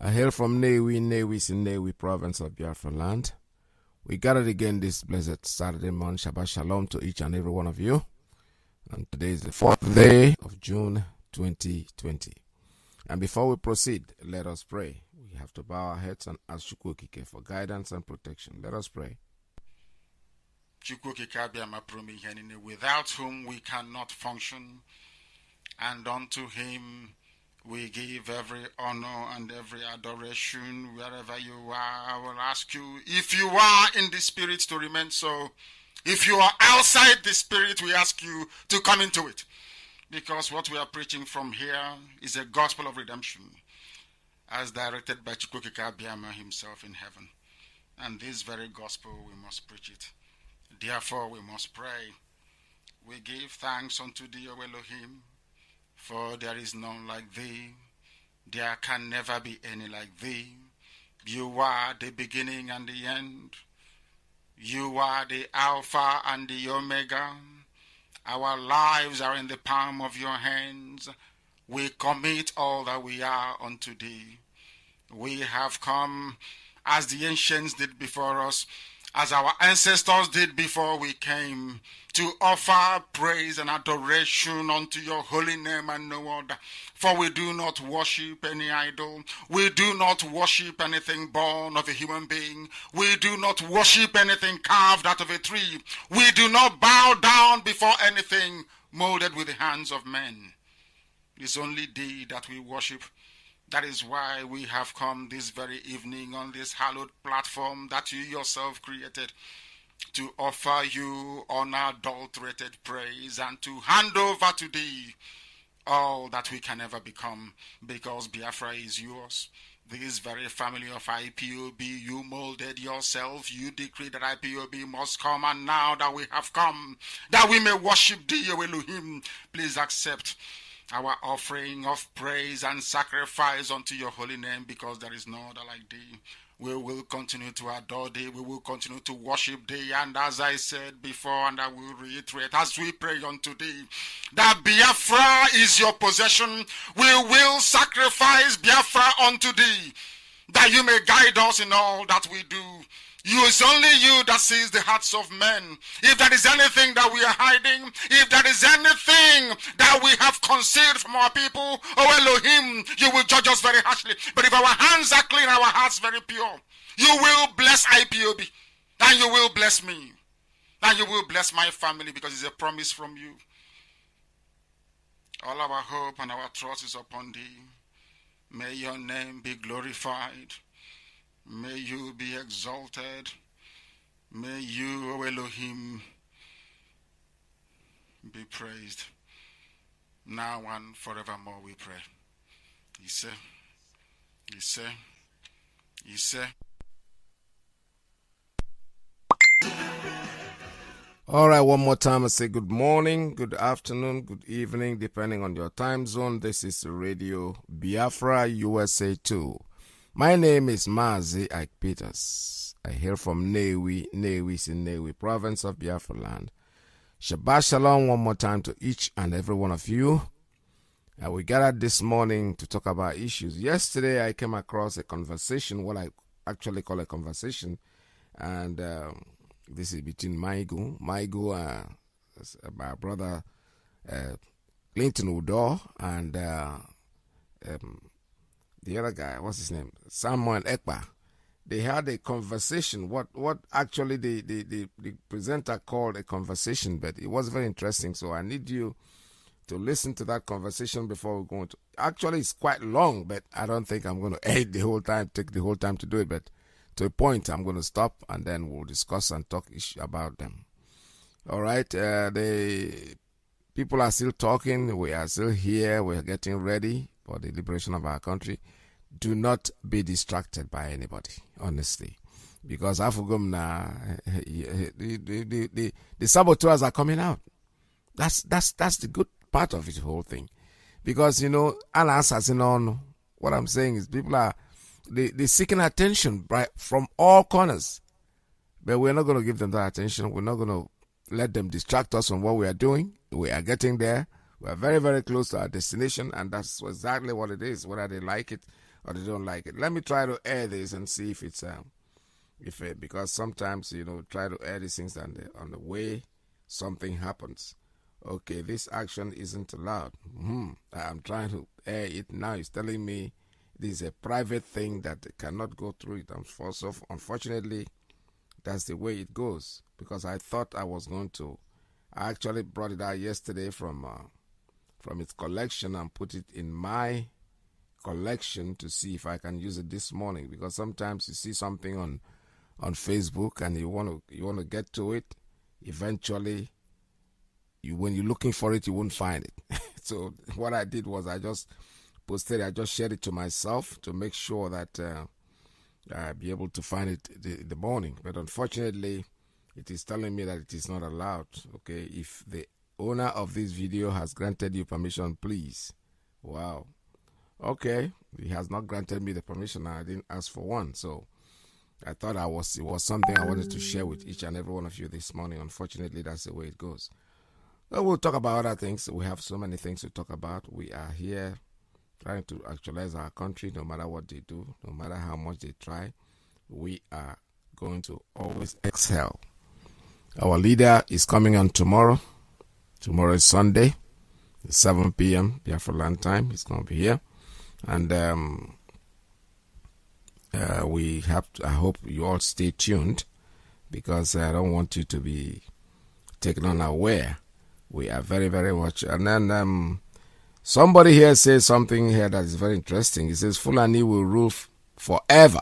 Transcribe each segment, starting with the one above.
I hail from Newi province of Biafra land. We gathered again this blessed Saturday morning. Shabbat Shalom to each and every one of you. And today is the 4th day of June 2020. And before we proceed, let us pray. We have to bow our heads and ask Iyke for guidance and protection. Let us pray. Without whom we cannot function, and unto him we give every honor and every adoration wherever you are. I will ask you, if you are in the spirit, to remain so. If you are outside the spirit, we ask you to come into it. Because what we are preaching from here is a gospel of redemption, as directed by Iyke himself in heaven. And this very gospel, we must preach it. Therefore, we must pray. We give thanks unto thee, O Elohim, for there is none like thee. There can never be any like thee. You are the beginning and the end. You are the Alpha and the Omega. Our lives are in the palm of your hands. We commit all that we are unto thee. We have come as the ancients did before us, as our ancestors did before we came, to offer praise and adoration unto your holy name and no other. For we do not worship any idol. We do not worship anything born of a human being. We do not worship anything carved out of a tree. We do not bow down before anything molded with the hands of men. It is only thee that we worship. That is why we have come this very evening on this hallowed platform that you yourself created, to offer you unadulterated praise and to hand over to thee all that we can ever become, because Biafra is yours. This very family of IPOB, you molded yourself. You decreed that IPOB must come, and now that we have come, that we may worship thee, O Elohim, please accept our offering of praise and sacrifice unto your holy name, because there is no other like thee. We will continue to adore thee. We will continue to worship thee. And as I said before, and I will reiterate, as we pray unto thee, that Biafra is your possession, we will sacrifice Biafra unto thee, that you may guide us in all that we do. It's only you that sees the hearts of men. If there is anything that we are hiding, if there is anything that we have concealed from our people, oh Elohim, you will judge us very harshly. But if our hands are clean, our hearts very pure, you will bless IPOB, and you will bless me, and you will bless my family, because it's a promise from you. All our hope and our trust is upon thee. May your name be glorified. May you be exalted. May you, O Elohim, be praised. Now and forevermore we pray. Iyke, Iyke, Iyke. All right, one more time I say good morning, good afternoon, good evening, depending on your time zone. This is Radio Biafra USA 2. My name is Mazi Iyke Peters. I hail from Newi province of Biafra land. Shabbat Shalom one more time to each and every one of you. We gathered this morning to talk about issues. Yesterday I came across a conversation, what I actually call a conversation, and this is between Maigu, my brother Clinton Udo, and the other guy, what's his name? Samuel Ekpa. They had a conversation, what actually the presenter called a conversation, but it was very interesting. So I need you to listen to that conversation before we go into. Actually, it's quite long, but I don't think I'm going to take the whole time to do it. But to a point, I'm going to stop, and then we'll discuss and talk about them. All right. The people are still talking. We are still here. We are getting ready for the liberation of our country. Do not be distracted by anybody, honestly, because the saboteurs are coming out. That's the good part of it, the whole thing, because what I'm saying is people are they seeking attention from all corners, but we're not going to give them that attention. We're not going to let them distract us from what we are doing. We are getting there. We are very, very close to our destination, and that's exactly what it is, whether they like it or they don't like it. Let me try to air this and see if it's because sometimes try to air these things on the way something happens. Okay, this action isn't allowed. I'm trying to air it now. It's telling me this is a private thing that cannot go through it. So unfortunately, that's the way it goes, because I thought I was going to. I actually brought it out yesterday from its collection and put it in my collection to see if I can use it this morning, because sometimes you see something on Facebook and you want to get to it. Eventually, when you're looking for it, you won't find it. So what I did was I just shared it to myself to make sure that I'll be able to find it in the morning. But unfortunately, it is telling me that it is not allowed. Okay, if the owner of this video has granted you permission, please. Wow. Okay, he has not granted me the permission. I didn't ask for one, so I thought it was something I wanted to share with each and every one of you this morning. Unfortunately, that's the way it goes. Well, we'll talk about other things. We have so many things to talk about. We are here trying to actualize our country, no matter what they do, no matter how much they try. We are going to always excel. Our leader is coming on tomorrow. Tomorrow is Sunday, 7 p.m. Biafra land time. He's going to be here. And I hope you all stay tuned, because I don't want you to be taken unaware. We are very, very much. And then somebody here says something here that is very interesting. He says, Fulani will rule forever.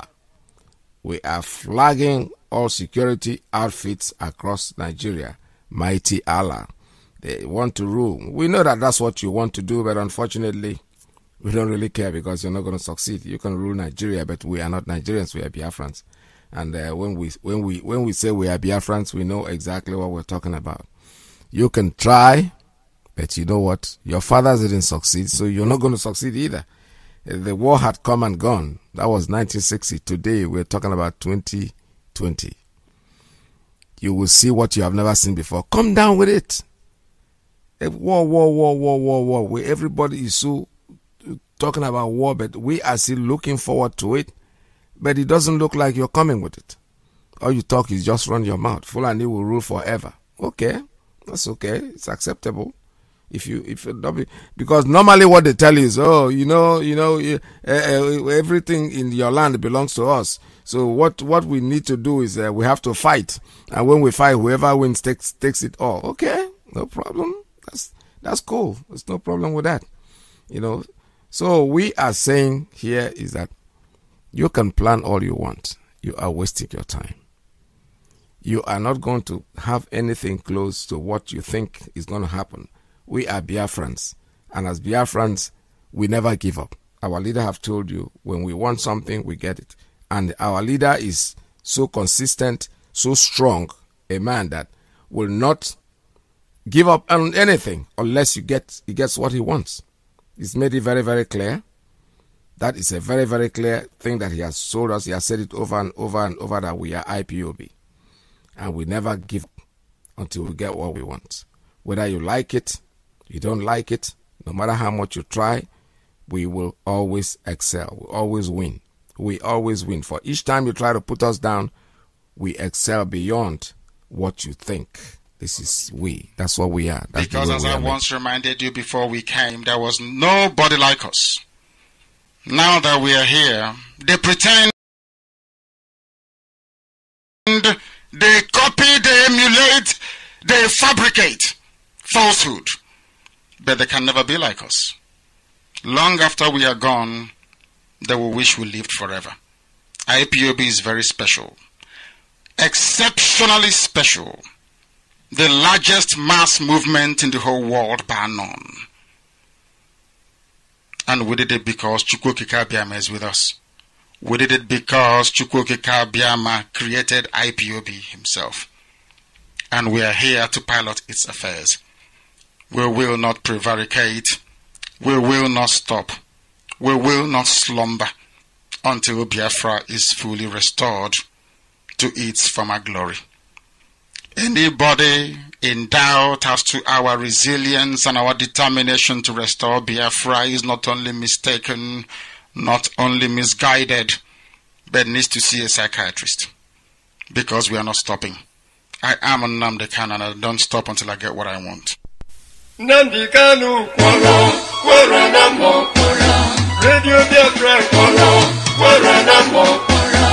We are flagging all security outfits across Nigeria. Mighty Allah. They want to rule. We know that that's what you want to do, but unfortunately, we don't really care, because you're not going to succeed. You can rule Nigeria, but we are not Nigerians. We are Biafrans. And when we say we are Biafrans, we know exactly what we're talking about. You can try, but you know what? Your fathers didn't succeed, so you're not going to succeed either. The war had come and gone. That was 1960. Today, we're talking about 2020. You will see what you have never seen before. Come down with it. War. Where everybody is so talking about war, but we are still looking forward to it. But it doesn't look like you're coming with it. All you talk is just run your mouth. Fulani will rule forever. Okay, that's okay. It's acceptable. If you because normally what they tell you is, everything in your land belongs to us. So what we need to do is we have to fight, and when we fight, whoever wins takes it all. Okay, no problem. That's cool. There's no problem with that. So we are saying here is that you can plan all you want. You are wasting your time. You are not going to have anything close to what you think is going to happen. We are Biafrans, and as Biafrans, we never give up. Our leader have told you, when we want something, we get it. And our leader is so consistent, so strong, a man that will not give up on anything unless he gets what he wants. He's made it very, very clear. That is a very, very clear thing that he has told us. He has said it over and over and over that we are IPOB. And we never give up until we get what we want. Whether you like it, you don't like it, no matter how much you try, we will always excel. We always win. We always win. For each time you try to put us down, we excel beyond what you think. This is we. That's what we are. That's because as I once reminded you before we came, there was nobody like us. Now that we are here, they pretend, they copy, they emulate, they fabricate falsehood. But they can never be like us. Long after we are gone, they will wish we lived forever. IPOB is very special. Exceptionally special. The largest mass movement in the whole world by none. And we did it because Chukwokika Abiyama is with us. We did it because Chukwokika Abiyama created IPOB himself. And we are here to pilot its affairs. We will not prevaricate. We will not stop. We will not slumber until Biafra is fully restored to its former glory. Anybody in doubt as to our resilience and our determination to restore Biafra is not only mistaken, not only misguided, but needs to see a psychiatrist. Because we are not stopping. I am a Nnamdi Kanu and I don't stop until I get what I want. Nnamdi Kanu, Kwara Nambo, Radio Biafra, Kwara Nambo, Kwara Nambo, Kwara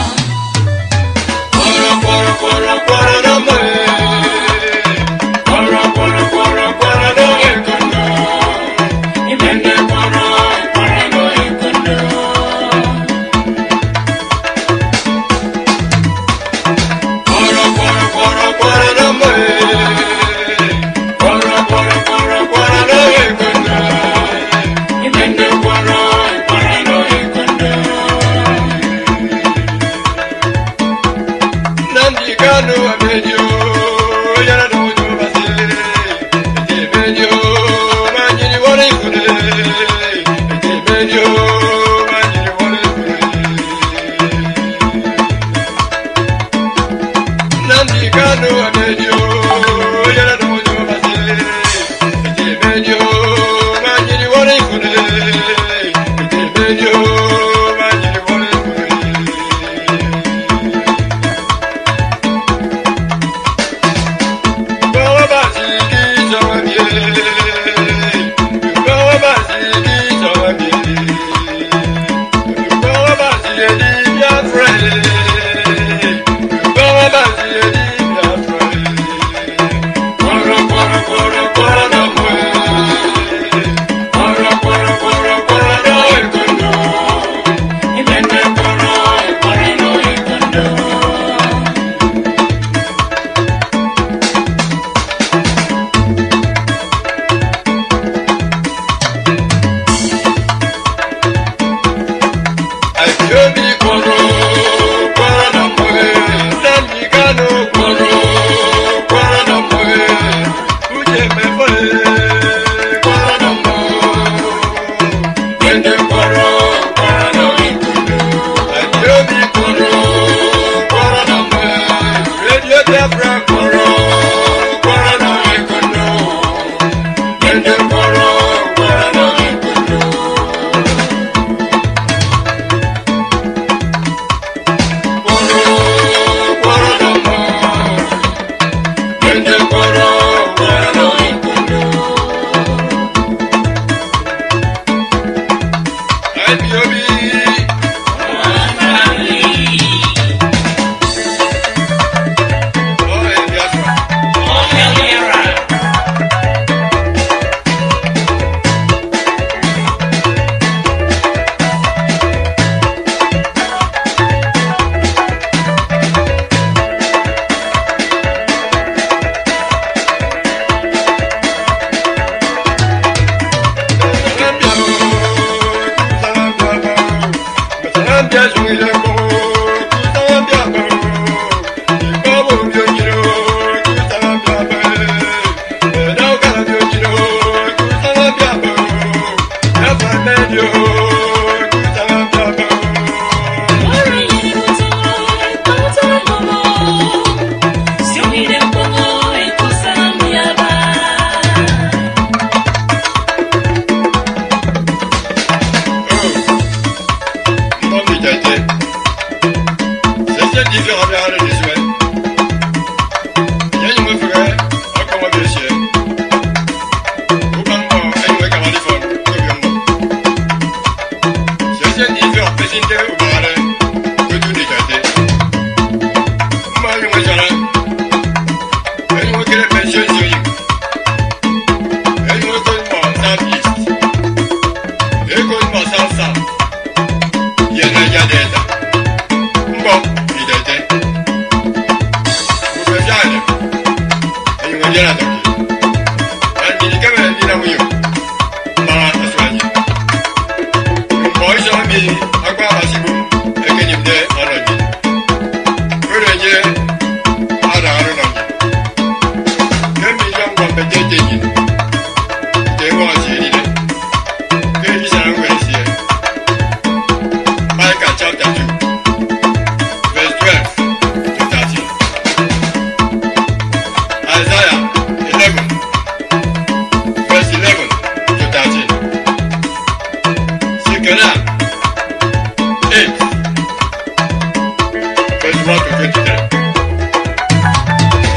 want to get today.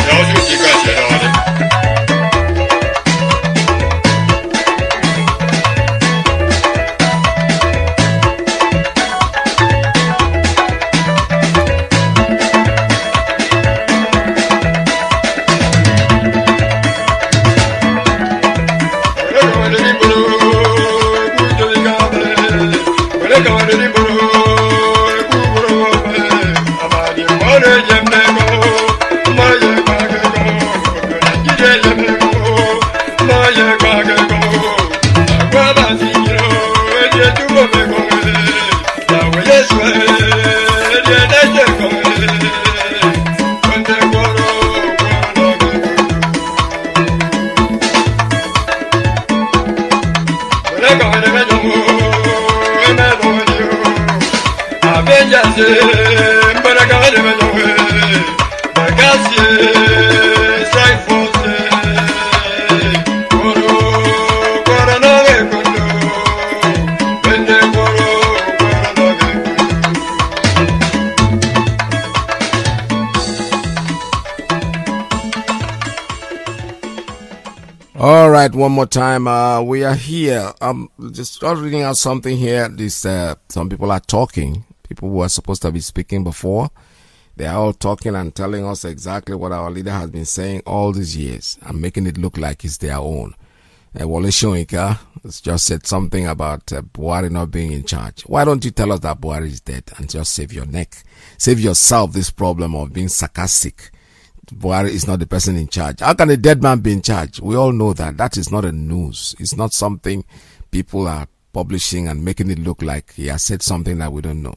They also take us here all day. All right, one more time. We are here. Just reading out something here. Some people are talking. People who are supposed to be speaking before, they are all talking and telling us exactly what our leader has been saying all these years and making it look like it's their own. Iyke has just said something about Buhari not being in charge. Why don't you tell us that Buhari is dead and just save your neck? Save yourself this problem of being sarcastic. Buhari is not the person in charge. How can a dead man be in charge? We all know that. That is not a news. It's not something people are publishing and making it look like he has said something that we don't know.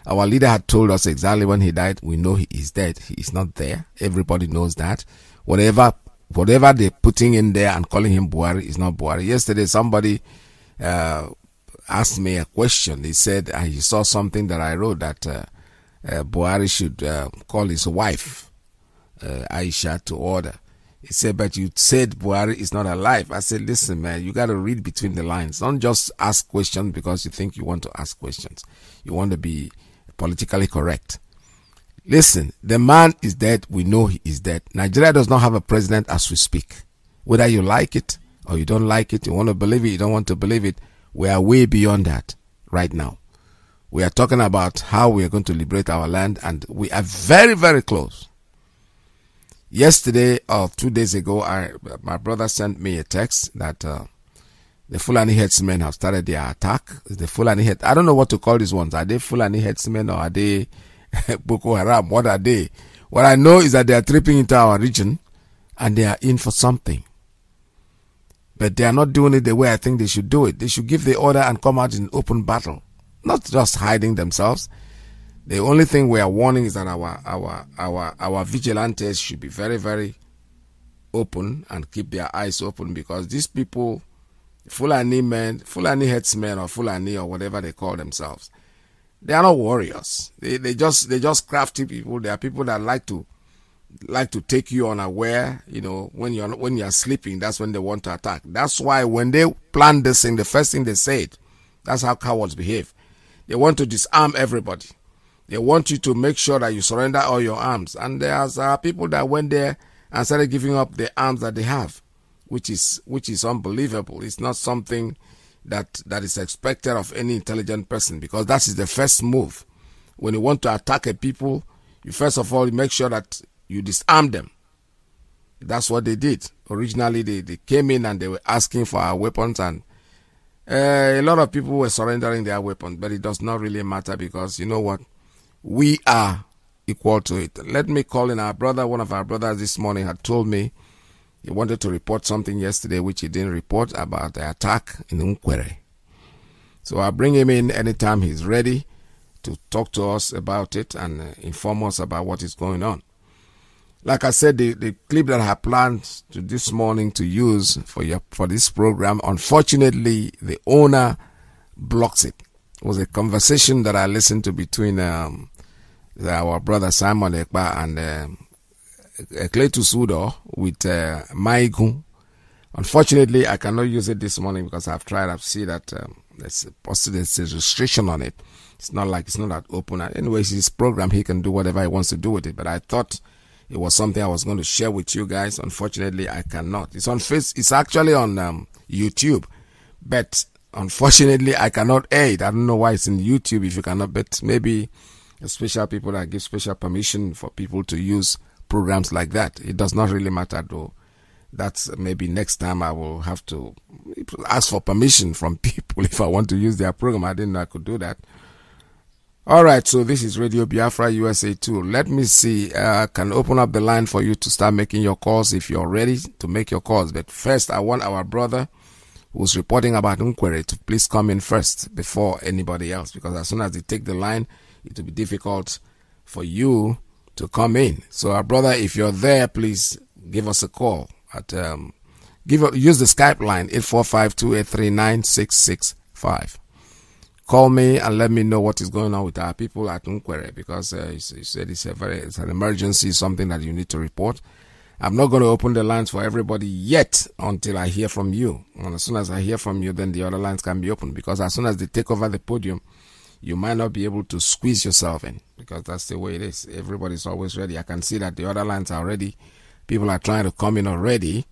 Our leader had told us exactly when he died. We know he is dead. He is not there. Everybody knows that. Whatever they're putting in there and calling him Buhari is not Buhari. Yesterday, somebody asked me a question. He said he saw something that I wrote that Buhari should call his wife, Aisha, to order. He said, but you said Buhari is not alive. I said, listen, man, you got to read between the lines. Don't just ask questions because you think you want to ask questions. You want to be politically correct. Listen, the man is dead. We know he is dead. Nigeria does not have a president as we speak. Whether you like it or you don't like it, you want to believe it, you don't want to believe it, we are way beyond that right now. We are talking about how we are going to liberate our land, and we are very, very close. Yesterday or 2 days ago, my brother sent me a text that the Fulani headsmen have started their attack. The Fulani I don't know what to call these ones. Are they Fulani headsmen or are they Boko Haram? What are they? What I know is that they are tripping into our region and they are in for something. But they are not doing it the way I think they should do it. They should give the order and come out in open battle, not just hiding themselves. The only thing we are warning is that our vigilantes should be very, very open and keep their eyes open, because these people, Fulani men, Fulani headsmen, or Fulani or whatever they call themselves, they are not warriors. They just crafty people. They are people that like to take you unaware. You know, when you're sleeping, that's when they want to attack. That's why when they planned this thing, the first thing they said, that's how cowards behave. They want to disarm everybody. They want you to make sure that you surrender all your arms. And there's people that went there and started giving up the arms that they have, which is unbelievable. It's not something that is expected of any intelligent person, because that is the first move. When you want to attack a people, you first of all make sure that you disarm them. That's what they did. Originally, they came in and they were asking for our weapons, and a lot of people were surrendering their weapons, but it does not really matter, because you know what? We are equal to it. Let me call in our brother. One of our brothers this morning had told me he wanted to report something yesterday which he didn't report, about the attack in Nkwere. So I'll bring him in anytime he's ready to talk to us about it and inform us about what is going on. Like I said, the clip that I had planned to this morning to use for this program, unfortunately, the owner blocks it. It was a conversation that I listened to between our brother Simon Ekpa and Ekletu Sudo with Maigu. Unfortunately, I cannot use it this morning because I've tried. I've seen that there's a restriction on it. It's not that open. Anyways, his program, he can do whatever he wants to do with it. But I thought it was something I was going to share with you guys. Unfortunately, I cannot. It's on it's actually on YouTube, but unfortunately, I cannot air it. I don't know why it's in YouTube if you cannot, but maybe special people that give special permission for people to use programs like that. It does not really matter though. That's maybe next time I will have to ask for permission from people if I want to use their program. I didn't know I could do that. All right, so this is Radio Biafra USA 2. Let me see. I can open up the line for you to start making your calls if you're ready to make your calls. But first, I want our brother who's reporting about Nkwere to please come in first before anybody else, because as soon as they take the line, it will be difficult for you to come in. So our brother, if you're there, please give us a call at use the Skype line 845-283-9665. Call me and let me know what is going on with our people at Nkwere, because you said it's an emergency, something that you need to report. I'm not going to open the lines for everybody yet until I hear from you. And as soon as I hear from you, then the other lines can be opened, because as soon as they take over the podium, you might not be able to squeeze yourself in, because that's the way it is. Everybody's always ready. I can see that the other lines are ready. People are trying to come in already,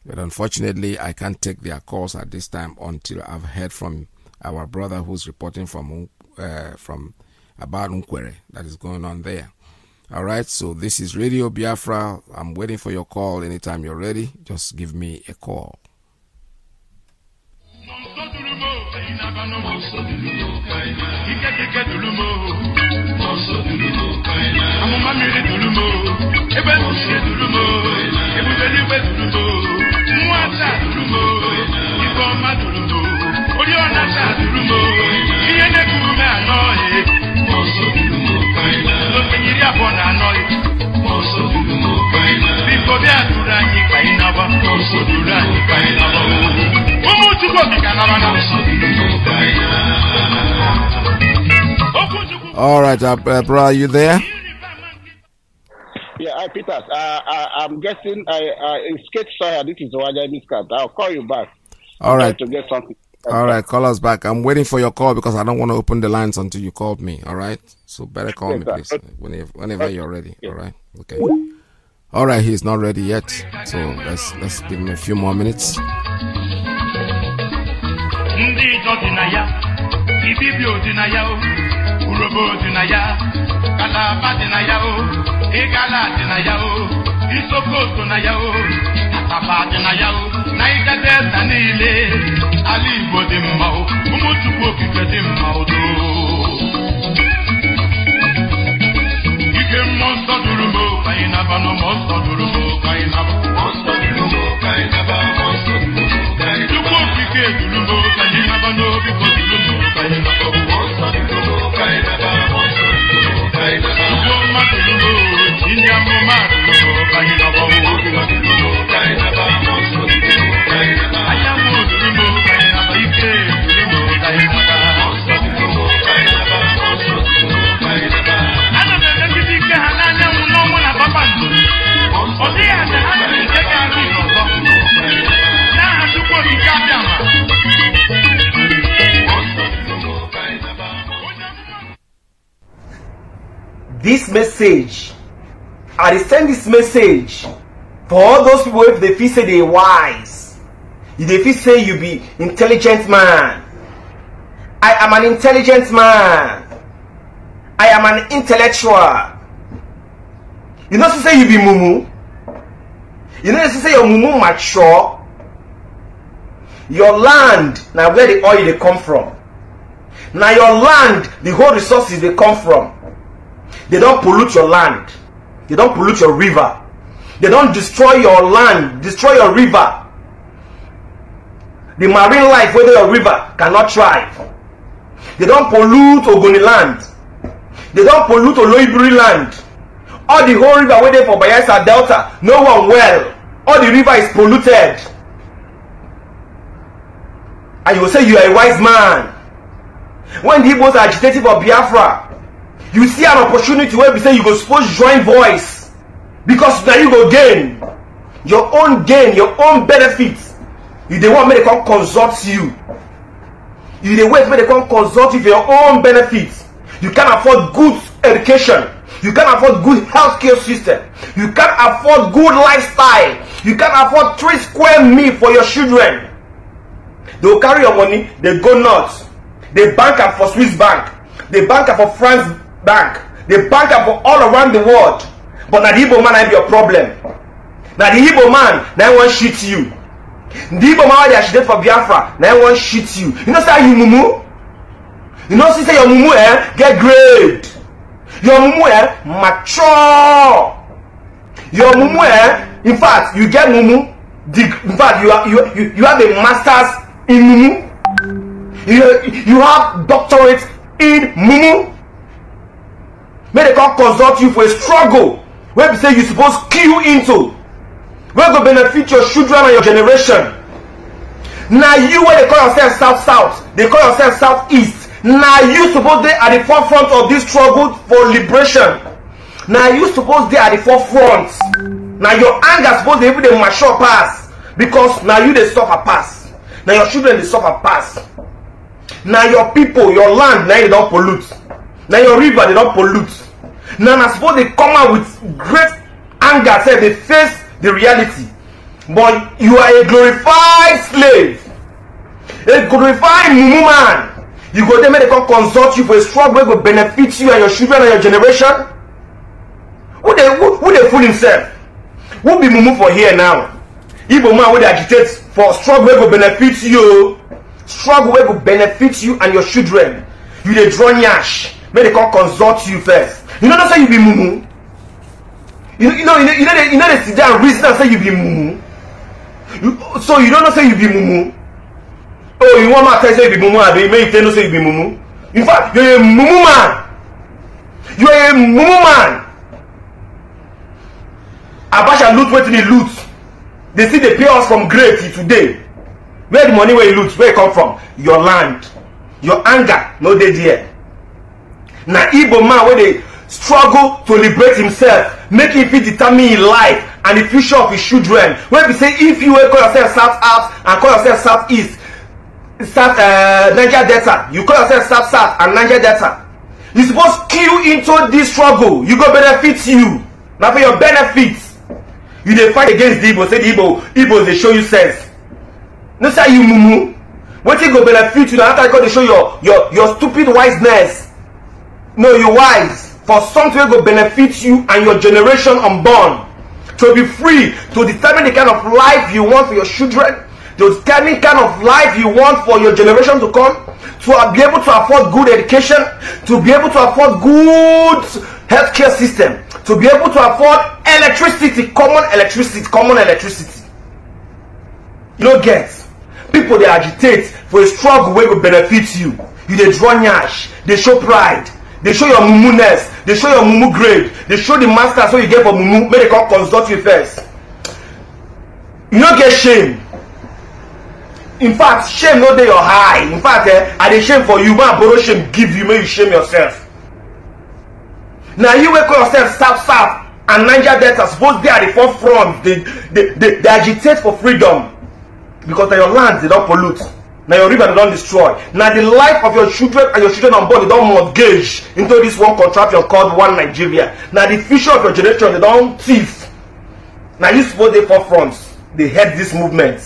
but unfortunately, I can't take their calls at this time until I've heard from our brother who's reporting from about Nkwere that is going on there. All right, so this is Radio Biafra. I'm waiting for your call. Anytime you're ready, just give me a call. All right, bro, are you there? Yeah, hi, Peters. I'm guessing it's Kate Sawyer. This is Waja Miskat. I'll call you back. All right. To get something. All right, call us back. I'm waiting for your call because I don't want to open the lines until you called me. All right, so better call me, please, whenever you're ready. All right, okay. All right, he's not ready yet, so let's give him a few more minutes. This message, I send this message for all those people if they feel say they wise, if they feel say you be intelligent man. I am an intelligent man. I am an intellectual. You know to say you be mumu. You know to say your mumu mature. Your land, now where the oil they come from. Now your land, the whole resources they come from. They don't pollute your land. They don't pollute your river. They don't destroy your land, destroy your river. The marine life whether your river cannot thrive. They don't pollute Ogoni land. They don't pollute Oloibiri land. All the whole river whether for Bayelsa Delta, no one well. All the river is polluted. And you will say you are a wise man. When the Igbos are agitating for Biafra, you see an opportunity where we say you go suppose join voice, because now you go gain your own gain, your own benefits. You dey want me to come consult you. You dey wait for me to come consult you for your own benefits. You can't afford good education. You can't afford good healthcare system. You can't afford good lifestyle. You can't afford 3 square meals for your children. They will carry your money, they go north. They bank up for Swiss bank. They bank up for France bank. They bank up for all around the world. But now the Igbo man have your problem. Now the Igbo man, now won't shit you. The Igbo man they are for Biafra, now won't shit you. You know say you mumu? You know say your mumu get grade. Your mumu mature. Your mumu in fact you get mumu. In fact you have a master's in mumu. You have doctorate in mumu. May they come consult you for a struggle where we say you supposed to queue into, where go benefit your children and your generation. Now you where they call yourself South, they call yourself Southeast. Now you supposed they at the forefront of this struggle for liberation. Now you supposed they at the forefront. Now your anger supposed they even they mature pass, because now you they suffer pass. Now your children they suffer pass. Now your people, your land, now they don't pollute. Now your river they don't pollute. Now I suppose they come out with great anger, say they face the reality. But you are a glorified slave, a glorified mumu man. You go there, make they come consult you for a struggle that will benefit you and your children and your generation. Who they fool himself? Who be mumu for here now? Igbo man will agitate for struggle that will benefit you. Struggle that will benefit you and your children. You dey draw nyash. May they come consult you first. You know say you be mumu. You know they sit down reason and say you be mumu. So you don't know say you be mumu. Oh, you want to say you be mumu? I may tell you say you be mumu. In fact, you're a mumu man. You are a mumu man. Abasha loot wetin he loot. They see they pay us from grave till today. Where the money where you loot, where it come from? Your land. Your anger, no dey there. Now Igbo man where they struggle to liberate himself, make him fit determine his life and the future of his children. When we say if you call yourself South and call yourself Southeast, South Niger Delta, you call yourself South and Niger Delta, you supposed to queue into this struggle. You go benefit you. Now for your benefits, you dey fight against the Igbo. Say the Igbo they show you sense. No say you mumu. What you go benefit you? Now after you go they show your stupid wiseness. No, you wise for something that will benefit you and your generation unborn. To be free to determine the kind of life you want for your children, to determine the kind of life you want for your generation to come, to be able to afford good education, to be able to afford good healthcare system, to be able to afford electricity, common electricity. You don't get. People they agitate for a struggle where will benefit you. You they draw nyash, they show pride. They show your mumu-ness. They show your mumu grade. They show the master so you get for mumu. May they come consult you first. You don't get shame. In fact, shame no dey your high. In fact, I dey shame for you. Man borrow shame give you. May you shame yourself. Now you wake yourself South and Niger Delta. Suppose they are the forefront. They agitate for freedom because your land they don't pollute. Now your river they don't destroy. Now the life of your children and your children on board they don't mortgage into this one contraption called One Nigeria. Now the future of your generation they don't thief. Now you suppose they forefront. They head this movement.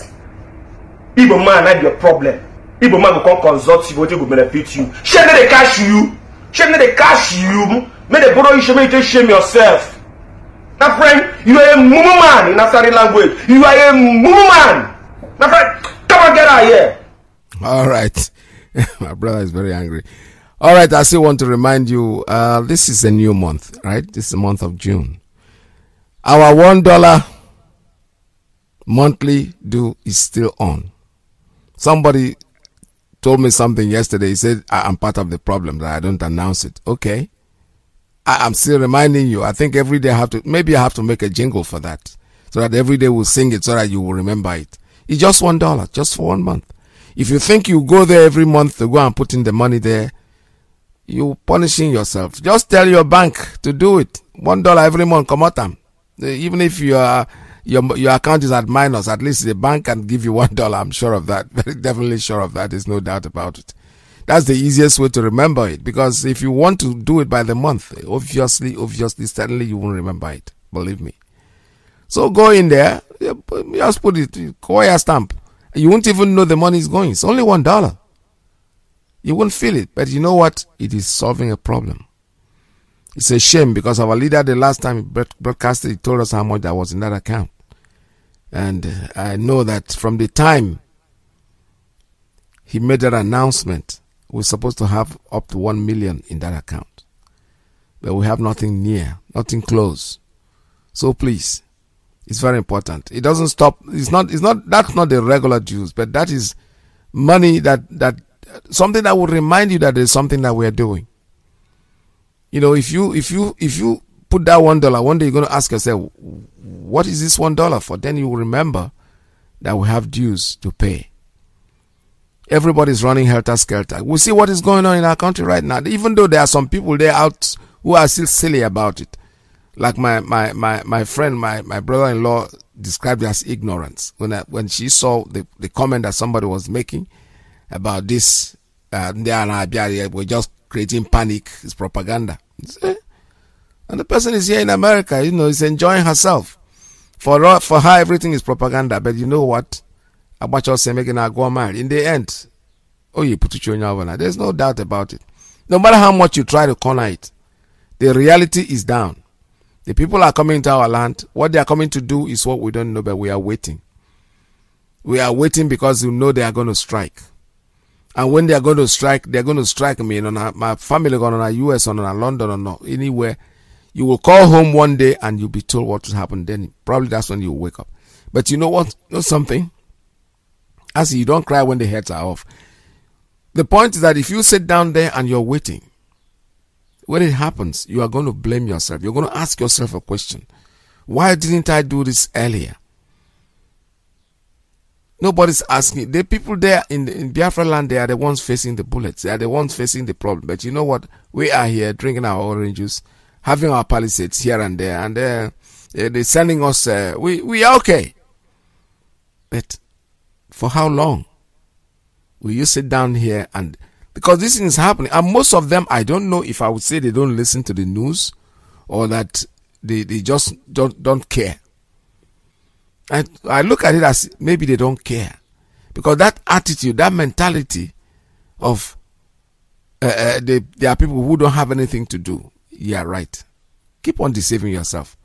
Igbo man have your problem. Igbo man will come consult you, what will benefit you. Shame they cash you. Shame they cash you. May they borrow you, shame you shame yourself. Now friend, you are a mumu man in Asari language. You are a mumu man. Now friend, come on get out here. All right. My brother is very angry. All right. I still want to remind you, this is a new month, right? This is the month of June. Our $1 monthly due is still on. Somebody told me something yesterday. He said, I'm part of the problem that I don't announce it. Okay. I'm still reminding you. I think every day I have to make a jingle for that so that every day we'll sing it so that you will remember it. It's just $1, just for 1 month. If you think you go there every month to go and put in the money there, you're punishing yourself. Just tell your bank to do it. $1 every month, come out them. Even if your account is at minus, at least the bank can give you $1. I'm sure of that. Very definitely sure of that. There's no doubt about it. That's the easiest way to remember it, because if you want to do it by the month, obviously, certainly you won't remember it. Believe me. So go in there, just put it, call your stamp. You won't even know the money is going. It's only $1. You won't feel it, but you know what? It is solving a problem. It's a shame, because our leader, the last time he broadcasted, he told us how much that was in that account. And I know that from the time he made that announcement, we're supposed to have up to 1 million in that account. But we have nothing near, nothing close. So please, it's very important. It doesn't stop. That's not the regular dues, but that is money that something that would remind you that there's something that we're doing. You know, if you put that $1, one day you're going to ask yourself, what is this $1 for? Then you will remember that we have dues to pay. Everybody's running helter-skelter. We see what is going on in our country right now. Even though there are some people there out who are still silly about it. Like my friend, my brother-in-law described it as ignorance. When she saw the comment that somebody was making about this, we're just creating panic, it's propaganda. And the person is here in America, you know, is enjoying herself. For her, everything is propaganda. But you know what? About us making her go mad. In the end, you put it on your. There's no doubt about it. No matter how much you try to corner it, the reality is down. The people are coming to our land. What they are coming to do is what we don't know, but we are waiting. We are waiting because we know they are going to strike. And when they are going to strike, they're going to strike me. My family going on US or on London or not, anywhere. You will call home one day and you'll be told what will happen. Then probably that's when you wake up. But you know what? Know something? As you don't cry when the heads are off. The point is that if you sit down there and you're waiting, when it happens, you are going to blame yourself. You're going to ask yourself a question. Why didn't I do this earlier? Nobody's asking. The people there in Biafra land, they are the ones facing the bullets. They are the ones facing the problem. But you know what? We are here drinking our orange juice, having our palisades here and there, and they're sending us. We are okay. But for how long will you sit down here and, because this thing is happening, and most of them, I don't know if I would say they don't listen to the news or that they just don't care. I look at it as maybe they don't care, because that attitude, that mentality of there are people who don't have anything to do. Yeah, right. Keep on deceiving yourself.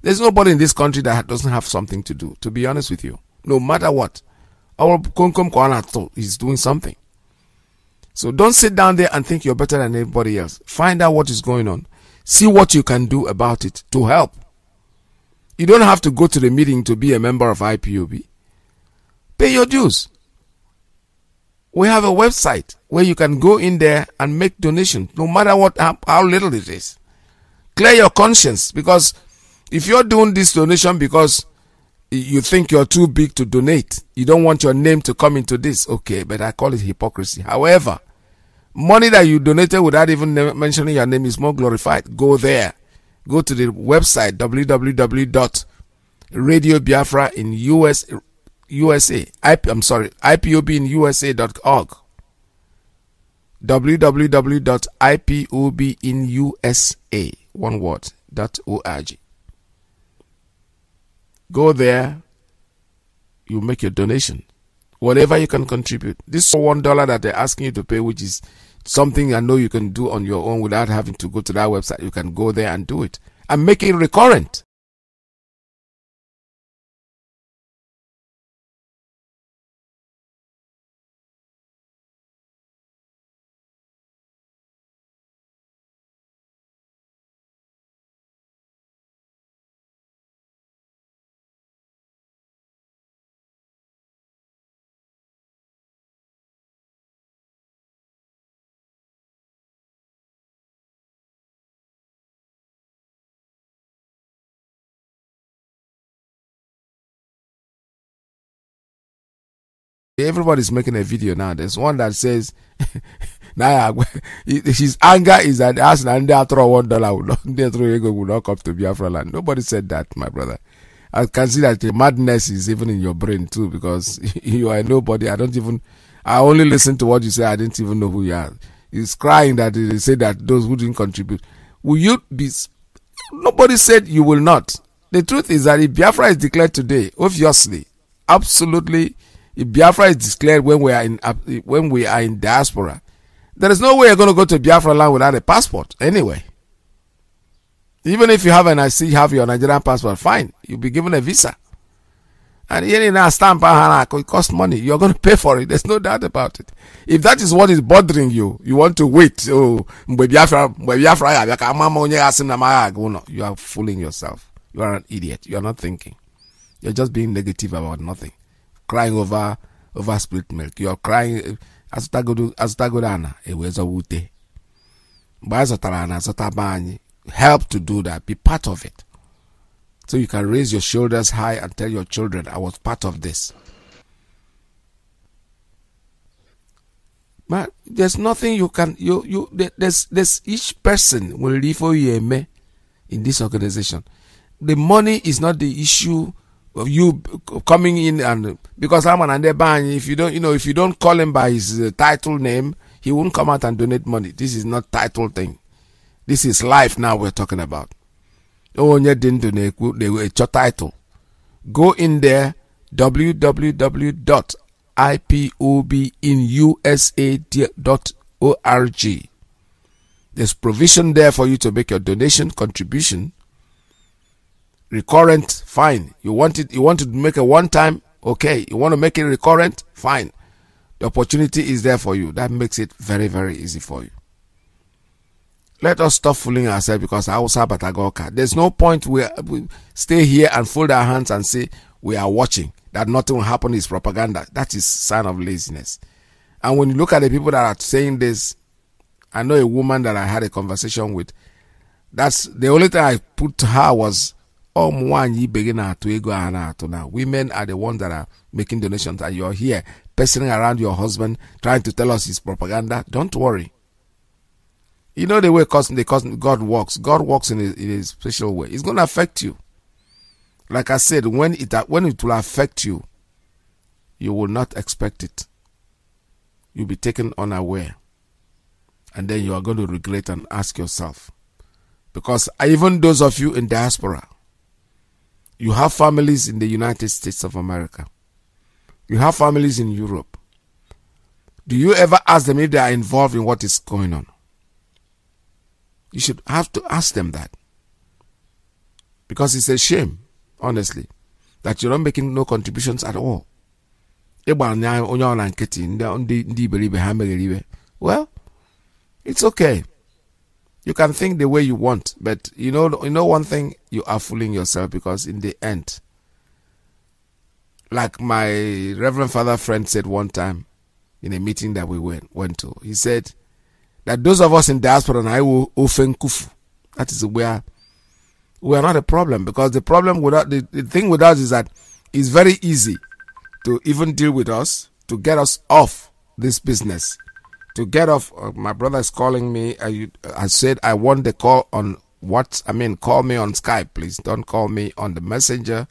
There's nobody in this country that doesn't have something to do, to be honest with you. No matter what. Our Konkom Kwanato is doing something. So don't sit down there and think you're better than anybody else. Find out what is going on. See what you can do about it to help. You don't have to go to the meeting to be a member of IPOB. Pay your dues. We have a website where you can go in there and make donations, no matter how little it is. Clear your conscience, because if you're doing this donation because you think you're too big to donate, you don't want your name to come into this, okay, but I call it hypocrisy. However, money that you donated without even mentioning your name is more glorified. Go there. Go to the website www.radiobiafra in USA. IPOBinusa.org. www.IPOBinusa, one word, .org. Go there, you make your donation. Whatever you can contribute. This $1 that they're asking you to pay, which is something I know you can do on your own without having to go to that website. You can go there and do it. And make it recurrent. Everybody's making a video now. There's one that says, his anger is that us and they throw $1 will not come to Biafra land. Nobody said that, my brother. I can see that the madness is even in your brain too, because you are nobody. I I only listened to what you say. I didn't even know who you are. He's crying that they say that those who didn't contribute. Will you be? Nobody said you will not. The truth is that if Biafra is declared today, obviously, absolutely, if Biafra is declared when we are in diaspora, there is no way you're going to go to Biafra land without a passport. Anyway, even if you have have your Nigerian passport, fine, you'll be given a visa. And here in a stamp, it costs money. You're going to pay for it. There's no doubt about it. If that is what is bothering you, you want to wait. Oh, you are fooling yourself. You are an idiot. You are not thinking. You're just being negative about nothing. Crying over split milk. You're crying. Help to do that. Be part of it. So you can raise your shoulders high and tell your children, I was part of this. But there's nothing you can, there's each person will live for you in this organization. The money is not the issue of you coming in, and because I'm an Andebany, if you don't call him by his title name, he won't come out and donate money. This is not title thing. This is life now we're talking about. Oh, you didn't donate your title. Go in there, www.ipobinusa.org. There's provision there for you to make your donation contribution. Recurrent, fine. You want to make a one-time, okay. You want to make it recurrent, fine. The opportunity is there for you. That makes it very, very easy for you. Let us stop fooling ourselves because Hausa Batagoka. There's no point we stay here and fold our hands and say we are watching. That nothing will happen is propaganda. That is sign of laziness. And when you look at the people that are saying this, I know a woman that I had a conversation with. That's the only thing I put to her was, oh, now. Women are the ones that are making donations, and you're here pestering around your husband, trying to tell us it's propaganda. Don't worry. You know the way God works. God works in a special way. It's going to affect you. Like I said, when it will affect you, you will not expect it. You'll be taken unaware. And then you are going to regret and ask yourself. Because even those of you in diaspora, you have families in the United States of America. You have families in Europe. Do you ever ask them if they are involved in what is going on? You should have to ask them that. Because it's a shame, honestly, that you're not making no contributions at all. Well, it's okay. You can think the way you want, but you know one thing, you are fooling yourself, because in the end, like my Reverend Father friend said one time in a meeting that we went to, he said that those of us in diaspora, that is where we are not a problem, because the problem without the thing with us is that it's very easy to even deal with us, to get us off this business, to get off. My brother is calling me. I said I want the call on call me on Skype, please. Don't call me on the messenger.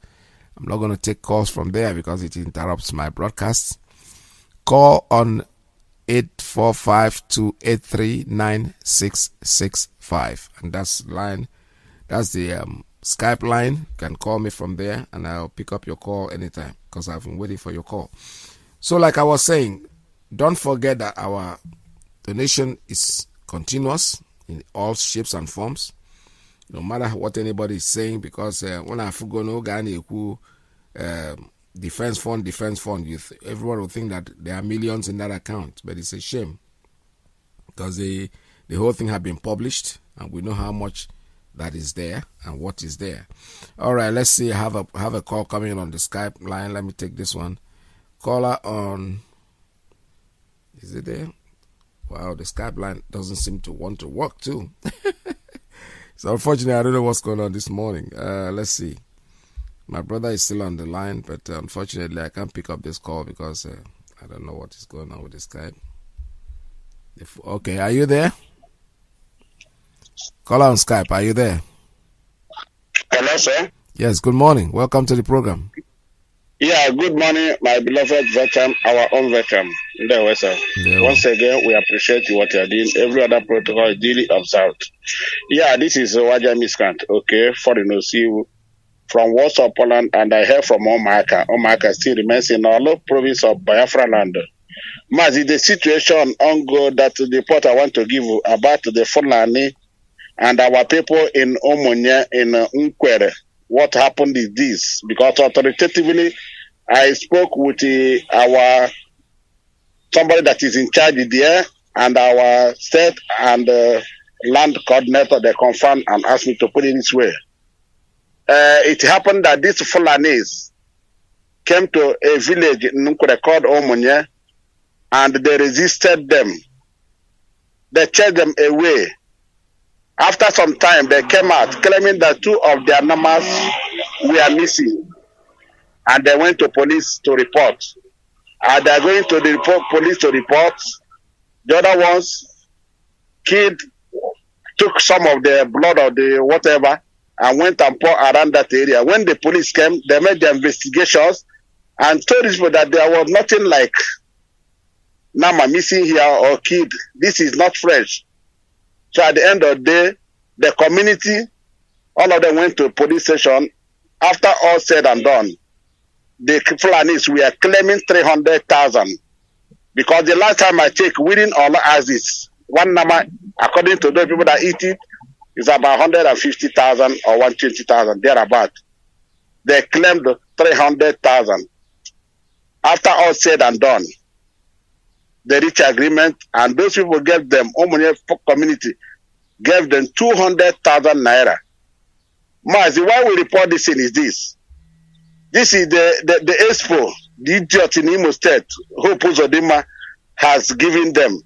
I'm not going to take calls from there because it interrupts my broadcasts. Call on 845-283-9665, and that's line. That's the Skype line. You can call me from there, and I'll pick up your call anytime because I've been waiting for your call. So, like I was saying, don't forget that our donation is continuous in all shapes and forms, no matter what anybody is saying. Because when I forgo no Ghana defense fund, everyone will think that there are millions in that account, but it's a shame because the whole thing has been published, and we know how much that is there and what is there. All right, let's see. I have a call coming on the Skype line. Let me take this one. Caller on. Is it there? Wow, the Skype line doesn't seem to want to work too. So unfortunately, I don't know what's going on this morning. Let's see. My brother is still on the line, but unfortunately, I can't pick up this call because I don't know what is going on with the Skype. Okay, are you there? Caller on Skype, are you there? Hello, sir. Yes, good morning. Welcome to the program. Yeah, good morning, my beloved veteran, our own veteran. There was sir. Yeah. Once again, we appreciate what you are doing. Every other protocol is duly observed. Yeah, this is Waja Miskant, okay, for the no see you from Warsaw, Poland, and I heard from Omaka. Omaka still remains in all province of Biafra land. Mazi, the situation ongoing that the report I want to give you about the Fulani and our people in Omonia, in Nkwere. What happened is this, because authoritatively, I spoke with our somebody that is in charge there, and our state and land coordinator, they confirmed and asked me to put it this way. It happened that these Fulanis came to a village in Nkwere called Omonia, and they resisted them. They chased them away. After some time, they came out claiming that 2 of their numbers were missing. And they went to police to report. And they're going to the police to report. The other ones took some of the blood or the whatever and went and poured around that area. When the police came, they made the investigations and told these people that there was nothing like Nama missing here or kid. This is not fresh. So at the end of the day, the community, all of them went to police station. After all said and done, the Fulanis were claiming 300,000 because the last time I checked, within all Aziz, one number, according to those people that eat it, is about 150,000 or 120,000 thereabout. They claimed 300,000. After all said and done, they reached agreement, and those people gave them, Omonia community, gave them 200,000 naira. Mazi, why we report this in is this. This is the expo, the idiot in Imo State, Hope Uzodinma has given them.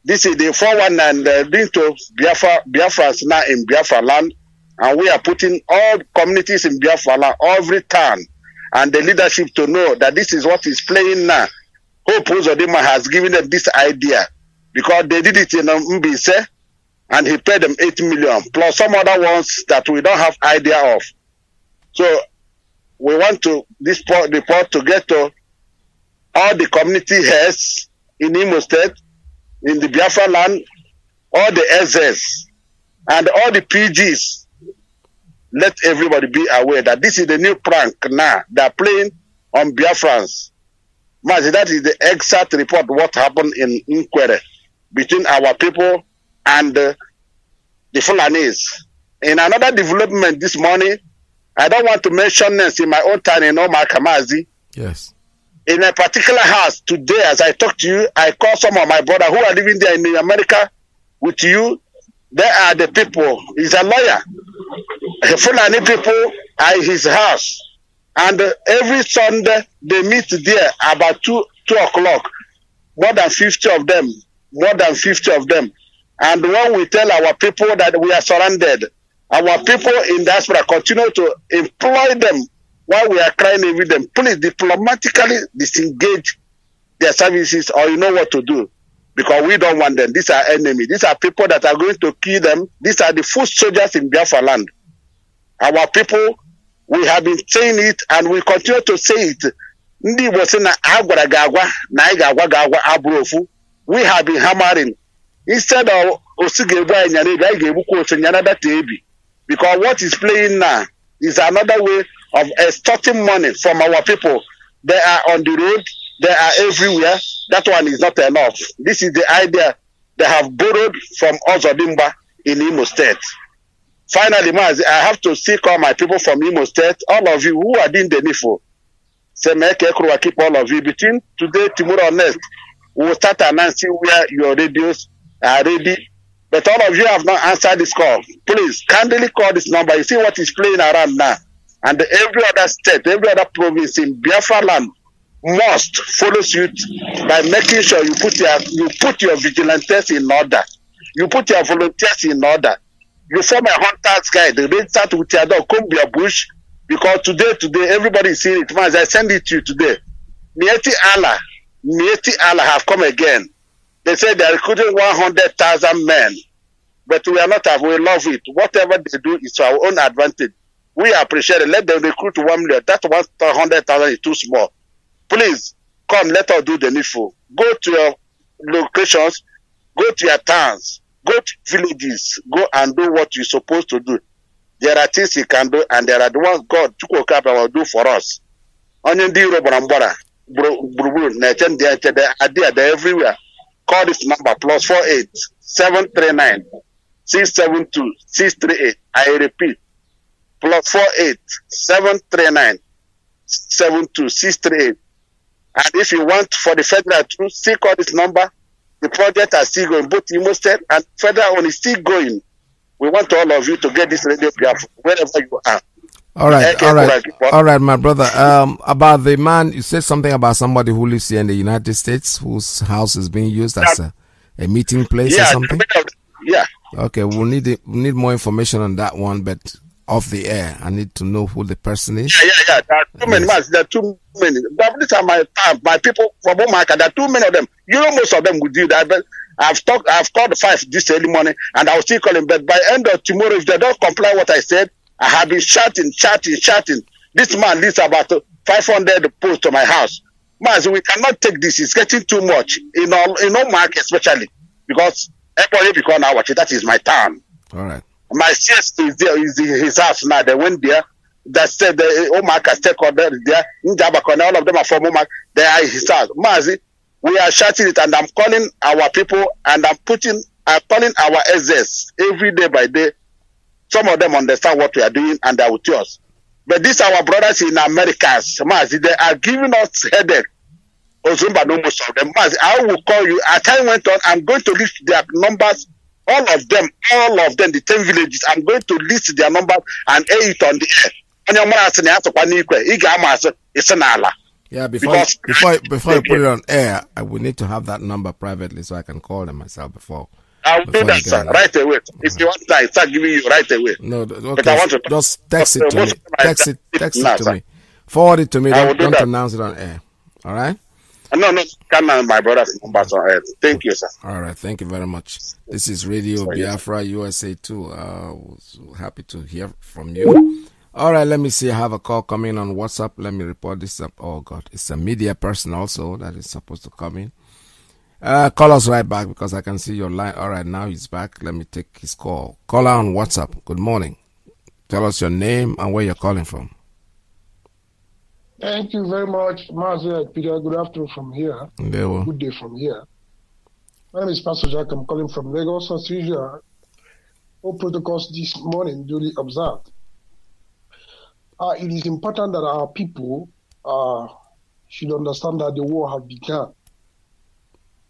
This is the 419 being to Biafrans now in Biafra land, and we are putting all communities in Biafra land, every town, and the leadership to know that this is what is playing now. Hope Uzodinma has given them this idea because they did it in Mbise and he paid them 8 million plus some other ones that we don't have idea of. So we want to this report to get to all the community heads in Imo State, in the Biafra land, all the SS and all the PGs. Let everybody be aware that this is the new prank now they are playing on Biafrans. Mazi, that is the exact report what happened in Nkwere between our people and the Fulanis. In another development this morning, I don't want to mention names in my own town in Omaka, Mazi. Yes. In a particular house today, as I talk to you, I call some of my brothers who are living there in America with you. They are the people. He's a lawyer. The Fulani people are in his house. And every Sunday, they meet there about 2 o'clock. More than 50 of them. And when we tell our people that we are surrounded, our people in diaspora continue to employ them while we are crying with them. Please diplomatically disengage their services, or you know what to do. Because we don't want them. These are enemies. These are people that are going to kill them. These are the foot soldiers in Biafra land. Our people, we have been saying it and we continue to say it. We have been hammering. Instead of because what is playing now is another way of extorting money from our people. They are on the road, they are everywhere. That one is not enough. This is the idea they have borrowed from Uzodinma in Imo State. Finally, Mazi, I have to seek all my people from Imo State, all of you who are doing the NIFO. Say, keep all of you. Between today, tomorrow, next, we will start announcing where your radios are ready. But all of you have not answered this call. Please, kindly call this number. You see what is playing around now. And every other state, every other province in Biafra land must follow suit by making sure you put your vigilantes in order. You put your volunteers in order. You form a hunter's guide. They start with your dog, come to your bush. Because today, everybody is seeing it. As I send it to you today. Mieti Allah have come again. They say they are recruiting 100,000 men. But we are not, we love it. Whatever they do is to our own advantage. We appreciate it. Let them recruit 1 million. That 100,000 is too small. Please, come, let us do the needful. Go to your locations, go to your towns, go to villages, go and do what you're supposed to do. There are things you can do, and there are the ones God will do for us. Onion Diro Brambara, Buru, Nature, they're everywhere. Call this number +48 739 672 638. I repeat, +48 739 672 638. And if you want for the federal truth, still call this number. The project are still going, both Imo State and federal one is still going. We want all of you to get this radio Biafra wherever you are. All right, my brother. About the man, you said something about somebody who lives here in the United States whose house is being used as a meeting place or something. Yeah. Okay, we need more information on that one, but off the air, I need to know who the person is. Yeah. There are too many. There are too many. These are my people from Omaka. There are too many of them. You know, most of them would do that, but I've called 5 this early morning, and I'll still call him. But by end of tomorrow, if they don't comply what I said, I have been chatting. This man leaves about 500 posts to my house. Mazi, we cannot take this. It's getting too much in all markets, especially because everybody because now watch it. That is my town. All right. My sister is there. Is his house now. They went there. That said the Omaka stakeholder there. All of them are from Omaka. They are his house. Mazi, we are shouting it, and I'm calling our people, and I'm calling our SS every day by day. Some of them understand what we are doing, and they are with us. But these our brothers in America, Mazi, they are giving us headache. Ozumba no most of them. Mazi, I will call you. As time went on, I'm going to list their numbers. All of them, the 10 villages. I'm going to list their numbers and air it on the air. Yeah, before I put it on air, I will need to have that number privately so I can call them myself before. I will do that, sir, right away. If you want that, I start giving you right away. No, okay. But I want to just text it to me. Text it to me. Forward it to me. Don't announce it on air. All right? No, can't my brother's numbers on air. Thank you, sir. All right, thank you very much. This is Radio Biafra USA 2. Was happy to hear from you. All right, let me see. I have a call coming on WhatsApp. Let me report this up. Oh, God. It's a media person also that is supposed to come in. Call us right back because I can see your line. All right, now he's back. Let me take his call. Caller on WhatsApp. Good morning. Tell us your name and where you're calling from. Thank you very much, Mazi. Peter, good afternoon from here. Good day from here. My name is Pastor Jack. I'm calling from Lagos. As usual, all protocols this morning duly observed. It is important that our people should understand that the war has begun.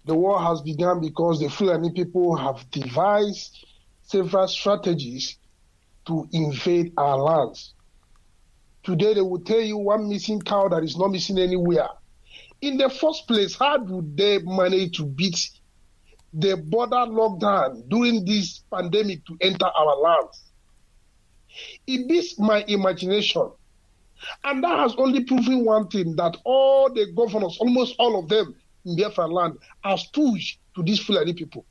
The war has begun because the Fulani people have devised several strategies to invade our lands. Today they will tell you one missing cow that is not missing anywhere. In the first place, how do they manage to beat the border lockdown during this pandemic to enter our lands? It beats my imagination. And that has only proven one thing, that all the governors, almost all of them in Biafra land, are stooge to these Fulani people.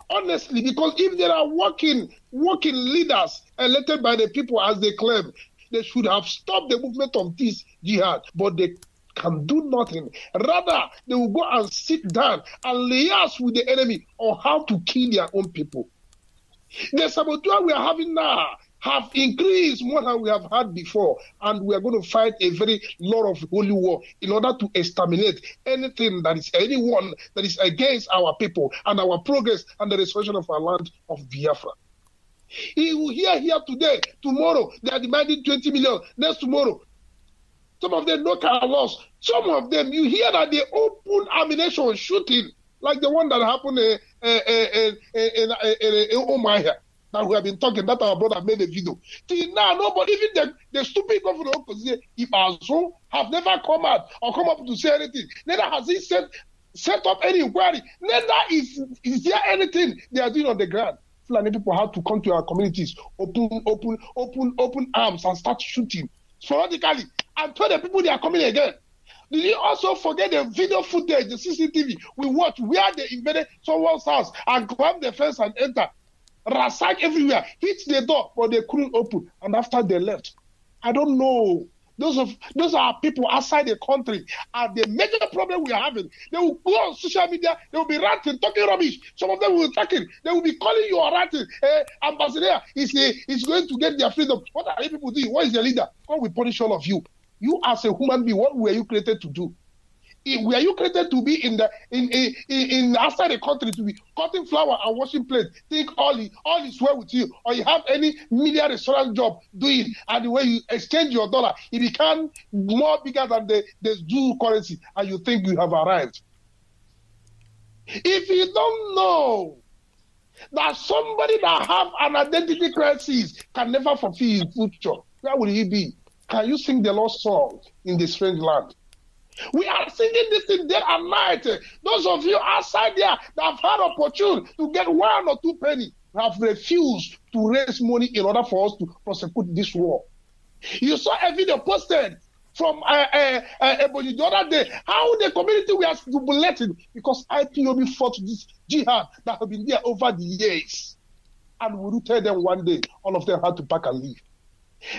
Honestly, because if there are working leaders elected by the people as they claim, they should have stopped the movement of this jihad, but they can do nothing. Rather, they will go and sit down and liaise with the enemy on how to kill their own people. The saboteur we are having now have increased more than we have had before, and we are going to fight a very lot of holy war in order to exterminate anyone that is against our people and our progress and the restoration of our land of Biafra. He will hear here today, tomorrow they are demanding 20 million, next tomorrow. Some of them no car loss. Some of them, you hear that they open ammunition shooting, like the one that happened in Omaya, that we have been talking, that our brother made a video. Till now, nobody, even the stupid governor opposite, if Azo have never come out or come up to say anything. Neither has he set up any inquiry. Neither is there anything they are doing on the ground. Fulani people have to come to our communities, open arms and start shooting sporadically and tell the people they are coming again. Did you also forget the video footage, the CCTV we watched where they invaded someone's house and climb the fence and enter, ransack everywhere, hit the door, but they couldn't open, and after they left. I don't know Those are people outside the country, and the major problem we are having. They will go on social media, they will be ranting, talking rubbish. Some of them will be talking, they will be calling you a ranting. Ambassador is going to get their freedom. What are you people doing? What is the leader? God will punish all of you. You as a human being, what were you created to do? Were you created to be in outside the country to be cutting flour and washing plates? Think all is well with you, or you have any media restaurant job doing, and the way you exchange your dollar, it becomes more bigger than the dual currency, and you think you have arrived. If you don't know that somebody that have an identity crisis can never fulfill his future, where will he be? Can you sing the lost song in the strange land? We are singing this thing day and night. Those of you outside there that have had opportunity to get 1 or 2 pennies have refused to raise money in order for us to prosecute this war. You saw a video posted from Ebony the other day, how the community were jubilating because IPOB fought this jihad that have been there over the years. And we will tell them one day, all of them had to pack and leave.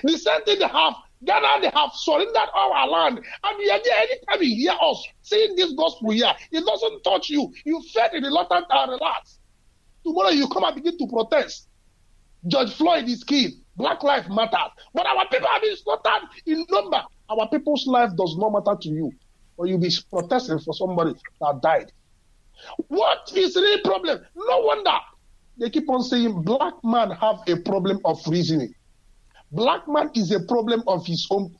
The same thing they have. Ghana, they have surrendered all our land. And we are there anytime you hear us saying this gospel here, it doesn't touch you. You fed in reluctant and relax. Tomorrow you come and begin to protest. George Floyd is killed. Black life matters. But our people have been slaughtered in number. Our people's life does not matter to you. Or you'll be protesting for somebody that died. What is the real problem? No wonder they keep on saying black man have a problem of reasoning. Black man is a problem of his own,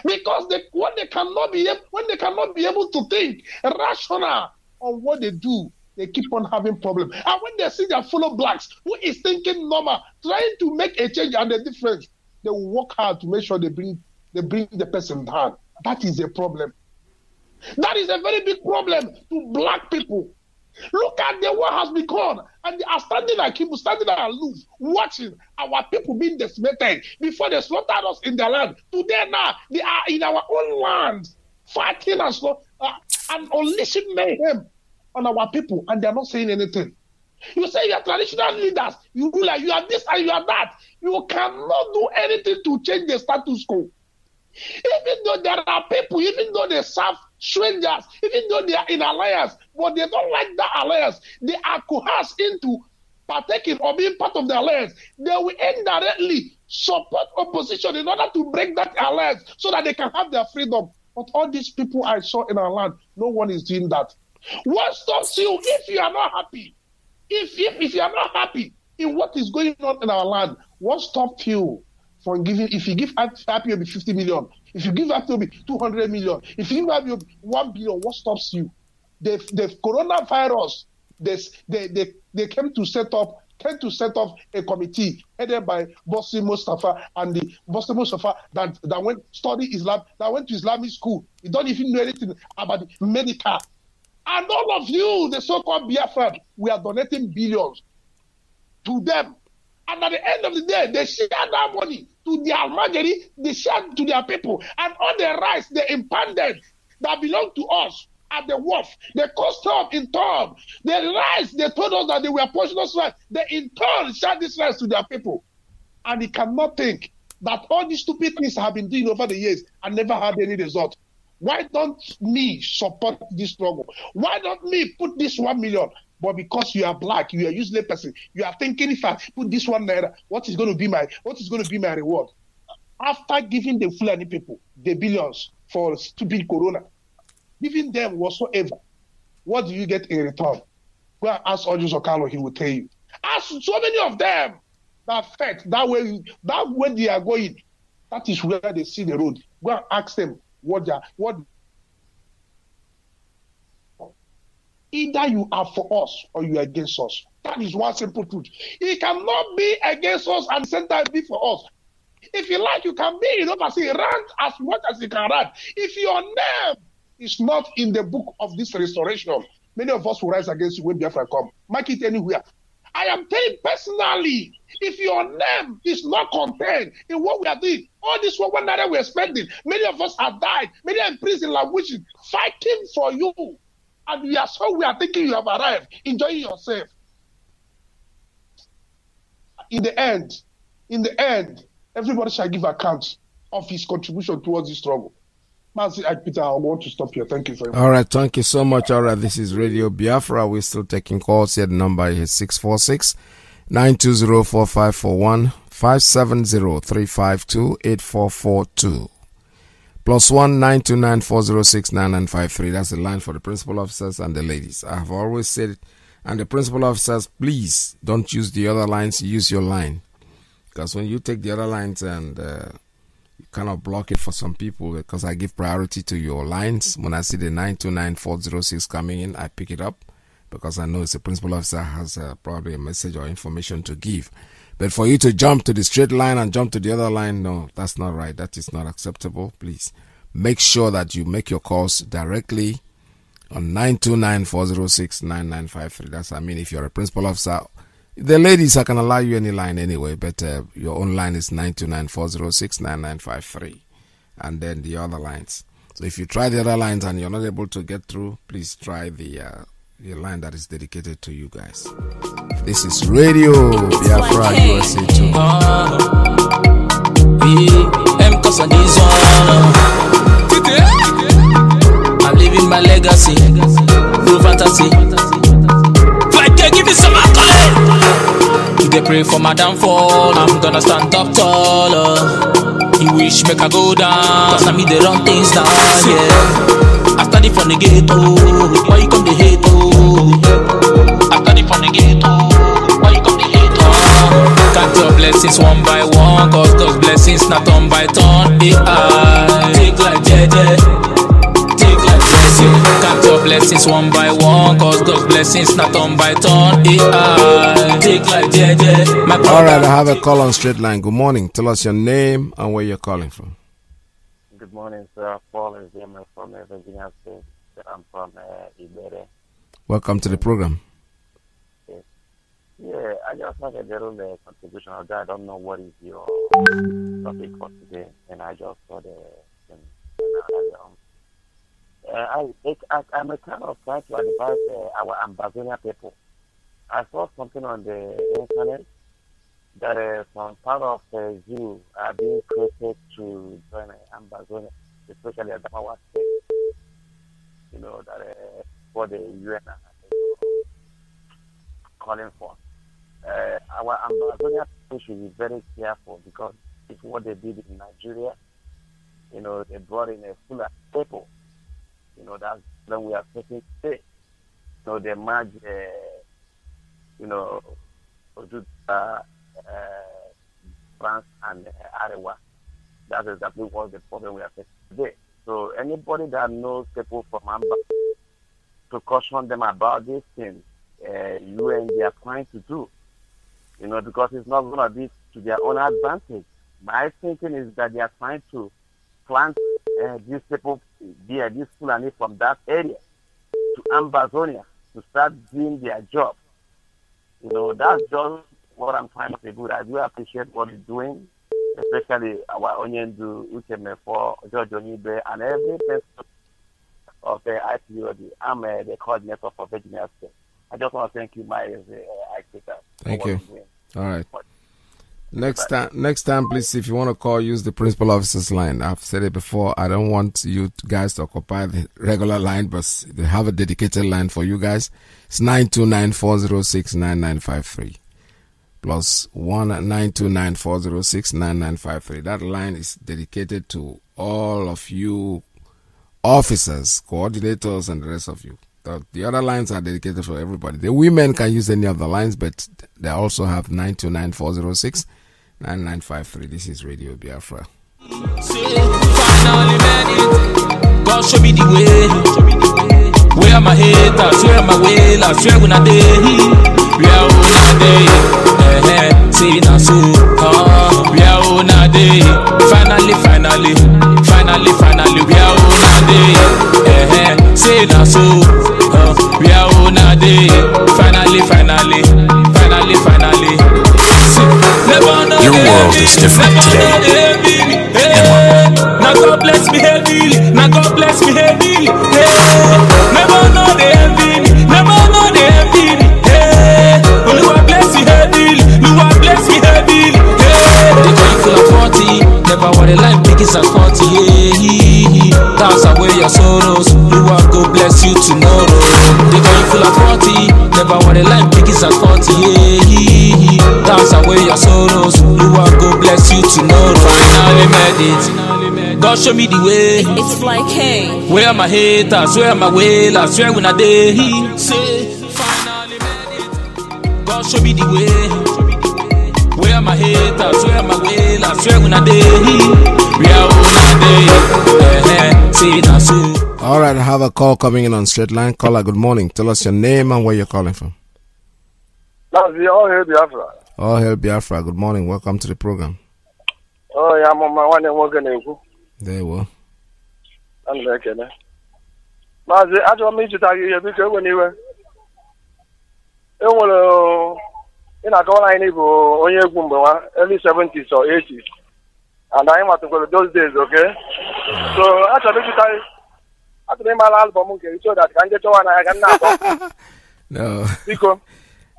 because when they cannot be able to think rational on what they do, they keep on having problems. And when they see their fellow blacks who is thinking normal, trying to make a change and a difference, they will work hard to make sure they bring the person down. That is a problem. That is a very big problem to black people. Look at the war has become, and they are standing aloof, watching our people being decimated before they slaughtered us in their land. Today now, they are in our own land, fighting and unleashing mayhem on our people, and they are not saying anything. You say you are traditional leaders, you ruler, you are this and you are that. You cannot do anything to change the status quo. Even though there are people, even though they serve strangers, even though they are in alliance, but they don't like that alliance, they are coerced into partaking or being part of the alliance. They will indirectly support opposition in order to break that alliance so that they can have their freedom. But all these people I saw in our land, no one is doing that. What stops you if you are not happy? If you are not happy in what is going on in our land, what stops you from giving? If you give IPOB 50 million, if you give IPOB 200 million, if you give IPOB 1 billion, what stops you? The coronavirus, they came to set up a committee headed by Bossy Mustafa, and the Bossy Mustafa that went study Islam, that went to Islamic school. You don't even know anything about the medical. And all of you, the so-called Biafra, we are donating billions to them. And at the end of the day, they share that money to their Almajiri, they share to their people. And all the rights they impounded that belong to us at the wharf, they cost up in turn. The rights they told us that they were poisonous rights, they in turn share these rights to their people. And he cannot think that all these stupid things have been doing over the years and never had any result. Why don't me support this struggle? Why don't me put this 1 million? But because you are black, you are a useless person. You are thinking, if I put this 1 naira, what is going to be my reward? After giving the Fulani people the billions for stupid corona, giving them whatsoever, what do you get in return? Go and ask Ojus Okalo, he will tell you. Ask so many of them that fed that way they are going. That is where they see the road. Go and ask them what either you are for us or you are against us. That is one simple truth. He cannot be against us and same time be for us. If you like, you can be in overseas, rant as much as you can rant. If your name is not in the book of this restoration, many of us will rise against you when Biafra come. Mark it anywhere. I am telling personally, if your name is not contained in what we are doing, all this 1 naira we are spending, many of us have died, many are in prison, languishing, fighting for you. And we are thinking you have arrived, enjoying yourself. In the end, everybody shall give account of his contribution towards the struggle. Mazi, Peter, I want to stop here. Thank you very much. All right, thank you so much. All right, this is Radio Biafra. We're still taking calls here. The number is 646-920-4541, 570-352-8442. +1 929-406-9953. That's the line for the principal officers and the ladies. I have always said it. And the principal officers, please don't use the other lines. Use your line. Because when you take the other lines and you cannot block it for some people, because I give priority to your lines. When I see the 929-406 coming in, I pick it up because I know it's a principal officer has probably a message or information to give. But for you to jump to the straight line and jump to the other line, no, that's not right. That is not acceptable. Please make sure that you make your calls directly on 929-406-9953. That's, I mean, if you're a principal officer, the ladies, I can allow you any line anyway, but your own line is 929-406-9953. And then the other lines. So if you try the other lines and you're not able to get through, please try the line that is dedicated to you guys. This is Radio Biafra USA 2. I'm living my legacy, no fantasy. Give me some accolade. They pray for my downfall. I'm gonna stand up taller. He wish make I go down, cause I me they run things down, yeah. I study from the ghetto, why you come the hate, oh? I study from the ghetto, why you come the hate, oh? Count your blessings one by one, cause those blessings not turn by turn. Take like JJ, take like JJ. Count your blessings one by one, cause those blessings not turn by turn. Take like JJ. All right, I have a call on straight line. Good morning. Tell us your name and where you're calling from. Good morning, sir. Paul is here. I'm from Virginia State. I'm from Iyke. Welcome to the program. Yes. Yeah, I just had a little contribution. I don't know what is your topic for today, and I just saw the. I'm a kind of trying to advise our Ambazonia people. I saw something on the internet that some part of the zoo are being created to join Ambazonia, especially at the power state. You know, that for the UN calling for. Our Ambazonia people should be very careful because it's what they did in Nigeria. You know, they brought in a full of people. You know, that's when we are facing today. So they merge, you know, France and Arewa. That's exactly what the problem we are facing today. So anybody that knows people from Amba to caution them about these things, UN they are trying to do, you know, because it's not going to be to their own advantage. My thinking is that they are trying to plant these people, these Fulani from that area to Ambazonia to start doing their job. You know, that's just what I'm trying to say. Good. I do appreciate what he's doing, especially our Onyendu, Iyke for George Onibe, and every person of the IPOD. I'm the coordinator for Virginia State. I just want to thank you, my Iyke. Thank you. All right. Next time, please, if you want to call, use the principal officer's line. I've said it before. I don't want you guys to occupy the regular line, but they have a dedicated line for you guys. It's 929-406-9953. +1 929-406-9953. That line is dedicated to all of you officers, coordinators, and the rest of you. The other lines are dedicated for everybody. The women can use any of the lines, but they also have 929-406-9953. This is Radio Biafra. Finally made it. God show me the way. Where my haters, where my wailers, where we not day. We are on day. See now so. We are on day. Finally, we are on day. See now so. We are on a day. Finally. Your world is different today. Now God bless me heavily. Never know they envy me. Lord bless me heavily. They going full of 40. Never worry, life big is at 40, yeah. Dance away your sorrows, the world go bless you tomorrow. They call you full at 40, never worry, life big is at 40, yeah. Dance away your sorrows, the world go bless you tomorrow. Finally made it, God show me the way. It's like, hey, where are my haters, where are my wailers, where when I day, say, finally made it, God show me the way. Where are my haters, where are my wailers, where when I day, we are on a day, see now so. All right, I have a call coming in on straight line. Caller, good morning. Tell us your name and where you're calling from. Mazi, all hail Biafra. All hail Biafra. Good morning. Welcome to the program. Oh, yeah, I'm on my one and working. There you go. I'm making it. Mazi, I don't mean to tell you because when you were. It will. In a call line, only early 70s or 80s. And I want to go to those days, okay? So, actually, I think my album, okay, so that I can get one, I can now. No. Nico.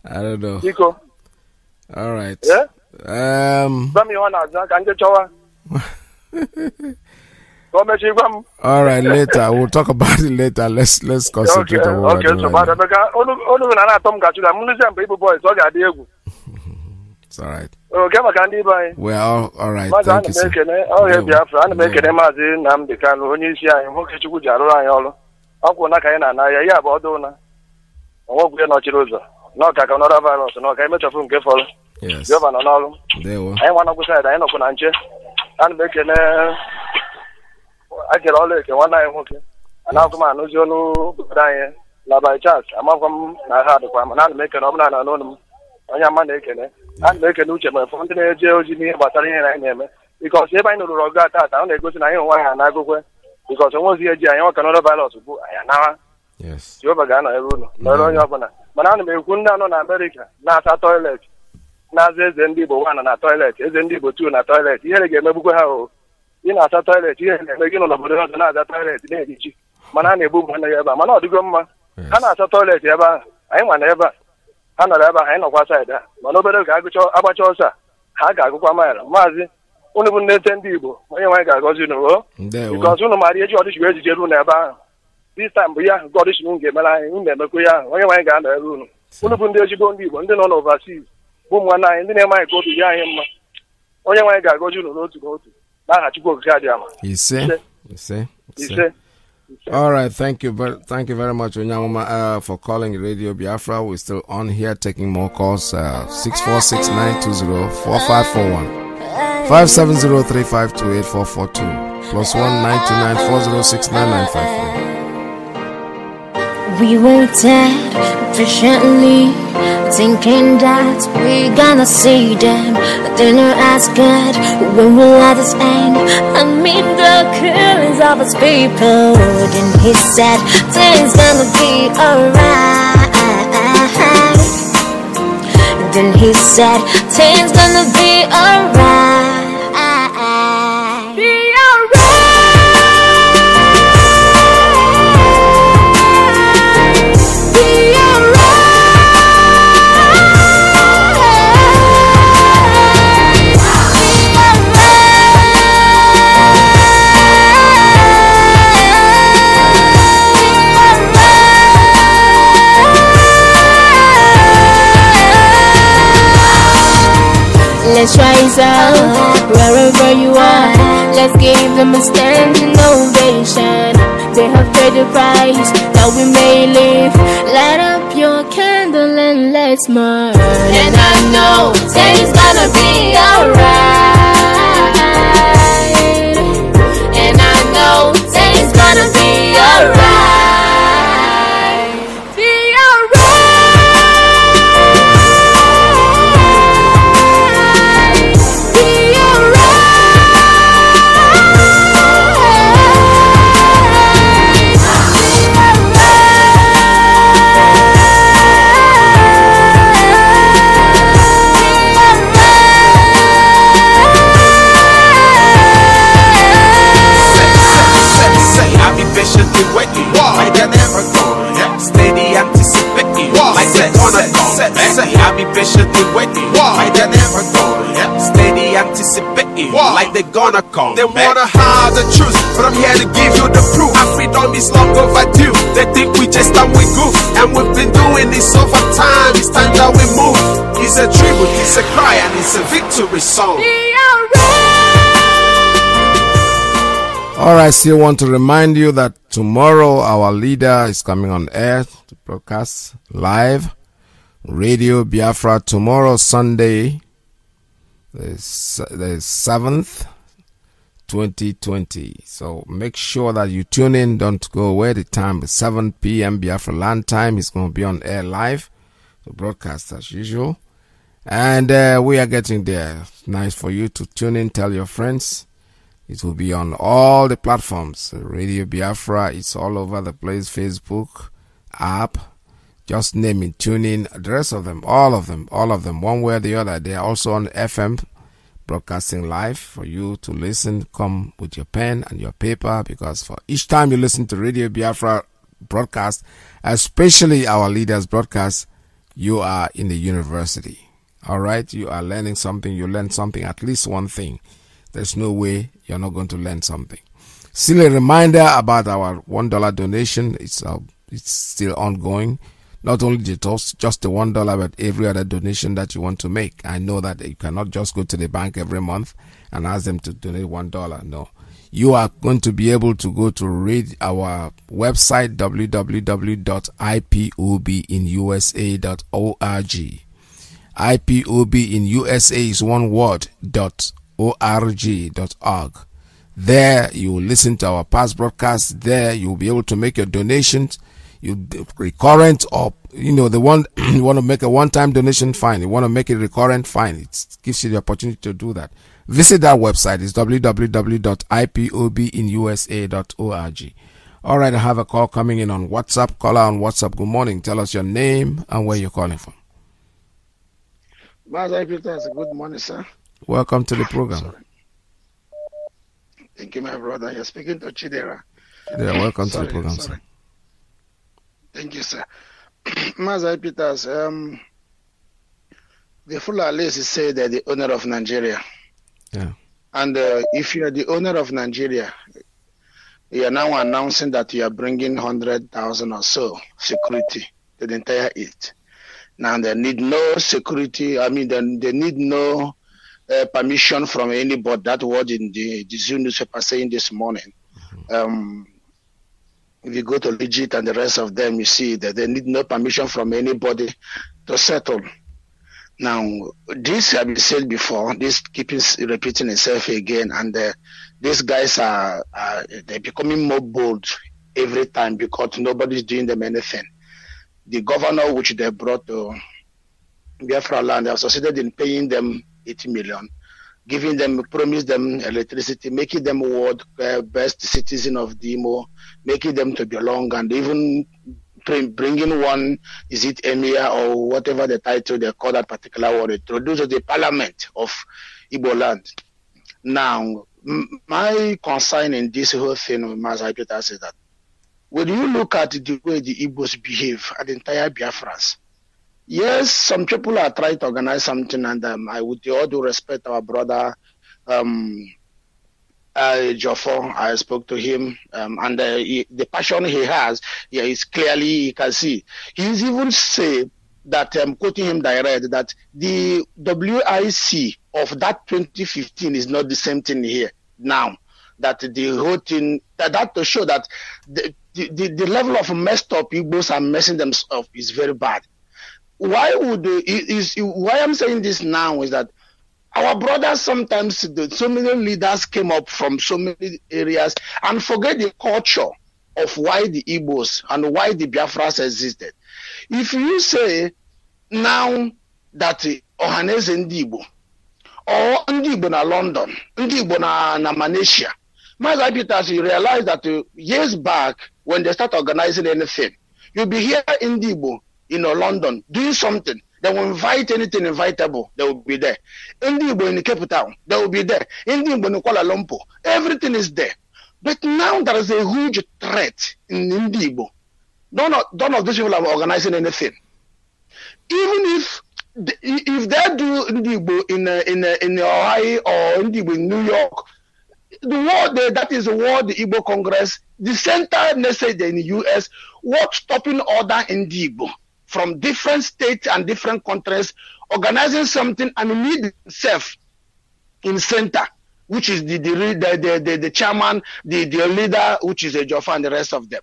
I don't know. Nico. All right. Yeah? Some you want to can get one. All right, later. We'll talk about it later. Let's concentrate on what we're doing right now. It's all right. We're all right. Thank you, sir. Yes. There we I get all it one night, and I'll come on, no, by chance. I'm from I had a crime, and I'll make an obna anonymous. On your money, and make a new chamber, Fontenay, Georgie, Battery, and I name it. Because if I know the Rogat, I go to Nine and I go where. Because I was here, I want another ballot to go. Yes. You have a gun, I rule. No, you're going to. But I'm going down on America, not a toilet. Now there's Zendibo 1 and a toilet, Zendibo 2 and a toilet. Here again, Mabuko. In a toilet, here, making on another toilet, Manani boom, and ever. Man, the gumma. And as a toilet, ever. I want ever. And ever, I know what's that. Manobel Gago, Abachosa, Haga, Mazi, only when they send people. When you goes, you know, because you know, Maria George, you never. This time, we are Godish Moon, never queer, when you got a room. Only when there's you go, and then on overseas. Boom, one night, and then I might go to Yam. When you goes, you know, to go to. You see. All right, thank you very much, Onyama, for calling Radio Biafra. We're still on here taking more calls. 646-920-4541, 570-3528-442, +1 929-406-9953. We waited patiently, thinking that we gonna see them. Dinner as good, when will let us end and meet the killings of his people? Then he said, things gonna be alright. Then he said, things gonna be alright. Be alright. Let's rise up, wherever you are. Let's give them a standing ovation. They have paid the price that we may live. Light up your candle and let's march. And I know things gonna be alright. And I know things gonna be alright. hating like they gonna come back. They wanna hide the truth, but I'm here to give you the proof. Our freedom is long overdue. They think we just done with goof, and we've been doing this over time. It's time that we move. It's a tribute, it's a cry, and it's a victory song. Alright, still want to remind you that tomorrow our leader is coming on air to broadcast live Radio Biafra tomorrow, Sunday, the 7th, 2020. So make sure that you tune in. Don't go away. The time is 7 p.m. Biafra land time. It's going to be on air live to broadcast as usual. And we are getting there. Nice for you to tune in. Tell your friends. It will be on all the platforms. Radio Biafra, it's all over the place. Facebook, app, just name it, tune in. The rest of them, all of them, one way or the other. They are also on FM, broadcasting live for you to listen. Come with your pen and your paper, because for each time you listen to Radio Biafra broadcast, especially our leaders broadcast, you are in the university. All right? You are learning something. You learn something, at least one thing. There's no way you're not going to learn something. Still a reminder about our $1 donation. It's still ongoing. Not only just the $1, but every other donation that you want to make. I know that you cannot just go to the bank every month and ask them to donate $1. No. You are going to be able to go to read our website, www.ipobinusa.org. IPOB in USA is one word, .org. There you will listen to our past broadcasts. There you will be able to make your donations. You recurrent, or the one you want to make a one-time donation, fine. You want to make it recurrent, fine. It gives you the opportunity to do that. Visit that website. It's www.ipobinusa.org. All right, I have a call coming in on WhatsApp. Caller on WhatsApp. Good morning. Tell us your name and where you're calling from. Mazi Peters, good morning, sir. Welcome to the program. Sorry. Thank you, my brother. You're speaking to Chidera. Yeah, welcome to the program, sir. Thank you, sir. Mazi Peters, the Fulani say they're the owner of Nigeria. Yeah. And if you're the owner of Nigeria, you are now announcing that you are bringing 100,000 or so security to the entire East. Now they need no security. I mean, they need no permission from anybody. That word in the Zoo newspaper saying this morning. If you go to Legit and the rest of them, you see that they need no permission from anybody to settle. Now, this has been said before. This keeps repeating itself again, and these guys they're becoming more bold every time because nobody's doing them anything. The governor, which they brought to Biafra land, have succeeded in paying them 80 million, giving them, promised them electricity, making them world best citizen of Demo, making them to belong, and even bringing one, is it Emir or whatever the title they call that particular one, introduced the parliament of Igbo land. Now, my concern in this whole thing, Mazi Peters, is that when you look at the way the Igbos behave at the entire Biafrans, yes, some people are trying to organize something, and I would all due respect our brother Joffo. I spoke to him, and the passion he has, is clearly, you can see. He's even said that, quoting him direct, that the WIC of that 2015 is not the same thing here now. That the whole thing, that to show that the level of messed up Igbos are messing themselves is very bad. Why I'm saying this now is that our brothers sometimes, so many leaders came up from so many areas and forget the culture of why the Igbos and why the Biafras existed. If you say now that Ohaneze Ndibo or Ndibo na London, Ndibo na Malaysia, Mazi Peters, you realize that years back, when they start organizing anything, you'll be here in Ndibo, in London, doing something. They will invite anything invitable, they will be there. In Ndibo, in the capital, they will be there. In Ndibo, in Kuala Lumpur, everything is there. But now there is a huge threat in Ndibo. None of these people are organizing anything. Even if if they do Ndibo in Ohio or Ndibo in New York, that is the World Igbo Congress, the center message in the US, what stopping order in Ndibo from different states and different countries, organizing something and lead itself in center, which is the chairman, the leader, which is Ejiofor and the rest of them.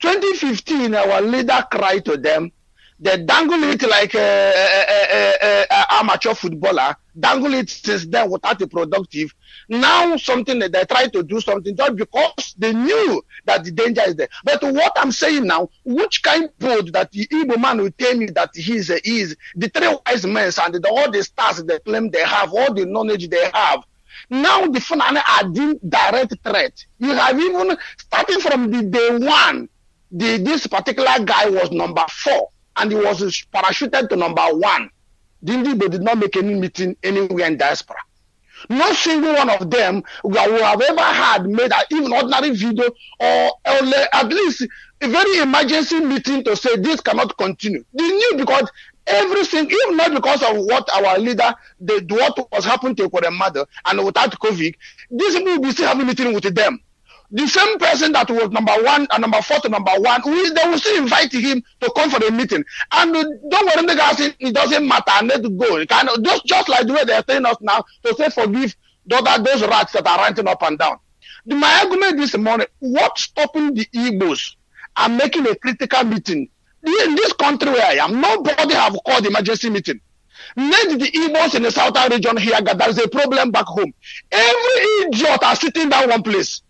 2015, our leader cried to them. They dangle it like a amateur footballer, dangle it since then without a productive. Now something that they try to do something just because they knew that the danger is there. But what I'm saying now, which kind of boat that the Igbo man will tell me that he is the three wise men and all the stars they claim they have, all the knowledge they have. Now the Fulani are the direct threat. You have even starting from the day one, this particular guy was number 4. And he was parachuted to number 1. The Igbo did not make any meeting anywhere in diaspora. No single one of them who have ever had made even ordinary video or at least a very emergency meeting to say this cannot continue. They knew because everything, even not because of what our leader, what was happening to Koremada and without COVID, these people will be still having meeting with them. The same person that was number 1 and number 4 to number 1, they will still invite him to come for the meeting. And don't worry, the guys, it doesn't matter, I need to go. It kind of, just like the way they are telling us now to say forgive those rats that are ranting up and down. My argument this morning, what's stopping the Igbos and making a critical meeting? In this country where I am, nobody have called emergency meeting. Let the Igbos in the southern region here, there is a problem back home. Every idiot are sitting down one place.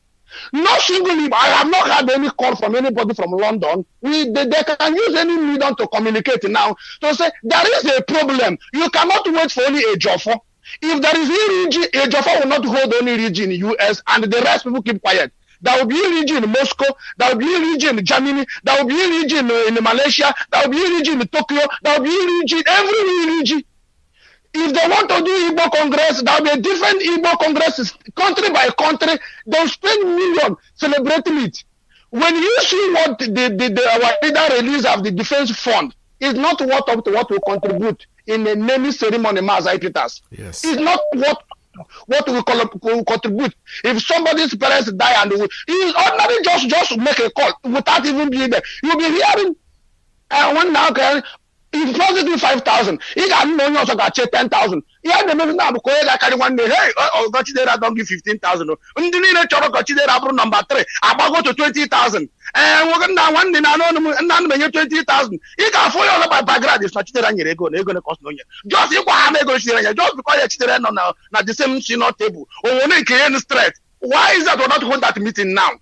No single Igbo. I have not had any call from anybody from London. They can use any medium to communicate now to say there is a problem. You cannot wait for only Ejiofor. If there is a region, Ejiofor will not hold any region in the US and the rest people keep quiet. There will be a region in Moscow, there will be a region in Germany, there will be a region in Malaysia, there will be a region in Tokyo, there will be a region, every region. If they want to do Igbo Congress, there will be a different Igbo Congress, country by country. They'll spend millions celebrating it. When you see what our leader release of the defense fund, it's not what up to what we contribute in a naming ceremony, Mazi Peters. Yes. It's not what we contribute. If somebody's parents die and it's ordinary just make a call without even being there. You'll be hearing one now. If positive 5,000, he got no one also got 10,000. He had the moving now because I carry one day. Hey, got there, I don't give 15,000. Undini choro got there, I number 3. I go to 20,000. And we're going to one day, I know, and none of 20,000. He got 4 years by background. It's not there, and you're going to cost no. Just you go just because you're children now the same senior table. Or when they can straight. Why is that we're not holding that meeting now?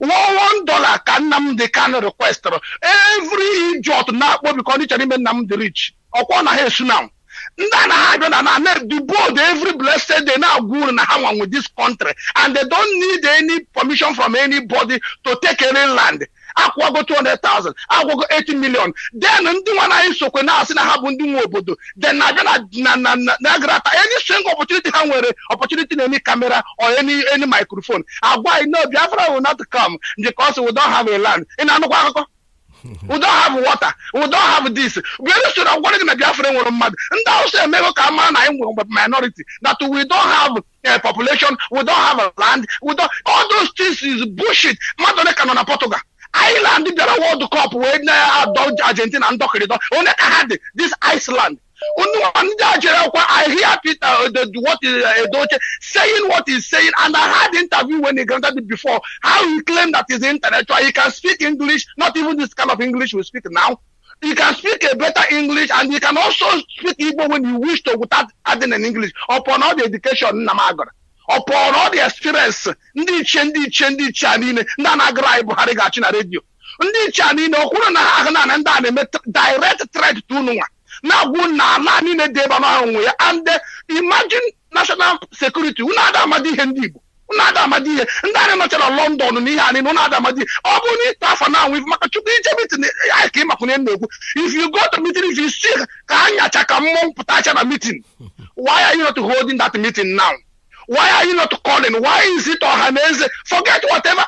$1 can request every idiot now because each and nam the rich or one now. The board every blessed day now go and hang with this country and they don't need any permission from anybody to take any land. I go 200,000, I go 80 million. Then one I so when I see happen do then I any single opportunity in any camera or any microphone. I buy no Biafra will not come because we don't have a land. We don't have water. We don't have this. Very soon I'm going to Biafra will mad. And also maybe come on I am minority. That we don't have a population, we don't have a land, we don't all those things is bullshit. Madonna can on Portugal. Ireland did the World Cup when Argentina and Doctor only had this Iceland. I hear Peter what is saying what he's saying, and I had interview when he granted it before. How he claimed that he's intellectual. He can speak English, not even this kind of English we speak now. He can speak a better English, and he can also speak Igbo when you wish to without adding an English. Upon all the education in Namagara. Upon all the experience, ndị iche anine, ndị na-agara Buhari ga-achị na redio. Ndị iche anine, okwuru na ha na ndị a na-eme direct threat to ununwa. Na-agwụ na ala niile dị ebe onwe ya. And imagine national security, unu ada amadi ihe ndị Igbo. Unu ada amadi ihe. Ndị anyị nọchara London n'ihe anine, unu ada amadi ihe. Ọ bụ na ịta afọ na anwụ maka chukwu ije meeting ya ka ịmakwụnye na-ekwu. If you go to meeting, if you see ka anyacha ka mmụọ mpụtacha na meeting, why are you not holding that meeting now? Why are you not calling? Why is it Ohaneze? Forget whatever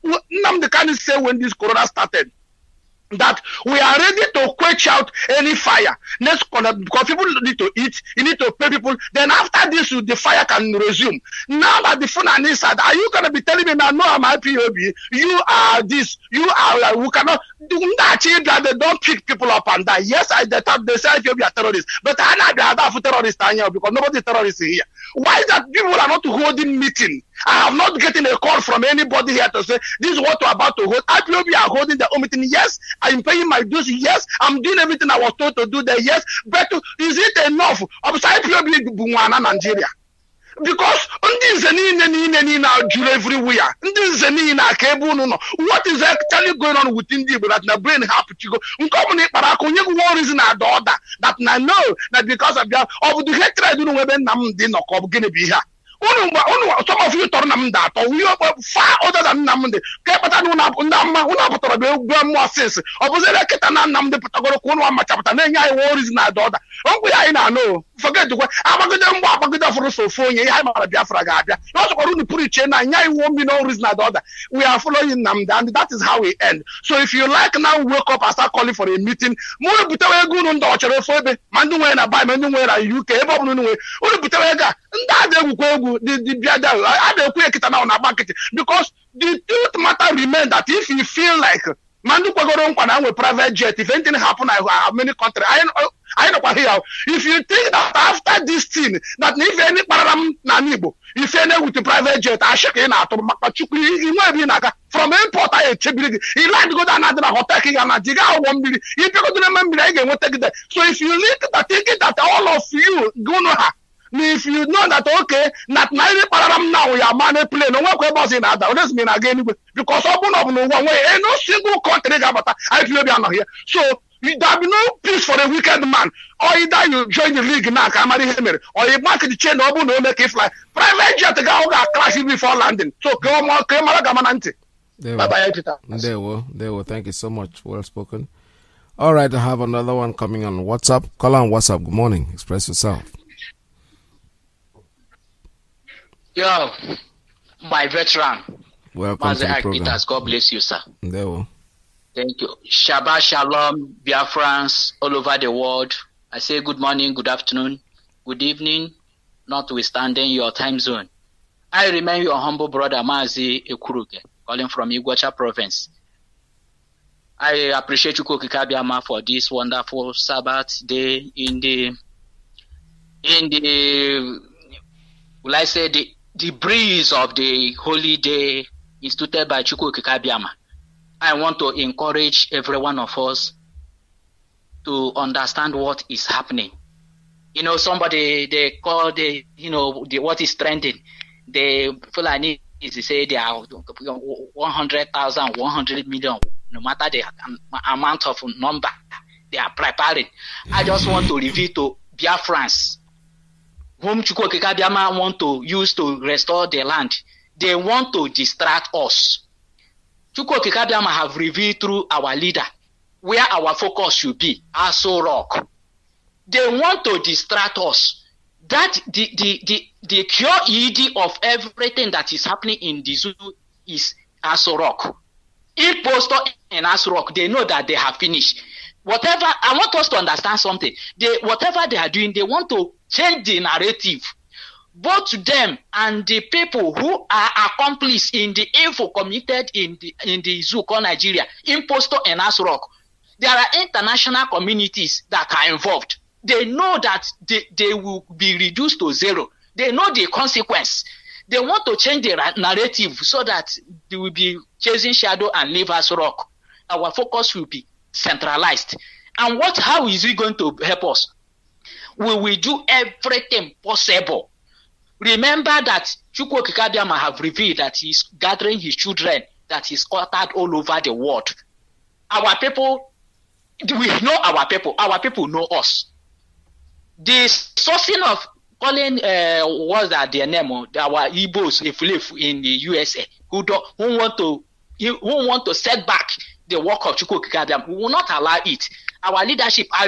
Nnamdi Kanu say when this corona started. that we are ready to quench out any fire. Next, because people need to eat, you need to pay people. Then after this, the fire can resume. Now that the Fulani said, are you going to be telling me now, no, I'm IPOB, you are this, you are, we cannot do that, that they don't pick people up and die. Yes, they say IPOB are terrorists, but I know they are not terrorists here because nobody is terrorist here. Why is that people are not holding meeting? I have not getting a call from anybody here to say, this is what we're about to hold. IPOB are holding their own meeting. Yes, I'm paying my dues. Yes, I'm doing everything I was told to do there. Yes, but is it enough? IPOB Bungwana Nigeria. Because everywhere. What is actually going on within the that the brain happy to go? One reason or the other that I know that because of the hatred I don't know whether I'm going to be here. Some of you turn them that, or we are far other than Namde. Captain more sense. Opposite Ketanam, the Patagono Machapatania, war is not daughter. Uncle, I know. Forget what I'm going to for so for you. I'm a Biafra Gabia. Not going to put it in, and I won't be no reason daughter. We are following them, and that is how we end. So if you like now, wake up and start calling for a meeting. More Butawa good on Dodger, Manduena by Manuela, UK, Only because the truth matter remains that if you feel like Mandu Pagoron with private jet, if anything happen, I have many countries. I know here. If you think that after this thing, that if any param nanibo, if any with the private jet, I shake in out of Makachuki, from import, I he like to go down another hotel and I dig out 1 million. If you go to the member again, we'll take that. So if you look at thinking that all of you go no ha. If you know that okay, not 90 param now we are manipulating. No one can boss in that. Doesn't mean again because open up no one way. Ain't no single country but I feel we are not here. So there be no peace for a wicked man. Or either you join the league now, or you mark the chain or no make it fly. Private jet go crash before landing. So come on, bye bye. There will. Thank you so much. Well spoken. All right, I have another one coming on WhatsApp. Call on WhatsApp. Good morning. Express yourself. Yo, my veteran. Welcome to the program. God bless you, sir. There will. Thank you. Shabbat Shalom, Biafrans all over the world. I say good morning, good afternoon, good evening, notwithstanding your time zone. I remain your humble brother Mazi Ekuruke, calling from Iguacha province. I appreciate you, Kikabiama, for this wonderful Sabbath day in the will I say the breeze of the holy day instituted by Chukwu Kikabiama. I want to encourage every one of us to understand what is happening. You know, somebody they call what is trending. They feel I need to say they are 100,000, 100 million, no matter the amount of number they are preparing. I just want to reveal to Biafrans whom Chukwu Kikabiama want to use to restore the land. They want to distract us. Chukwu Kikabiama have revealed through our leader where our focus should be, Aso Rock. They want to distract us. That the cure ED of everything that is happening in the zoo is Aso Rock. Impostor in Aso Rock, they know that they have finished. Whatever, I want us to understand something. Whatever they are doing, they want to change the narrative. Both them and the people who are accomplices in the evil committed in the zoo called Nigeria, Impostor and Aso Rock. There are international communities that are involved. They know that they will be reduced to zero. They know the consequence. They want to change the narrative so that they will be chasing shadow and leave Aso Rock. Our focus will be centralized. And how is it going to help us? We will do everything possible. Remember that Chukwu Kikabiama have revealed that he's gathering his children, that he's scattered all over the world. Our people, we know our people. Our people know us. The sourcing of calling what's that their name? Our Igbos, if live in the USA, who want to set back the work of Chukwu Kikabiama. We will not allow it. Our leadership, I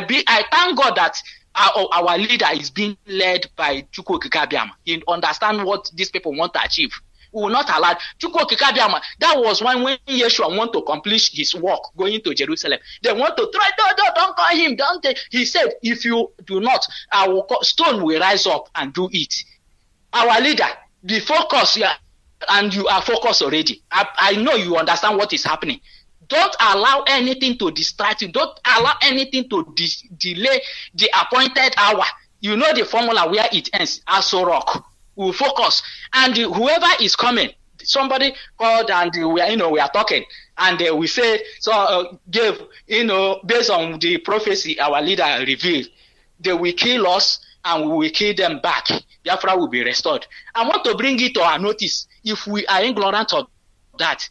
thank God that our leader is being led by Chukwu Kikabiama. He understands what these people want to achieve. We will not allow. That was when Yeshua want to complete his work going to Jerusalem. They want to try, don't call him, don't they? He said, if you do not, stone will rise up and do it. Our leader, the focus, and you are focused already. I know you understand what is happening. Don't allow anything to distract you. Don't allow anything to delay the appointed hour. You know the formula where it ends. Also rock. We'll focus. And whoever is coming, somebody called and we are talking. And we say, based on the prophecy our leader revealed, they will kill us and we will kill them back. Biafra will be restored. I want to bring it to our notice. If we are ignorant of that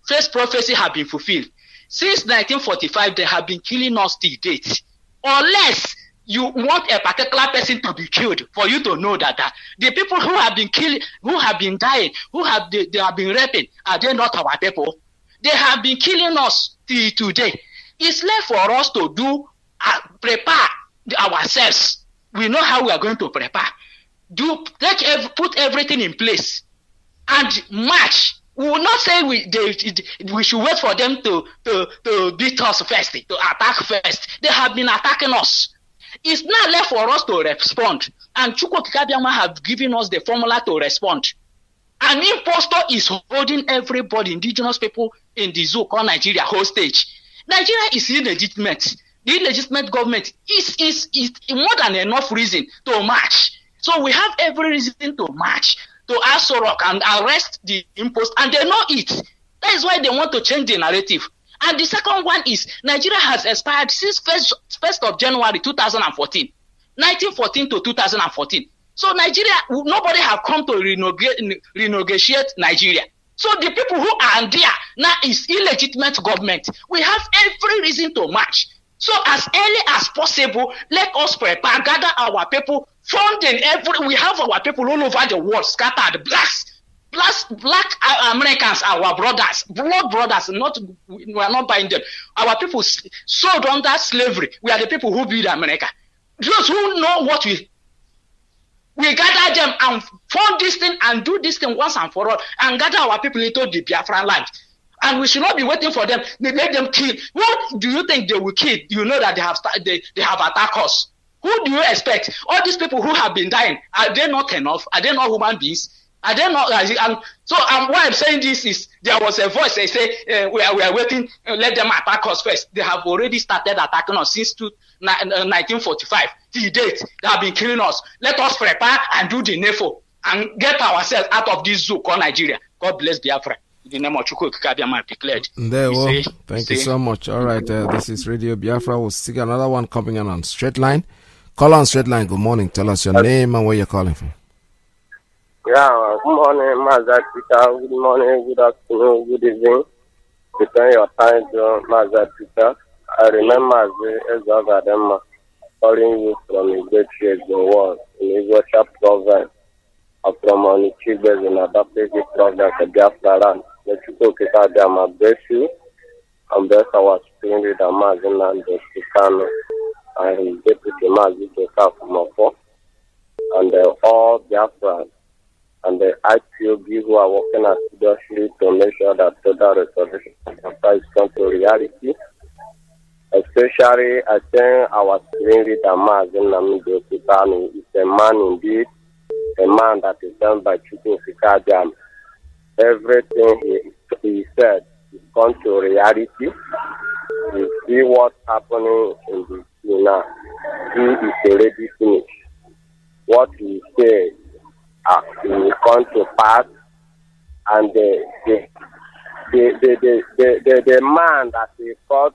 first prophecy have been fulfilled. Since 1945, they have been killing us till date. Unless you want a particular person to be killed for you to know that the people who have been killing, who have been dying, they have been raping, are they not our people? They have been killing us till today. It's left for us to prepare ourselves. We know how we are going to prepare. Put everything in place and march. We will not say we should wait for them to beat us first, to attack first. They have been attacking us. It's not left for us to respond. And Chukwu Kikabiama have given us the formula to respond. An impostor is holding everybody, indigenous people in the zoo called Nigeria, hostage. Nigeria is illegitimate. The illegitimate government is more than enough reason to march. So we have every reason to march, to Aso Rock and arrest the imposter, and they know it. That is why they want to change the narrative. And the second one is Nigeria has expired since 1st of January 2014, 1914 to 2014. So Nigeria, nobody have come to renegotiate Nigeria. So the people who are there now is illegitimate government. We have every reason to march. So as early as possible, let us prepare, gather our people, funding we have our people all over the world, scattered, black Americans, our brothers, blood brothers, we are not buying them. Our people sold under slavery. We are the people who build America. Those who know what we gather them and fund this thing and do this thing once and for all and gather our people into the Biafra land. And we should not be waiting for them. They let them kill. What do you think they will kill? You know that they have attacked us. Who do you expect? All these people who have been dying, are they not enough? Are they not human beings? Are they not? Why I'm saying this is there was a voice. They say we are waiting. Let them attack us first. They have already started attacking us since 1945 till date. They have been killing us. Let us prepare and do the needful and get ourselves out of this zoo called Nigeria. God bless Biafra. The name of Chukwu Kikabiama declared. Thank you so much. All right, this is Radio Biafra. We'll see another one coming in on straight line. Call on straight line. Good morning. Tell us your name and where you're calling from. Yeah, good morning, Mazi. Good morning, good afternoon, good evening. Depending your time to Mazi. I remember Ezogadema calling you from a great trade in the world in Igbo province. From Onichibes in adopted province of Biafra land. Let you go to Kadiama, bless you, and bless our spring leader Mazi and the Chicano, and his deputy Mazi to Kafumafo, and all Biafra, and the IPOB who are working assiduously to make sure that total restoration of Biafra is come to reality. Especially, I think our spring leader Mazi Namido Chicano is a man indeed, a man that is done by Chukwu Kikabiama. Everything he said is come to reality. You see what's happening in the sea now. He is already finished. What he said will come to pass, and the man that he called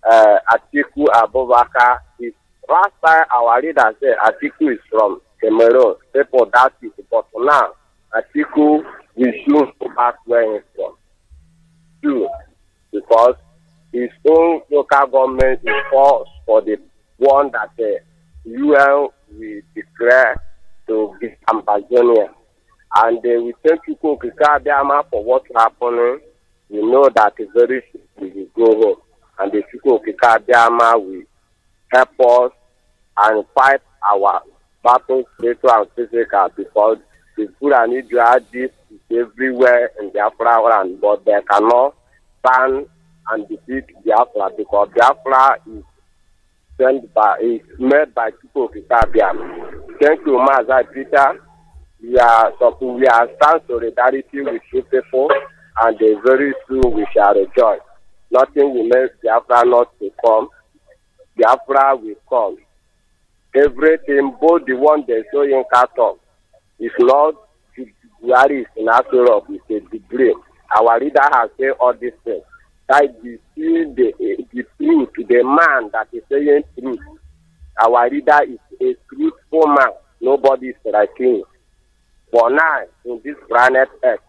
Atiku Abubakar is last time our leader said Atiku is from Cameroon. People that is, but now Atiku will soon go back where he's from. Two, because his own local government is for the one that the UN will declare to be Amazonia. And we thank you, Kikabiama, for what's happening. We know that very soon we will go home. And the Chukwu Kikabiama will help us and fight our battles, spiritual and physical, because the Fulani jihadists is everywhere in Biafra land, but they cannot stand and defeat Biafra because Biafra is made by people who are Biafra. Thank you, Mazi Peter. We are stand solidarity with you people, and very soon we shall rejoice. Nothing will make Biafra not to come. Biafra will come. Everything, both the one they show in carton, is not Buhari is in Europe, it's a degree. Our leader has said all these things. That is the truth, the man that is saying truth. Our leader is a truthful man. Nobody is like him. For now, in this planet Earth,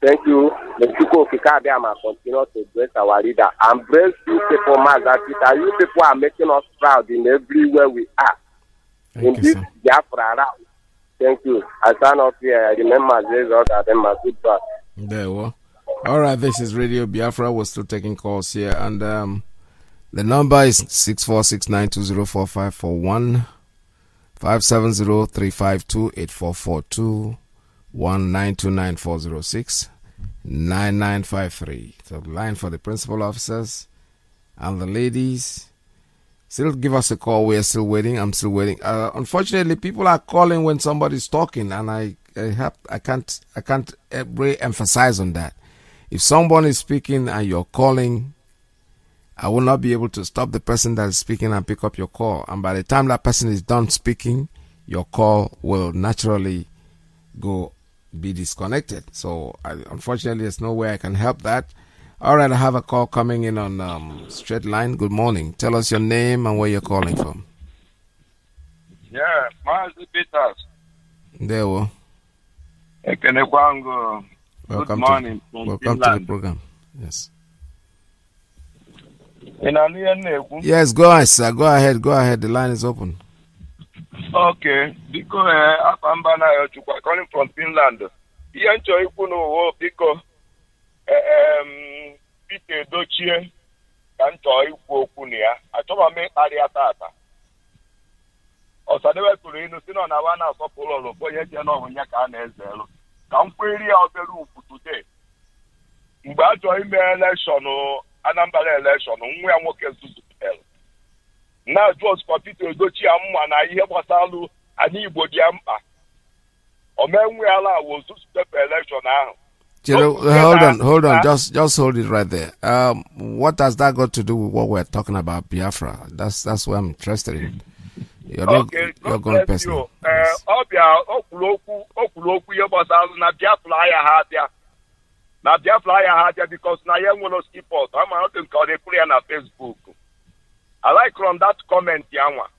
thank you. The people of Kikabiama continue to bless our leader. And bless you people, Mazakita. You people are making us proud in everywhere we are. Thank in this Biafra around. Thank you. I stand up here. I remember this other than my good brother. There we go. All right, this is Radio Biafra. We're still taking calls here. And the number is 646-920-4541, 570-352-8442, 1-929-406-9953. So the line for the principal officers and the ladies. Still give us a call. We are still waiting. I'm still waiting. Unfortunately, people are calling when somebody's talking, and I can't re-emphasize on that. If someone is speaking and you're calling, I will not be able to stop the person that is speaking and pick up your call. And by the time that person is done speaking, your call will naturally be disconnected. So unfortunately, there's no way I can help that. All right, I have a call coming in on straight line. Good morning. Tell us your name and where you're calling from. Yeah, Mazi Peters. There we go. Good morning. Welcome to the program. Yes. Yes, go ahead, sir. Go ahead. The line is open. Okay. Because I'm calling from Finland. Because Peter Dochie can toy Kunia. I told me Ariatata. Or Sadewa Kulino, Sino Navana, Sopolo, Boyano, Yakan Ezel. Come query out the roof today. But join me election or another election, we are working to tell. Now it was for Peter Dochie and I hear Wasalu and Ibodiampa. Or men we allow was to step election now. Hold on. Just hold it right there. What has that got to do with what we're talking about, Biafra? That's what I'm interested in. You're going personal. Because now you want to skip out. I'm not going to call the player on Facebook. I like from that comment, Yama.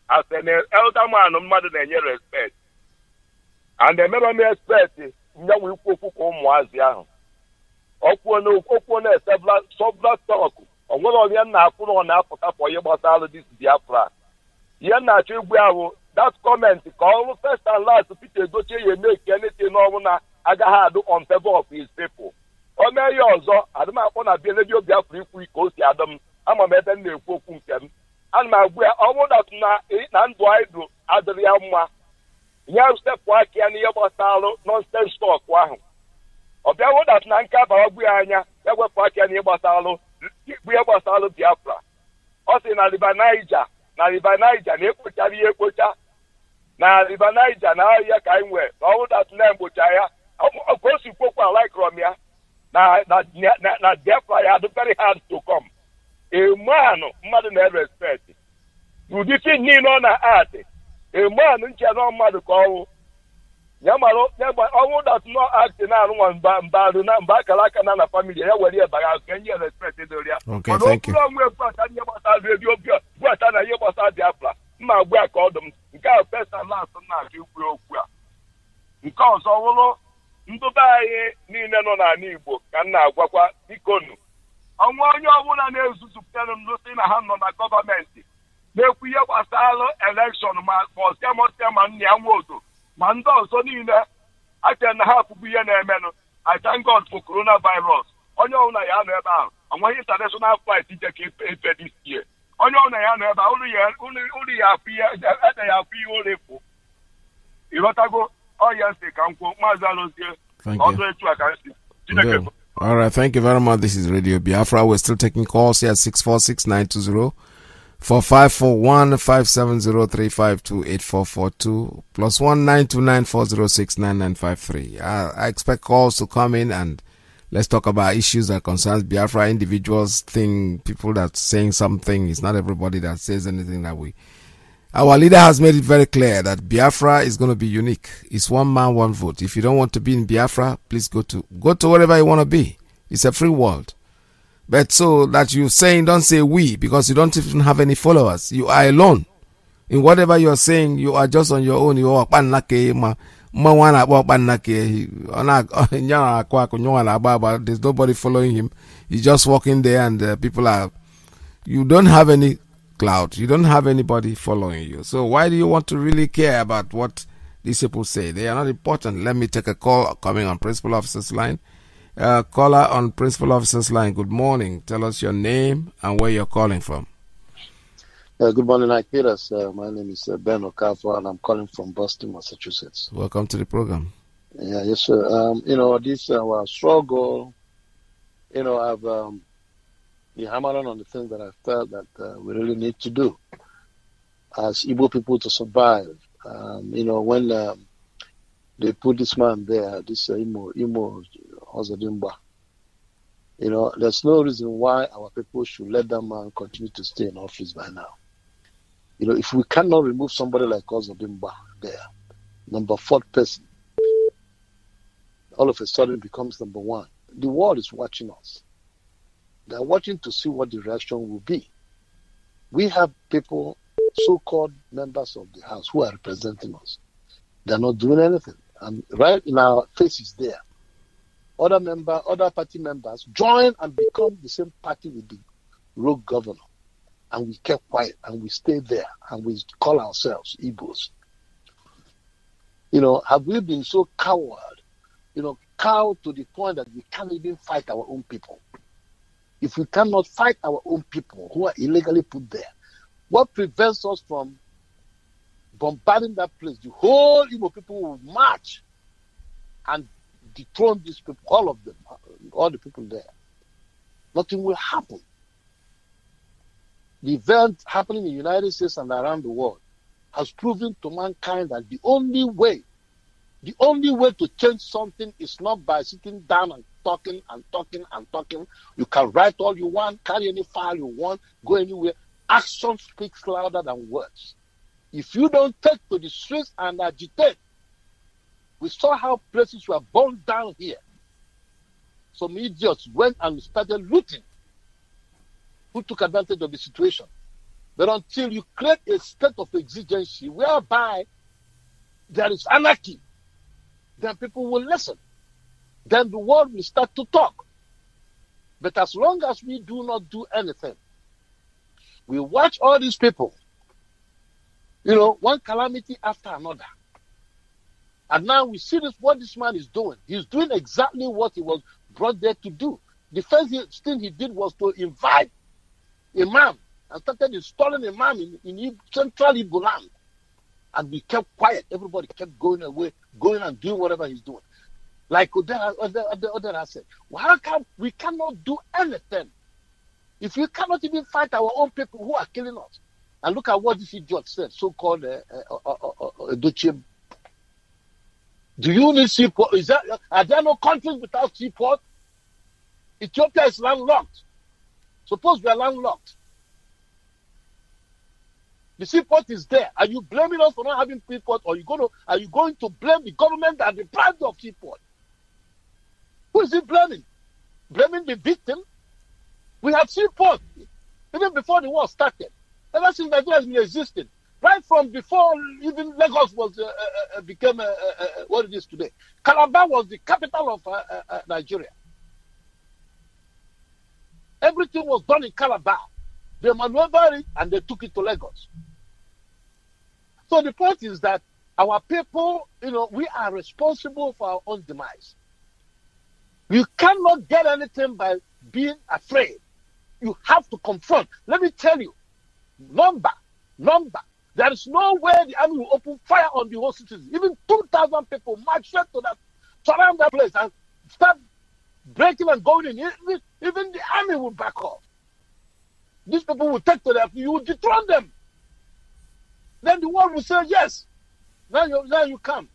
As an elder man, no matter than your respect. And the member may expect it. Nya we kofu ko Mazi ahụ okwu na sebla talk onwere onye na-akụ na ọ na-apụta for ihe gbasara this Biafra ihe na-achọ igwe ahụ that comment ka ọrụ first and last Peter Dochie ya make anything n'ọrụ na agaghị adụ on favor of his people o mee ya ọzọ adịmakpọ na bịa redio Biafra ikwu ka o si adị m ama m ebe m na-ekwu okwu nke m ana m agwa ya ọ bụrụ na ndụ anyị adịrị ya mma ya step aka ya n'ihe gbasara nonsense talk ahụ ọ bịa hụ dat na nke abawagbu ya anya ya wepụ aka ya n'ihe gbasara Biafra ọ sị na river Niger na-ekpochara ihe ekpocha na river Niger na ahịa ka anyị nwee na ọ hụ dat na-egbocha ya ka o si kwokwa alaikrom ya na Biafra ya dị very hard to come mmadụ na-respect ụdị fin niile ọ na-adị man nche no mmadụ ka ọwụ ya mara ọwụ that no act na arụ nwa mbarụ na mba akara aka na family ya were baga ka nye respect doria okay thank you onwe pata nye gbasara radio bịa na ihe gbasara Biafra mma agwa ka ọdụm nke a first and last na achọ ikwu okwu a nke ọzọ wụrụ ndụba anyị niile nọ n'ala Igbo ka m na-agwakwa ikonu ọnwa onye ọbụla na-ezuzupụtara m si na ha nọ na gọọmenti na-ekwu ihe gbasara elekshọn ma ọsịamọsịa nne ya nwodo ma ndị ọzọ niile achere na ha akwụkwọ ihe na-emenụ I thank God for coronavirus onye ọbụla ya nọ ebe ahụ onweghị international flight ije ka efe this year onye ọbụla ya nọ ebe ahụ ụlọ ya afụ ihe ede ya afụ ihe ụlọ ịfụ ịghọtago Oh, yes, they can go. Thank you. All right, thank you very much. This is Radio Biafra. We're still taking calls here at 646-920. 4541-570-352-8442 plus 1929-406-9953. I expect calls to come in and let's talk about issues that concerns Biafra. Individuals think people that saying something. It's not everybody that says anything that we. Our leader has made it very clear that Biafra is going to be unique. It's one man, one vote. If you don't want to be in Biafra, please go to wherever you want to be. It's a free world. But so that you're saying, don't say we, because you don't even have any followers. You are alone. In whatever you're saying, you are just on your own. You are there's nobody following him. He's just walking there and people are, you don't have any clout. You don't have anybody following you. So why do you want to really care about what these people say? They are not important. Let me take a call coming on Principal Officer's line. Caller on Principal Officer's line, good morning. Tell us your name and where you're calling from. Good morning, Iyke. My name is Ben Okafor, and I'm calling from Boston, Massachusetts. Welcome to the program. Yeah, yes, sir. This our struggle. I've been hammering on the things that I felt that we really need to do as Igbo people to survive. When they put this man there, this Imo Ozodimba. There's no reason why our people should let that man continue to stay in office by now. If we cannot remove somebody like Ozodimba there, number 4 person, all of a sudden becomes number 1. The world is watching us. They're watching to see what the reaction will be. We have people, so-called members of the House, who are representing us. They're not doing anything. And right in our faces there, other party members join and become the same party with the rogue governor. And we kept quiet and we stayed there and we call ourselves Igbos. Have we been so coward, cowed to the point that we can't even fight our own people? If we cannot fight our own people who are illegally put there, what prevents us from bombarding that place? The whole Igbo people will march and dethrone these people, all of them, all the people there. Nothing will happen. The event happening in the United States and around the world has proven to mankind that the only way to change something is not by sitting down and talking and talking and talking. You can write all you want, carry any file you want, go anywhere. Action speaks louder than words. If you don't take to the streets and agitate, we saw how places were burned down here. Some idiots went and started looting, who took advantage of the situation. But until you create a state of exigency whereby there is anarchy, then people will listen. Then the world will start to talk. But as long as we do not do anything, we watch all these people, one calamity after another. And now we see what this man is doing. He's doing exactly what he was brought there to do. The first thing he did was to invite imam and started installing imam in central Igbo land. And we kept quiet. Everybody kept going away, going and doing whatever he's doing. Like other said, how come we cannot do anything? If we cannot even fight our own people who are killing us. And look at what this idiot said, so-called Duchim. Do you need seaport? Are there no countries without seaport? Ethiopia is landlocked. Suppose we are landlocked. The seaport is there. Are you blaming us for not having seaport, or are you going to blame the government that deprived of seaport? Who is he blaming? Blaming the victim? We had seaport even before the war started. Ever since Nigeria has been existing. Right from before even Lagos became what it is today. Calabar was the capital of Nigeria. Everything was done in Calabar. They maneuvered it and they took it to Lagos. So the point is that our people, we are responsible for our own demise. You cannot get anything by being afraid. You have to confront. Let me tell you, number. There is no way the army will open fire on the whole citizens. Even 2,000 people march straight to that, surround that place and start breaking and going in. Even the army will back off. These people will take to them. You will dethrone them. Then the world will say, yes, now you come.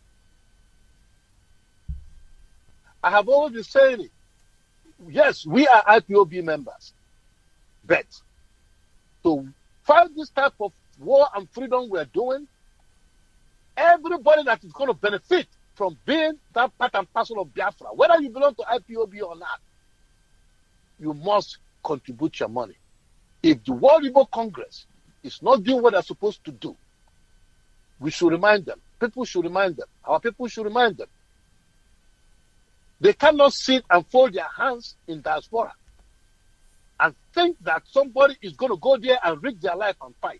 I have always been saying it. Yes, we are IPOB members. But to fight this type of war and freedom we're doing, everybody that is going to benefit from being that part and parcel of Biafra, whether you belong to IPOB or not, you must contribute your money. If the World Igbo Congress is not doing what they're supposed to do, we should remind them. People should remind them. Our people should remind them. They cannot sit and fold their hands in diaspora and think that somebody is going to go there and risk their life and fight.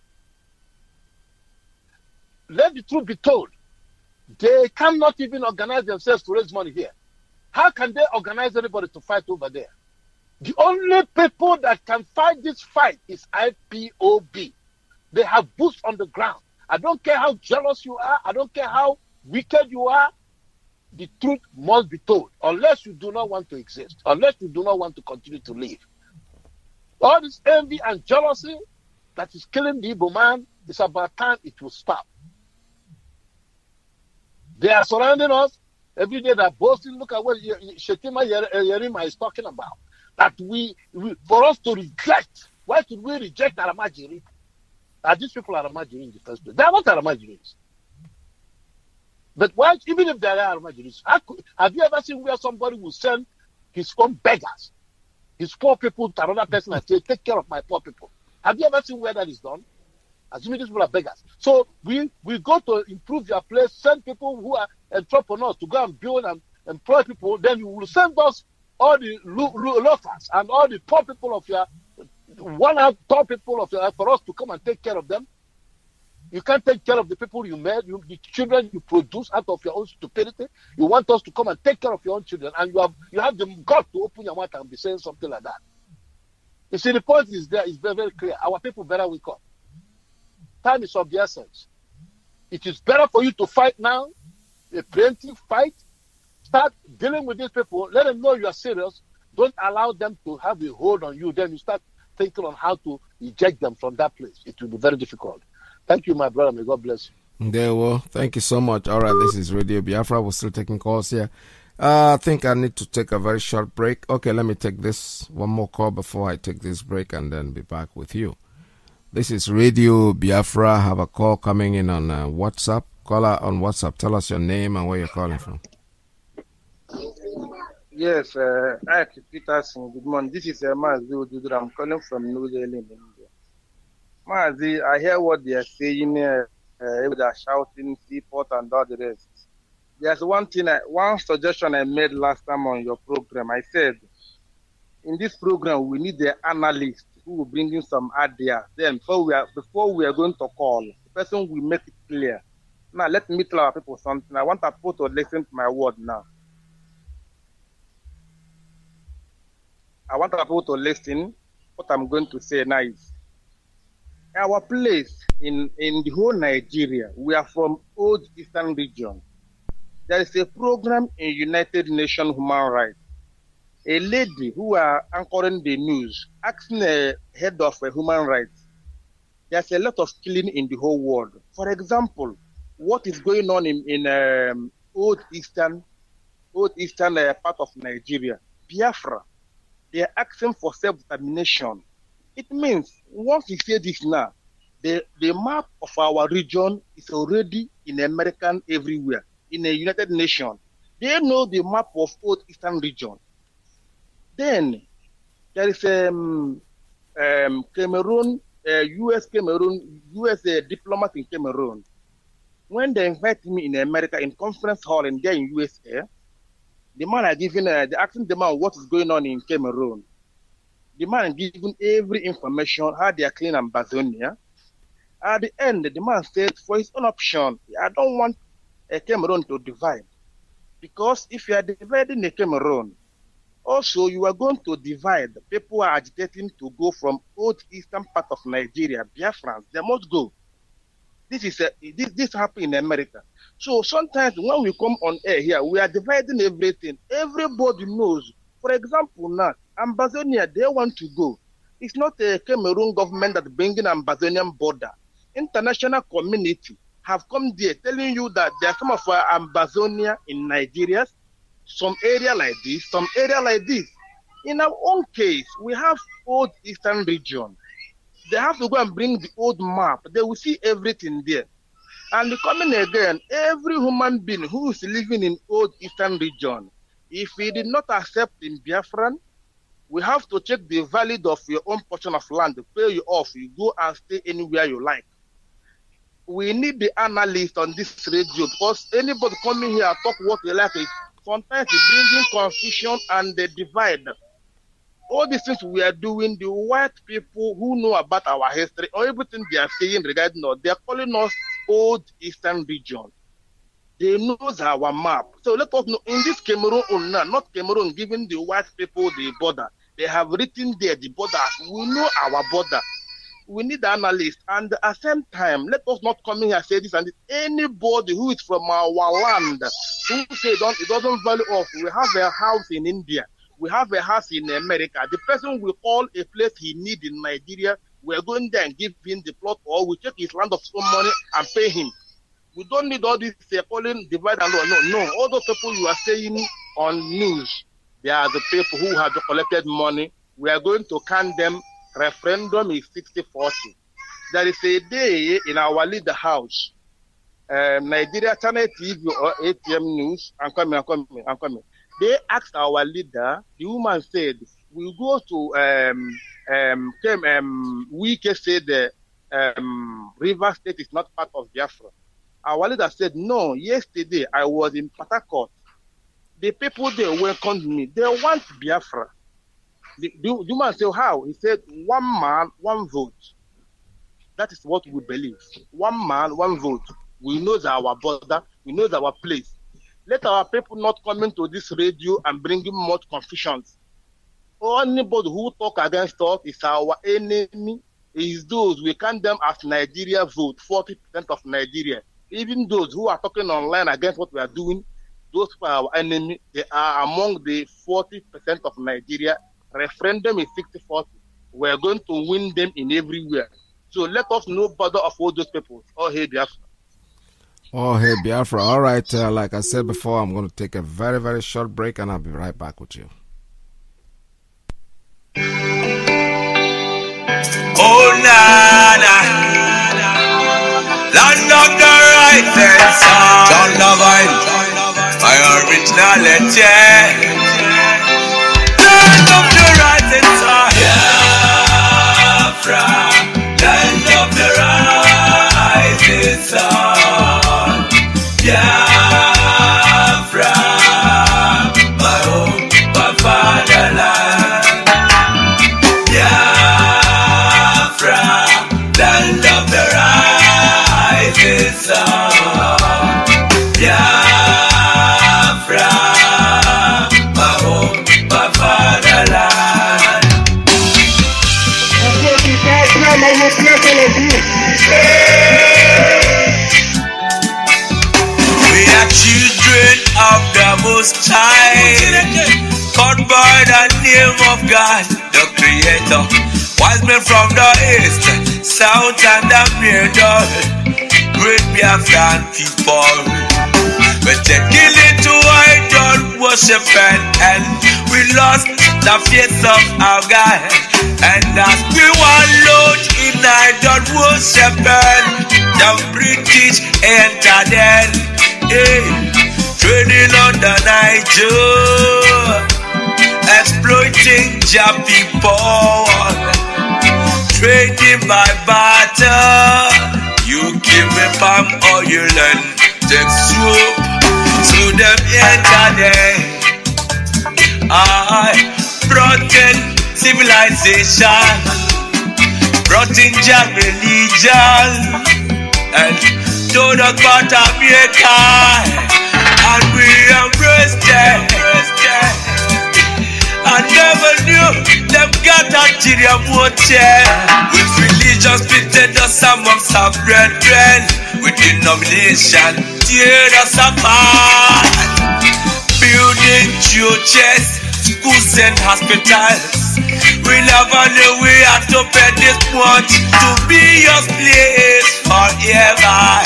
Let the truth be told. They cannot even organize themselves to raise money here. How can they organize anybody to fight over there? The only people that can fight this fight is IPOB. They have boots on the ground. I don't care how jealous you are. I don't care how wicked you are. The truth must be told, unless you do not want to exist, unless you do not want to continue to live. All this envy and jealousy that is killing the Igbo man, it's about time it will stop. They are surrounding us every day. They're boasting. Look at what Shetima Yerima is talking about. That for us to reject, why should we reject Aramajiri? These people are Aramajiri in the first place. They are not Aramajiris. But why, even if they are Aramajiris, have you ever seen where somebody will send his own beggars, his poor people, to another person and say, take care of my poor people? Have you ever seen where that is done? Assuming these people are beggars. So we go to improve your place, send people who are entrepreneurs to go and build and employ people. Then you will send us all the loafers and all the poor people of your poor people of your for us to come and take care of them. You can't take care of the people you made, the children you produce out of your own stupidity. You want us to come and take care of your own children, and you have the gut to open your mouth and be saying something like that. You see, the point is there is very, very clear. Our people better wake up. Time is of the essence. It is better for you to fight now, a preemptive fight. Start dealing with these people. Let them know you are serious. Don't allow them to have a hold on you. Then you start thinking on how to eject them from that place. It will be very difficult. Thank you, my brother. May God bless you. There we go. Thank you so much. All right, this is Radio Biafra. We're still taking calls here. I think I need to take a very short break. Okay, let me take this one more call before I take this break and then be back with you. This is Radio Biafra. I have a call coming in on WhatsApp. Caller on WhatsApp. Tell us your name and where you're calling from. Yes, Iyke Peterson. Good morning. This is Mazi. I'm calling from New Delhi, India. Mazi, I hear what they are saying. They are shouting, seaport, and all the rest. There's one suggestion I made last time on your program. I said, in this program, we need the analyst who will bring in some ideas. Then, before we are going to call, the person will make it clear. Now, let me tell our people something. I want our people to listen to my word now. I want our people to listen. What I'm going to say now is, our place in the whole Nigeria, we are from Old Eastern region. There is a program in United Nations Human Rights. A lady who are anchoring the news, asking the head of human rights, there's a lot of killing in the whole world. For example, what is going on in Old Eastern part of Nigeria, Biafra, they are asking for self-determination. It means, once we say this now, the map of our region is already in American everywhere, in the United Nations. They know the map of Old Eastern region. Then, there is Cameroon, U.S. diplomat in Cameroon. When they invite me in America, in conference hall and there in USA, the man are giving, they asking the man what is going on in Cameroon. The man giving every information, how they are cleaning Amazonia. At the end, the man said, for his own option, I don't want a Cameroon to divide. Because if you are dividing the Cameroon, also you are going to divide. People are agitating to go from Old Eastern part of Nigeria, Biafrans, they must go. This happened in America. So sometimes when we come on air here, we are dividing everything. Everybody knows. For example, now Ambazonia, they want to go. It's not a Cameroon government that bringing Ambazonian border. International community have come there telling you that there are some of our Ambazonia in Nigeria, some area like this, some area like this. In our own case, we have old Eastern region. They have to go and bring the old map. They will see everything there. And coming again, every human being who is living in old Eastern region, if we did not accept in Biafran, we have to check the value of your own portion of land, pay you off, you go and stay anywhere you like. We need the analyst on this radio because anybody coming here talk what they like is sometimes bringing confusion and the divide. All these things we are doing, the white people who know about our history or everything they are saying regarding us, they are calling us old Eastern region. They know our map. So let us know in this Cameroon, not Cameroon giving the white people the border. They have written there the border. We know our border. We need the analyst. And at the same time, let us not come in here and say this and this. Anybody who is from our land who say it doesn't value us. We have a house in India. We have a house in America. The person will call a place he need in Nigeria. We're going there and give him the plot, or we take his land of some money and pay him. We don't need all this calling divide and no. All those people you are saying on news, they are the people who have collected money. We are going to count them. Referendum is 60-40. There is a day in our leader house, Nigeria Channel TV or ATM News. I'm coming. They asked our leader, the woman said, we'll go to Iyke said the River State is not part of Biafra. Our leader said, no, yesterday I was in Port Harcourt. The people there welcomed me. They want Biafra. The woman said, how? He said, one man, one vote. That is what we believe. One man, one vote. We know our border. We know our place. Let our people not come into this radio and bring in more confusions. Anybody who talk against us is our enemy. Is those we count them as Nigeria vote, 40% of Nigeria. Even those who are talking online against what we are doing, those are our enemy. They are among the 40% of Nigeria. Referendum is 60-40. We are going to win them in everywhere. So let us know better of all those people. Oh, hey, Biafra. Oh, hey, Biafra. All right. Like I said before, I'm going to take a very, very short break and I'll be right back with you. Oh, Nana. Land of the rising sun. John Lovine. My originality. Land of the rising sun. Biafra. Land of the rising sun. Biafra, my home, my fatherland. Biafra, land of the rising sun. Biafra, my home, my fatherland. Children of the Most High, called by the name of God, the Creator. Wise men from the east, south, and the middle, great Biafran people. But they kill into idol worshiping, and we lost the faith of our God. And as we were load in idol worshiping, the British entered in. Hey, trading on the Niger, exploiting your people, trading by barter. You give me palm oil and take soup, so them enter there. I brought in civilization, brought in your religion, and told us about America, and we embraced them. I never knew them got Nigeria water with religion. just pitted us amongst our brethren with denomination, tear us apart. Building churches, schools and hospitals. We never knew we had to pay this much to be your place forever.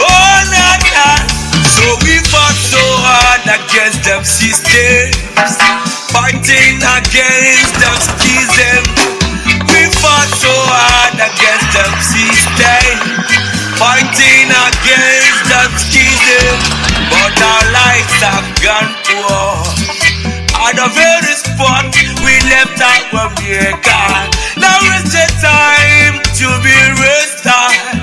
Oh, nah, nah. So we fought so hard against them systems, fighting against them schisms. We fought so hard against them systems, fighting against them schisms. But our lives have gone poor. At the very spot we left our maker. Now is the time to be restored.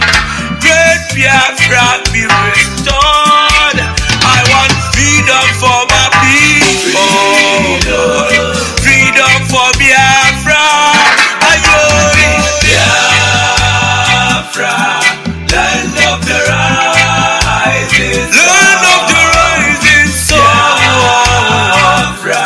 Great Biafra be restored. I want freedom for my people. Freedom for Biafra. Biafra, land of the rising sun. Land of the rising sun. Biafra,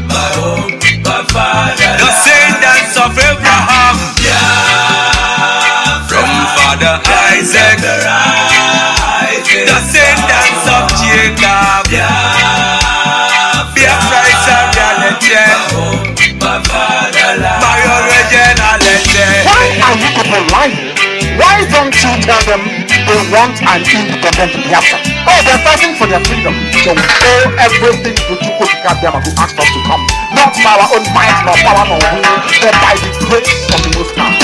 my home, my father. The descendants of Abraham. Biafra, from Father Isaac. The descendants of Jacob. Biafra is a reality. My fatherland. My original legend. Why are you people lying? Why don't you tell them they want an independent Biafra? Oh, they're fighting for their freedom. So we owe everything to Chukwuka Biama who asked us to come. Not by our own might, nor power, nor will, but by the grace of the Most High.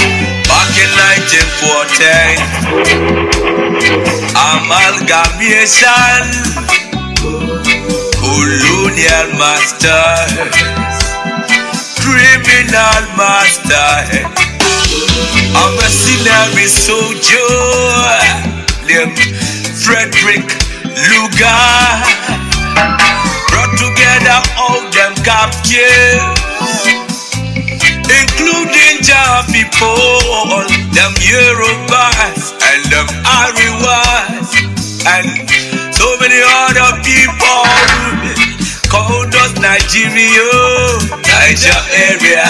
Back in 1914, amalgamation, colonial masters, criminal masters, a mercenary soldier named Frederick Lugar brought together all them captives, including Jah people, them Yorubas and them Ariwas, and so many other people called us Nigeria, Niger area.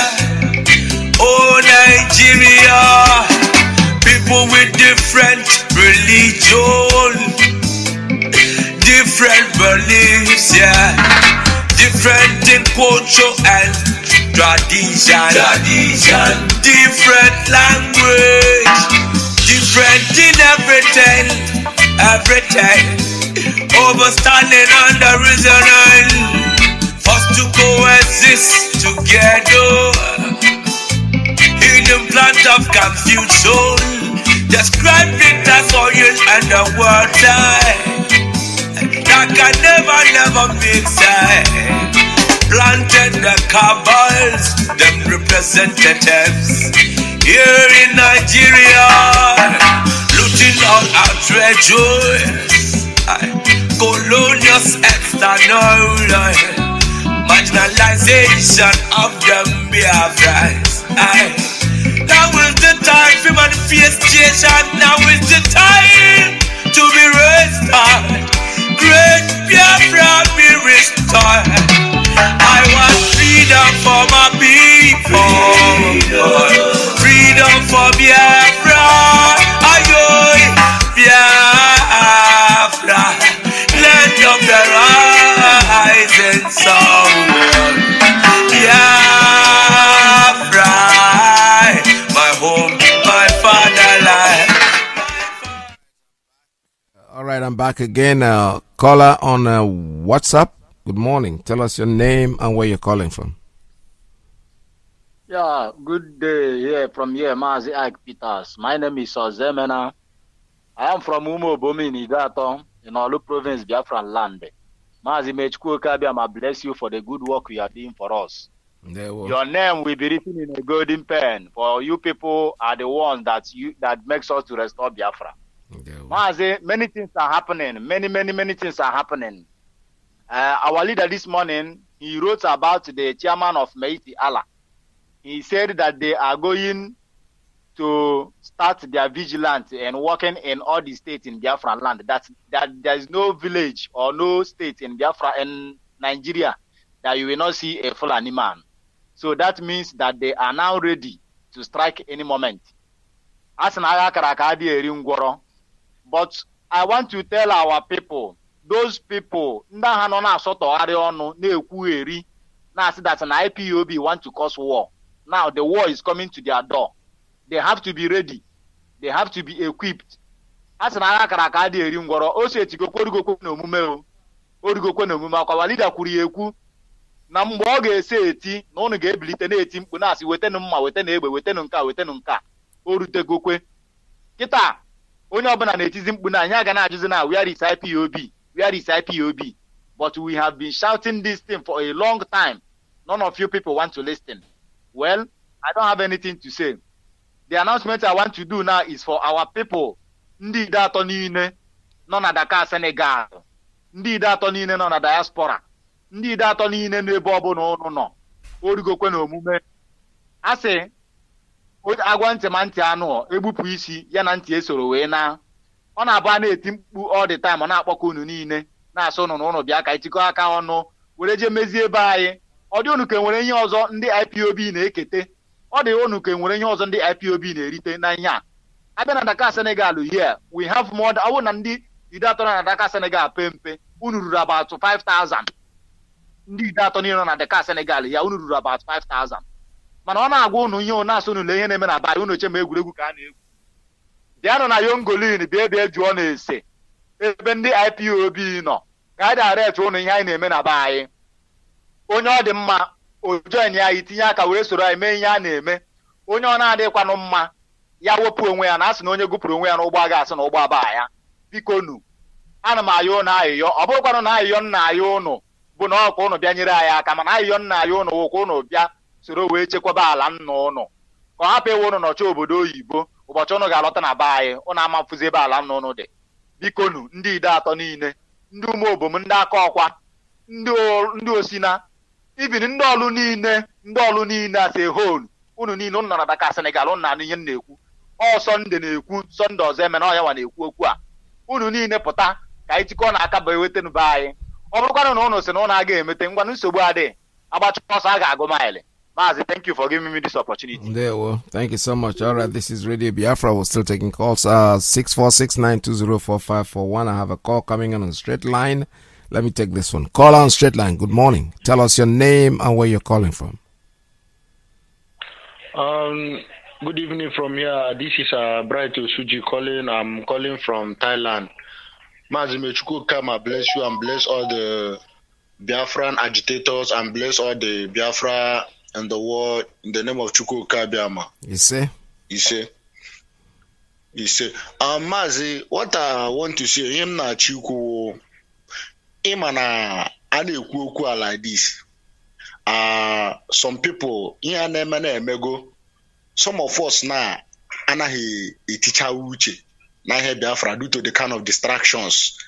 Oh, Nigeria, people with different religion, different beliefs, yeah, different in culture and tradition, different language, different in everything, overstanding under reason, forced to coexist together. Hidden plant of confusion, described it as oil and the water that can never mix. Planted the cabals, them representatives here in Nigeria, looting all our treasures, colonial external marginalization of them Biafras. Now is the time for manifestation. Now is the time to be restored. Great Biafra be restored. I want freedom for my people. Freedom for Biafra. Ayoy, Biafra, land of the rising sun. Biafra, my home, my fatherland. All right, I'm back again. Caller on WhatsApp. Good morning. Tell us your name and where you're calling from. Yeah, good day here from here, Mazi Iyke Peters. My name is Ozemena. I am from Umobomi in Idato, in Olu province, Biafran land. Mazi Mechkuka Biama, bless you for the good work you are doing for us. Your name will be written in a golden pen. For you people are the ones that makes us to restore Biafra. Mazi, many things are happening. Many things are happening. Our leader this morning, he wrote about the chairman of Meiti Allah. He said that they are going to start their vigilance and working in all the states in Biafra land. That there is no village or no state in Biafra and Nigeria that you will not see a Fulani man. So that means that they are now ready to strike any moment. But I want to tell our people, those people, that an IPOB want to cause war. Now the war is coming to their door. They have to be ready. They have to be equipped. Na mgbe ọ ga-ese eti na unu ga-ebilite na-eti mkpu na-asị wetenu mma wetenu egbe wetenu nka o rutegokwe kịta onye ọbụla na-etizi mkpu na anyị aga na-ajụzi na where is IPOB, but we have been shouting this thing for a long time. None of you people want to listen. Well, I don't have anything to say. The announcement I want to do now is for our people. Ndị ide atọ niile nọ na Dakar, Senegal, ndị ide atọ niile nọ na diaspora, ndị ide atọ niile n'ebe ọbụla ụnụ nọ, origokwe na omume asị agwa ntị ma ntị anụ egbupụ isi ya na ntị esoro wee na ọ na-abụ a na-eti mkpu all the time, ọ na-akpọkọ unu niile na-asụ ụnụ na ụnụ bịa ka ịtịkọ aka ọnụ were jee mezie ebe anyị. Ọ dị unu ka nwere ihe ọzọ ndị IPOB na-ekete, ọ dị unu ka nwere ihe ọzọ ndị IPOB na-erite na ihe a. Abịa na Dakar, Senegal, here we have more than ọwụ na ndị ide atọ na Dakar, Senegal pempe unu ruru about 5,000. Ndị ide atọ niile nọ na Dakar, Senegal ya unu ruru about 5,000. Mana ọ na-agwa unu ihe na-asụ unu ihe na-eme na baị unu che ma egwuregwu ka a na-egwu. Bịanụ na Yongolin bịa ebe jụọ na-ese ebe ndị IPOB nọ ka anyị direct unu ihe anyị na-eme na baị. Onye ọ dị mma o join ya itinye aka wee soro anyị mee ihe a na-eme. Onye ọ na-adịkwanụ mma ya wepụ onwe ya na asị na onye gụpụrụ onwe ya n'ụgbọ aga asị na ụgbọ abaa ya. Biko nu ana m ayọ ụnụ ayịyọ, ọ bụrụkwanụ na ayịyọ nna ayọ ụnụ bụ na ọkwa ụnụ bịa nyere anyị aka, mana ayịyọ nna ayọ ụnụ wụkwa ụnụ bịa soro wee chekwaba ala nna ụnụ ka ọ hapụ ewu ụnụ nọcha obodo oyibo ụbọchị ụnụ ga-alọta na be anyị ụnụ amafụzi ebe ala nna ụnụ dị. Biko nu ndị ide atọ niile, ndị ume obom, ndị aka ọkwa, ndị osina, ibin ndị ọlụ niile asị hol unu niile ụnụ nọ na Dakar, Senegal, ụnụ na-anụ ihe m na-ekwu. Ọ Sọnde na-ekwu, Sọnde ọzọ eme na ọya nwa na-ekwu okwu a. Unu niile pụta ka anyị tikọ na aka bụ ewetenu be anyị. Ọ bụrụkwanụ na ụnụ sị na ụnụ aga emete ngwa nsogbu adịghị, agbacha ọsọ a ga-agụ maịlị. Mazi, thank you for giving me this opportunity. There, well, thank you so much. All right, this is Radio Biafra. We're still taking calls. 646-920-4541. I have a call coming on straight line. Let me take this one. Call on straight line. Good morning. Tell us your name and where you're calling from. Good evening from here. This is Bright Osuji calling. I'm calling from Thailand. Mazi, may Chukwuka bless you and bless all the Biafran agitators and bless all the Biafra and the world in the name of Chukwuka Biama. You say? Mazi, what I want to say, him na Chukwu, him na ane like this. Some people, some of us now, anaghị eticha uche na ihe Biafra due to the kind of distractions.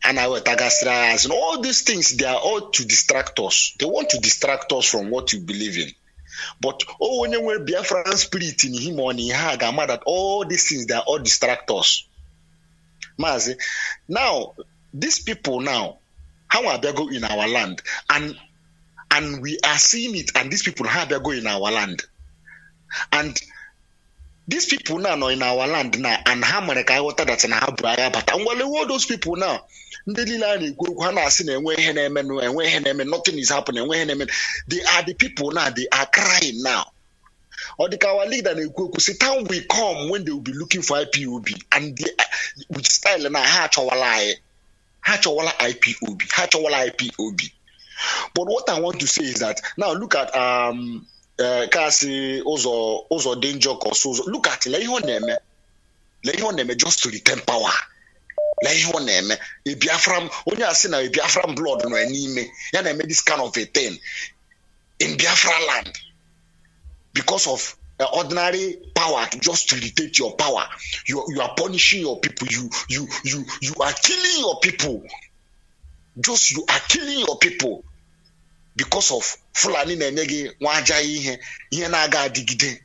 And all these things, they are all to distract us. They want to distract us from what you believe in. But when you have Biafran spirit in him or in her, that all these things, they are all distract us. Mazi, now, these people now, how are they going in our land? And we are seeing it, and these people, how they go in our land? And these people now are in our land now, and how many water that's in our brother, but all those people now, nothing is happening. They are the people now, they are crying now. Or the our leader say time will come when they will be looking for IPOB, and they with style now IPOB. But what I want to say is that now look at Kasi also danger cause. Look at Leihoneme just to retain power. Leihoneme, a Biafran, only I seen a Biafran blood no enemy. Yana made this kind of a thing in Biafra land because of ordinary power just to retain your power. You are punishing your people. You are killing your people. Just you are killing your people. Because of Fulani Nenegi waja ihe na-aga adigide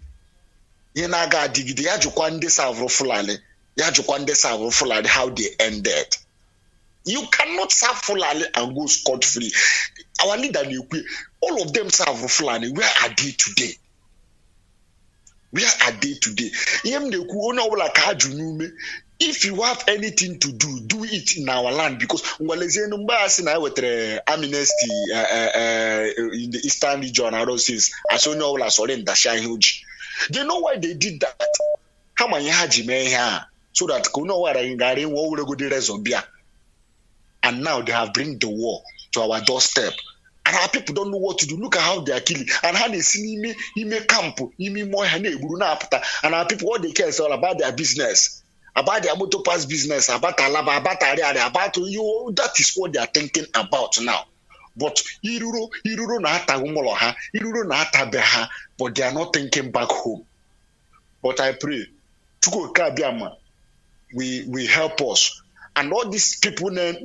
ya jukwa ndị savro Fulani how they ended. You cannot serve Fulani and go scot-free. Our leader, all of them serve Fulani. Where are they today? Where are they today? If you have anything to do, do it in our land, because amnesty in the eastern region, I don't see. They know why they did that. How many so that and now they have bring the war to our doorstep. And our people don't know what to do. Look at how they are killing. And how they see me camp, more and our people, what they care is all about their business, about their motor pass business, about Alaba, about Ariada, about you. That is what they are thinking about now. But but they are not thinking back home. But I pray, we help us. And all these people that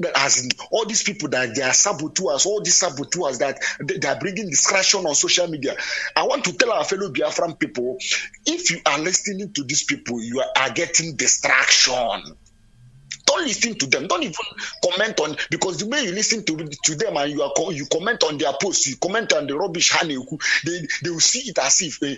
they are saboteurs, all these saboteurs that they are bringing distraction on social media. I want to tell our fellow Biafran people, if you are listening to these people, you are getting distraction. Don't listen to them. Don't even comment on, because the way you listen to them and you comment on their posts, you comment on the rubbish, they will see it as if they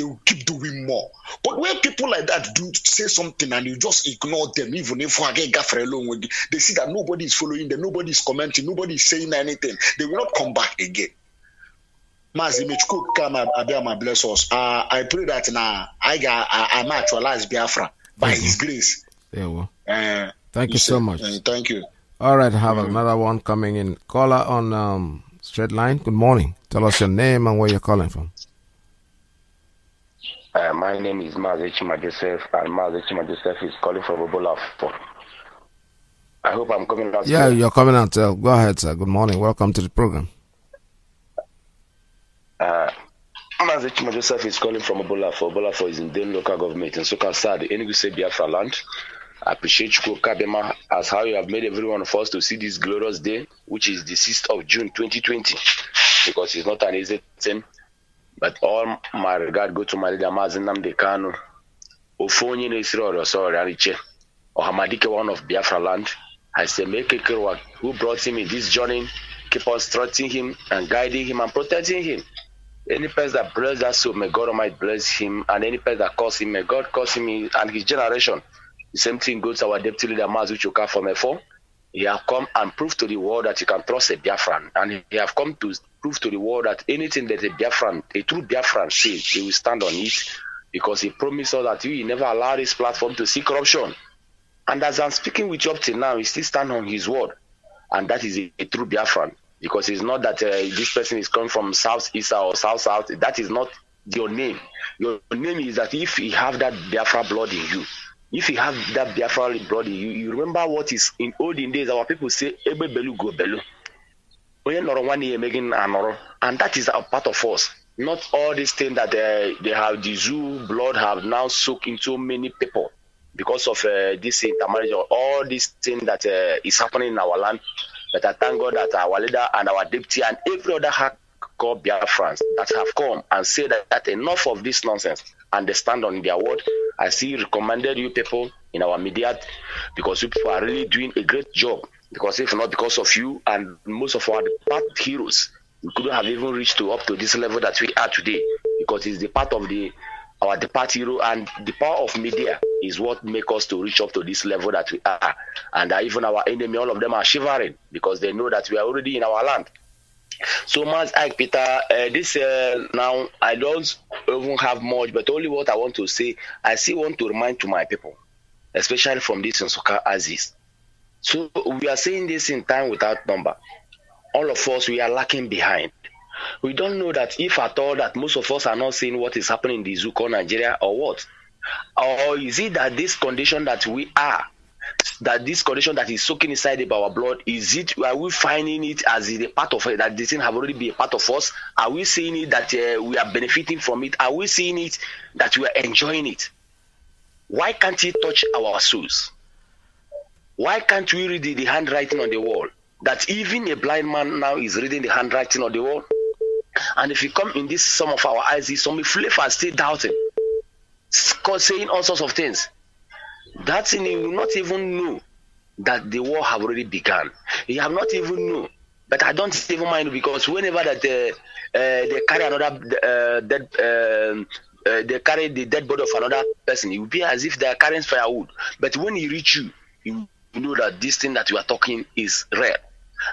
will keep doing more. But when people like that do say something and you just ignore them, even if they see that nobody is following them, nobody is commenting, nobody is saying anything, they will not come back again. Mazi, bless us. I pray that now I actualize Biafra by His grace. Yeah, well. Thank you so much. Thank you. All right, I have another one coming in. Caller on straight line. Good morning. Tell us your name and where you're calling from. My name is Mazi Joseph, and Mazi Joseph is calling from Ebola. I hope I'm coming out. Yeah, you're coming out. Go ahead, sir. Good morning. Welcome to the program. Mazi Joseph is calling from Ebola. Ebola is in the local government in Sokasa, the Enugu Biafra land. I appreciate Kabema as how you have made every one of us to see this glorious day, which is the 6th of June 2020, because it's not an easy thing. But all my regard go to my leader Mazinam Dekano, Ofonyi Nesiro Ariche, or Hamadike, one of Biafra land. I say, make a who brought him in this journey, keep on instructing him and guiding him and protecting him. Any person that bless that soul, may God Almighty bless him, and any person that curse him, may God curse him and his generation. The same thing goes to our deputy leader Mazi Choka from F4. He have come and proved to the world that he can trust a Biafran, and he have come to prove to the world that anything that a true Biafran says, he will stand on it, because he promised us that he never allow this platform to see corruption. And as I'm speaking with you up till now, he still stand on his word, and that is a true Biafran, because it's not that this person is coming from South-East or South-South. That is not your name. Your name is that if you have that Biafra blood in you, if you have that Biafra blood in you, you remember what is in olden days, our people say, Ebe belu go belu. And that is a part of us. Not all these things that they have, the zoo blood have now soaked into many people because of this intermarriage or all these things that is happening in our land. But I thank God that our leader and our deputy and every other hardcore Biafrans that have come and said that enough of this nonsense, and they stand on their word. I see recommended you people in our media, because you people are really doing a great job. Because if not because of you and most of our part heroes, we couldn't have even reached up to this level that we are today. Because it's the part of our depart hero, and the power of media is what make us to reach up to this level that we are. And even our enemy, all of them are shivering because they know that we are already in our land. So much, Iyke Peter, now I don't even have much, but only what I want to say, I still want to remind to my people, especially from this Nsoka Aziz. So we are saying this in time without number. All of us, we are lacking behind. We don't know that if at all that most of us are not seeing what is happening in the Zuko, Nigeria, or what? Or is it that this condition that we are, that this condition that is soaking inside of our blood, are we finding it as a part of it, that this thing have already been a part of us? Are we seeing it that we are benefiting from it? Are we seeing it that we are enjoying it? Why can't it touch our souls? Why can't we read the handwriting on the wall? That even a blind man now is reading the handwriting on the wall. And if you come in this, some of our eyes, some flavor still doubting, saying all sorts of things. That thing you will not even know that the war have already begun. You have not even known. But I don't even mind, because whenever that they carry another they carry the dead body of another person, it will be as if they are carrying firewood. But when he reach you, you know that this thing that you are talking is real.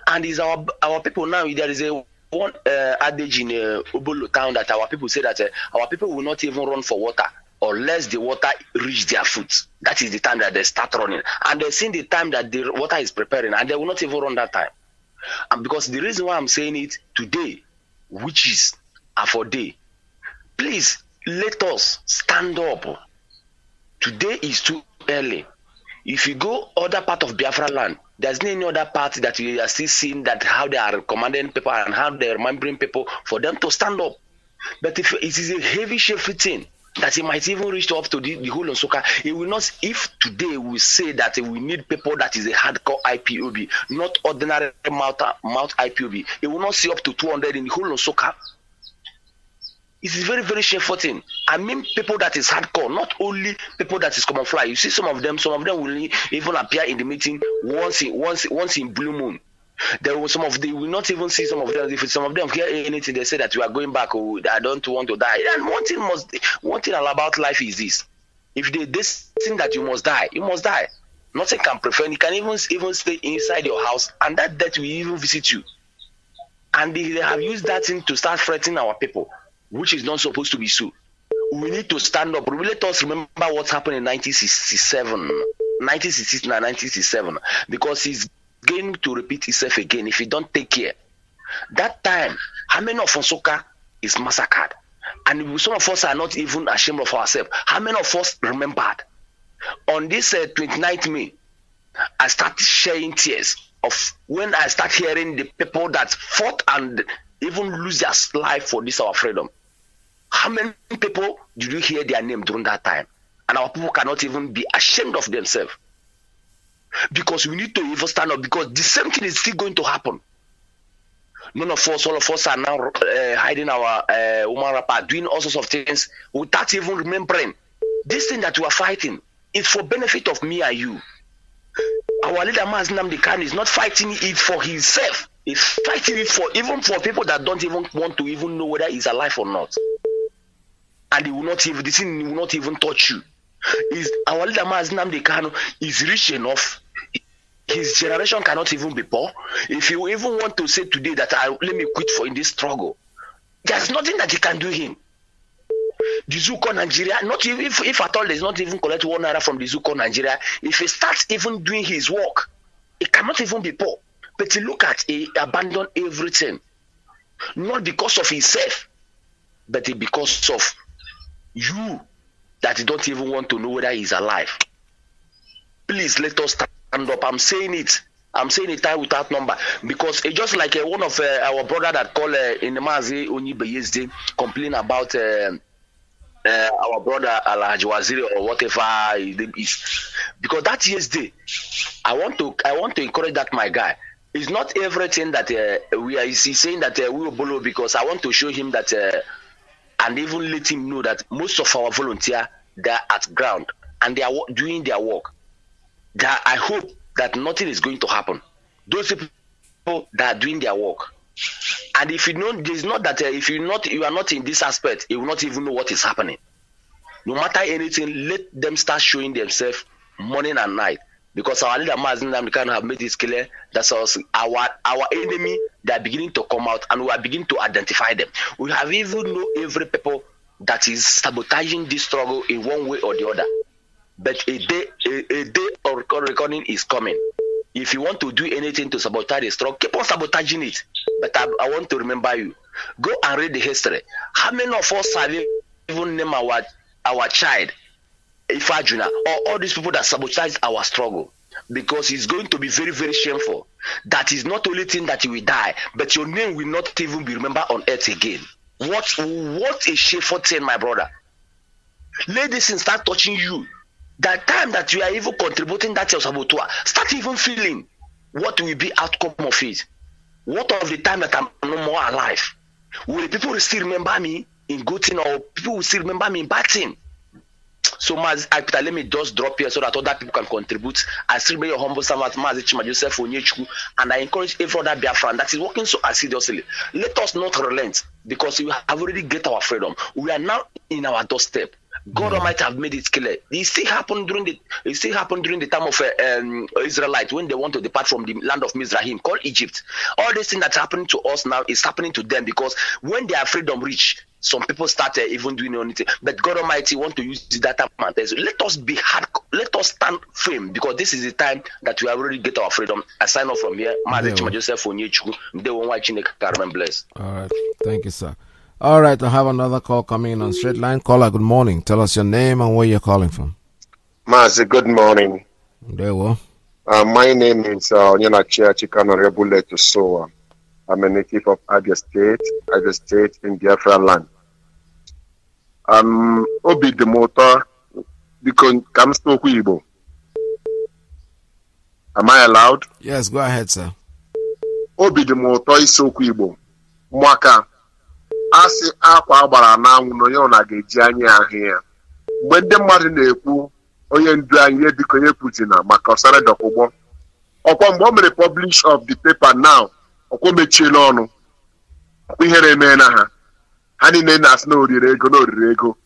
And is our people now. There is a one adage in Obolo town that our people say that our people will not even run for water unless the water reach their feet. That is the time that they start running, and they see the time that the water is preparing, and they will not even run that time. And because the reason why I'm saying it today, witches are for day, please let us stand up. Today is too early. If you go other part of Biafra land, there's no any other party that we are still seeing that how they are commanding people and how they are remembering people for them to stand up. But if it is a heavy shifty thing that it might even reach up to the whole of Soka, it will not. If today we say that we need people that is a hardcore IPOB, not ordinary mouth IPOB, it will not see up to 200 in the whole of Soka. It is very, very shameful thing. I mean people that is hardcore, not only people that is common fly. You see some of them will even appear in the meeting once in blue moon. There were some of them will not even see some of them. If some of them hear anything, they say that you are going back, or I don't want to die. And one thing about life is this: if this thing that you must die, you must die. Nothing can prevent. You can even stay inside your house, and that death will even visit you. And they have used that thing to start threatening our people, which is not supposed to be so. We need to stand up. Let us remember what happened in 1967, because it's going to repeat itself again if you don't take care. That time, how many of Soka is massacred? And some of us are not even ashamed of ourselves. How many of us remembered? On this 29th May, I started sharing tears of when I start hearing the people that fought and even lose their life for this our freedom. How many people did you hear their name during that time? And our people cannot even be ashamed of themselves. Because we need to even stand up, because the same thing is still going to happen. All of us are now hiding our woman rapper, doing all sorts of things without even remembering. This thing that we are fighting is for benefit of me and you. Our leader Mazi Nnamdi Kanu is not fighting it for himself. He's fighting it for even for people that don't even want to even know whether he's alive or not. And he will not even, this thing will not even touch you. Our leader Mazi Nnamdi Kanu is rich enough. His generation cannot even be poor. If you even want to say today that let me quit in this struggle, there's nothing that you can do him. The Zuko Nigeria, not even if at all there's not even collect 1 naira from the Zuko Nigeria, if he starts even doing his work, it cannot even be poor. But you look at he abandoned everything, not because of himself, but because of you, that you don't even want to know whether he's alive. Please let us stand up. I'm saying it time without number, because it's just like one of our brother that called in the Mazi Onyibe yesterday complain about our brother Alhaji Waziri or whatever it is, because that yesterday I want to encourage that my guy. It's not everything that he's saying that we will follow, because I want to show him that and even let him know that most of our volunteers, they are at ground and they are doing their work. That I hope that nothing is going to happen. Those people that are doing their work, and if you know, there's not that if you are not in this aspect, you will not even know what is happening. No matter anything, let them start showing themselves morning and night, because our leader Mazi Nnamdi Kanu have made it clear that our enemy, they are beginning to come out, and we are beginning to identify them. We have even know every people that is sabotaging this struggle in one way or the other. But a day of recording is coming. If you want to do anything to sabotage the struggle, keep on sabotaging it. But I want to remember you. Go and read the history. How many of us have even named our child Ifajuna, or all these people that sabotage our struggle? Because it's going to be very, very shameful. That is not only thing that you will die, but your name will not even be remembered on earth again. What a shameful thing, my brother. Let this thing start touching you. That time that you are even contributing that your saboteur, start even feeling what will be outcome of it. What of the time that I'm no more alive? Will people still remember me in good thing, or people will still remember me in bad thing? So, Mazi, Peter, let me just drop here so that other people can contribute. I still be your humble servant, Mazi Chima Joseph Onyechukwu, and I encourage every other Biafran that is working so assiduously. Let us not relent because we have already get our freedom. We are now in our doorstep. God Almighty have made it clear. It still happened during the time of Israelites when they want to depart from the land of Mizraim called Egypt. All these things that's happening to us now is happening to them because when their freedom reach, some people start even doing anything. But God Almighty want to use the data. Let us be hard. Let us stand firm because this is the time that we already get our freedom. I sign off from here. Mazi Chima Joseph Onyechukwu. Bless. All right. Thank you, sir. All right, I have another call coming in on straight line. Caller, good morning. Tell us your name and where you're calling from. Mazi, good morning. There we go. My name is Onyenachi Chikanorable Letusoa. I'm a native of Abia State in Biafra land. Obi the motor, because comes to Igbo. Am I allowed? Yes, go ahead, sir. Obi the motor is so Igbo. Mwaka. Asị akwa agbara n'anwụ na onye ọ na-ga-eji anya ahụ ya mgbe ndị mmadụ na-ekwu onye ndu anyị dịka onye Putin maka ọsara dọkụgbọ ọkwa mgbe o mere publish of the paper now ọkwa mechiela ọnụ ọkwa ihere eme na ha niile na-asị na oriri ego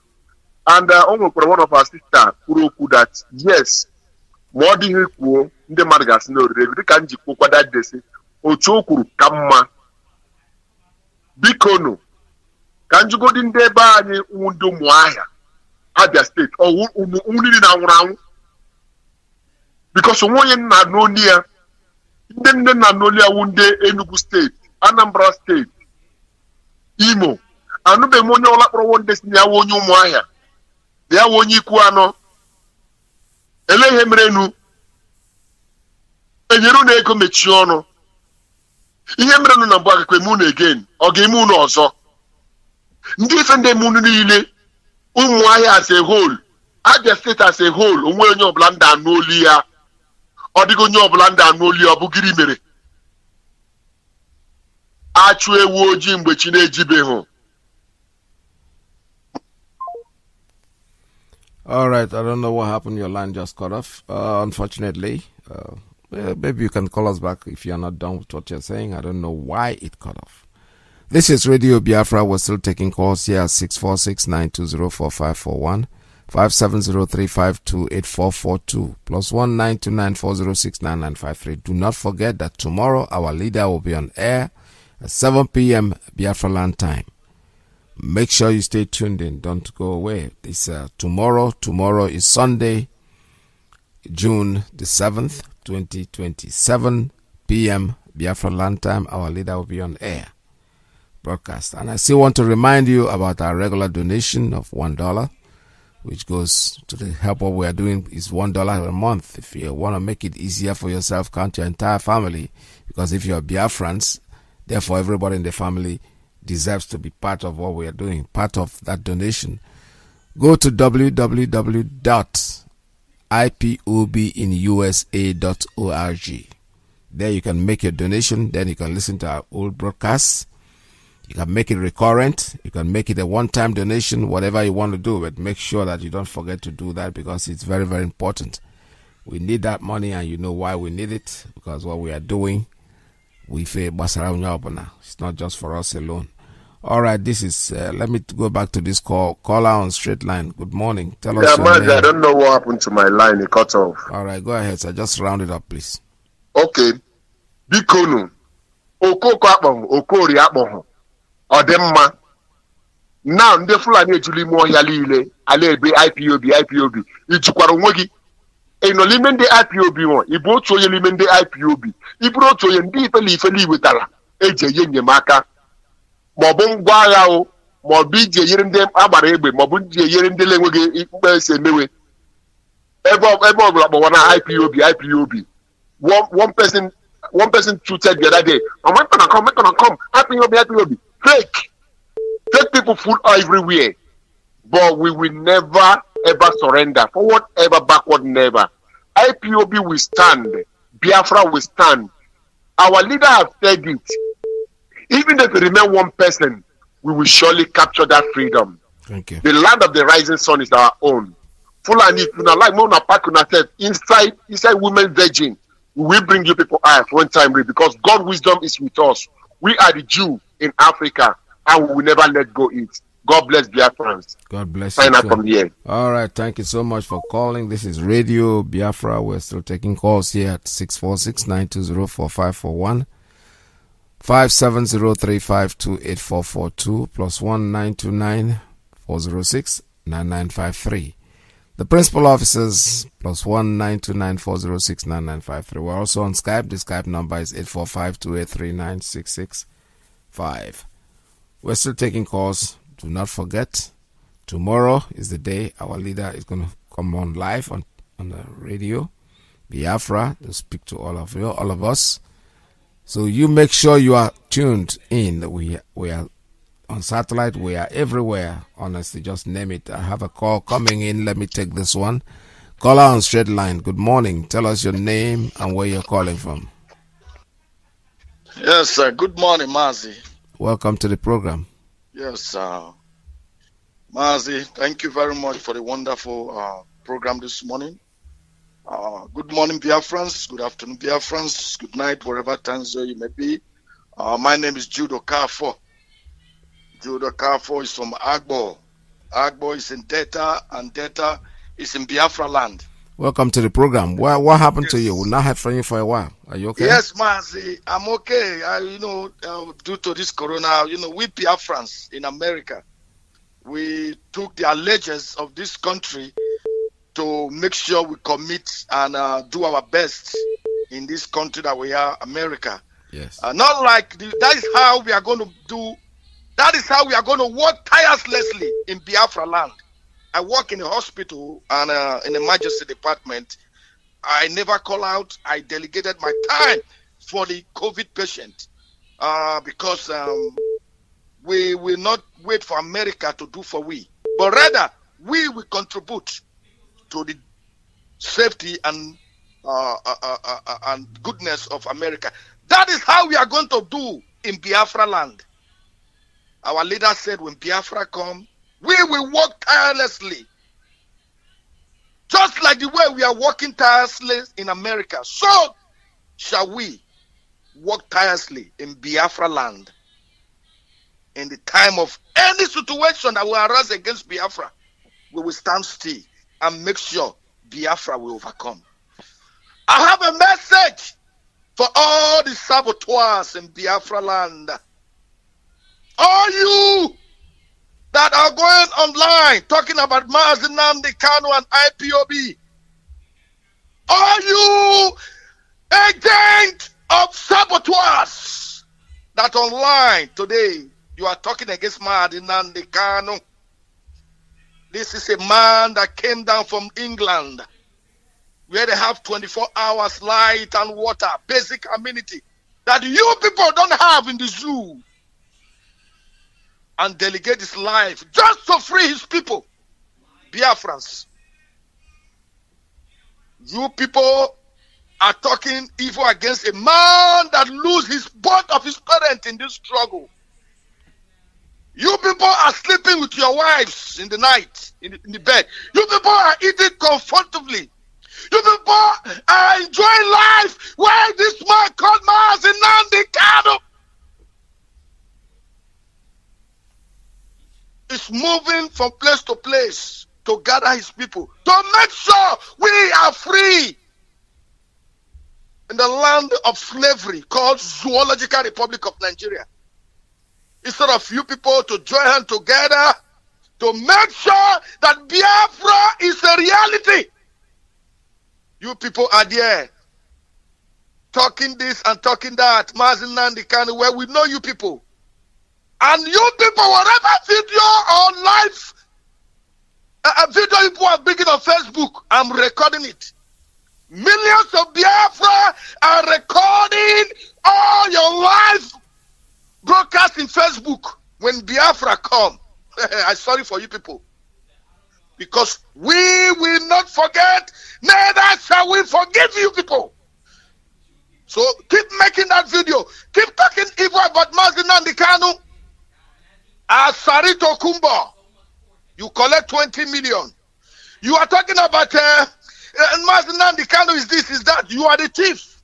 and o nwekwara one of our sister kwuru okwu that yes ma ọ dịghị kwuo ndị mmadụ ga-asị na oriri ego dịka njikwa kwada desi otu o kwuru ka mma biko nụ ka njugodi ndị ebe anyị ndị Ụmụahịa Abia steeti nri na anwụrụ anwụ because onwe onye nna n'oli ya ndị nne nna n'oli ya wụ ndị Enugu steeti Anambra steeti Imo anụbeghị m onye ọla kpọrọ ndị si ya wụ onye Ụmụahịa ya wụ onye ikwu anọ ele ihe mere enu enyere na ego mechie ọnụ ihe mere enu na mbụ agakwa eme unu again ọ ga-eme unu ọzọ ndị ife ndị eme unu niile Ụmụahịa as a whole Abia State as a whole onwe onye ọbụla ndị anụ olu ya ọ dịghị onye ọbụla ndị anụ olu ya ọ bụ gịnị mere achụ ewu ojii mgbe chi na-ejibeghị. All right, I don't know what happened. Your line just cut off. Unfortunately, maybe you can call us back if you're not done with what you're saying. I don't know why it cut off. This is Radio Biafra. We're still taking calls here at 646-920-4541, 5703-528-442, plus 1929-406-9953. Do not forget that tomorrow our leader will be on air at 7 p.m. Biafra land time. Make sure you stay tuned in. Don't go away. This tomorrow is Sunday, June the 7th, 2020, 7 p.m. Biafra land time. Our leader will be on air broadcast. And I still want to remind you about our regular donation of $1, which goes to the help. What we are doing is $1 a month. If you want to make it easier for yourself, count your entire family, because if you're Biafrans, therefore everybody in the family deserves to be part of what we are doing, part of that donation. Go to www.ipobinusa.org. There you can make your donation. Then you can listen to our old broadcasts. You can make it recurrent. You can make it a one-time donation, whatever you want to do. But make sure that you don't forget to do that, because it's very, very important. We need that money, and you know why we need it, because what we are doing, we feel basara. It's not just for us alone. All right, this is, let me go back to this call. Caller on straight line. Good morning. Tell us your name. I don't know what happened to my line. It cut off. All right, go ahead, sir. Just round it up, please. Okay. Bikonu. Okoko akpọhụ, okori akpọhụ. Ọ dị mma. Now, ndị Fulani ejuli ime ọhịa niile, ala ebe IPOB. Ijikwara onwe gị. Ị nọ n'ime ndị IPOB nọ, ị bụ otu onye n'ime ndị IPOB. Ị bụrụ otu onye ndị ifeli iwetara eji enye enyemaka. Ma ọ bụ ngwa agha o, ma ọ bụ iji enyere ndị agbara egbe, ma ọ bụ iji enyere ndị na-enweghị mkpa esi emewe. Ebe ọbụla kpọwa na IPOB. One person tweeted the other day, I'm not gonna come. IPOB. Fake people full everywhere. But we will never ever surrender. Forward ever, backward never. IPOB will stand. Biafra will stand. Our leader has said it. Even if we remain one person, we will surely capture that freedom. Thank you. The land of the rising sun is our own. Fulani, if you not like Mona Park inside women virgin, we will bring you people out one time because God's wisdom is with us. We are the Jew in Africa and we will never let go it. God bless Biafrans. God bless Sign you. out from here. All right, thank you so much for calling. This is Radio Biafra. We're still taking calls here at 646-920-4541, 570-352-8442, +1-929-406-9953. The principal officers, +1-929-406-9953. We're also on Skype. The Skype number is 845-283-9665. We're still taking calls. Do not forget, tomorrow is the day our leader is going to come on live on the radio, Biafra, to speak to all of you, all of us. So you make sure you are tuned in. We are on satellite. We are everywhere. Honestly, just name it. I have a call coming in. Let me take this one. Caller on straight line. Good morning. Tell us your name and where you're calling from. Yes, sir. Good morning, Mazi. Welcome to the program. Yes, Mazi, thank you very much for the wonderful program this morning. Good morning, Biafrans. Good afternoon, Biafrans. Good night, wherever time zone you may be. My name is Judo Kafo. Judo Kafo is from Agbo. Agbo is in Delta, and Delta is in Biafra land. Welcome to the program. What happened to you? We've not heard from you for a while. Are you okay? Yes, Mazi, I'm okay. Due to this corona, we Biafrans in America, we took the allegiance of this country to make sure we commit and do our best in this country that we are, America. Yes. Not like that is how we are going to do. That is how we are going to work tirelessly in Biafra land. I work in a hospital and in the emergency department. I never call out. I delegated my time for the COVID patient because we will not wait for America to do for we, but rather we will contribute to the safety and goodness of America. That is how we are going to do in Biafra land. Our leader said when Biafra come, we will work tirelessly. Just like the way we are working tirelessly in America, so shall we work tirelessly in Biafra land. In the time of any situation that will arise against Biafra, we will stand still and make sure Biafra will overcome. I have a message for all the saboteurs in Biafra land. All you that are going online talking about Mazi, Kanu and Ipob. Are you agent of saboteurs that online today you are talking against Mazi, Kanu? This is a man that came down from England where they have 24 hours light and water, basic amenity that you people don't have in the zoo. And delegate his life just to free his people, Biafrans. You people are talking evil against a man that loses both of his parents in this struggle. You people are sleeping with your wives in the night, in the bed. You people are eating comfortably. You people are enjoying life where this man called Mazi Kanu is moving from place to place to gather his people, to make sure we are free in the land of slavery called Zoological Republic of Nigeria. Instead of you people to join hands together to make sure that Biafra is a reality. You people are there talking this and talking that, Mazi Kanu, where we know you people. And you people, whatever video or live video you are bringing on Facebook, I'm recording it. Millions of Biafra are recording all your live broadcast in Facebook when Biafra come. I'm sorry for you people. Because we will not forget, neither shall we forgive you people. So keep making that video. Keep talking evil about Mazi Kanu. As Sarito Kumba, you collect 20 million. You are talking about Mazi Nnamdi Kanu is this, is that. You are the thief.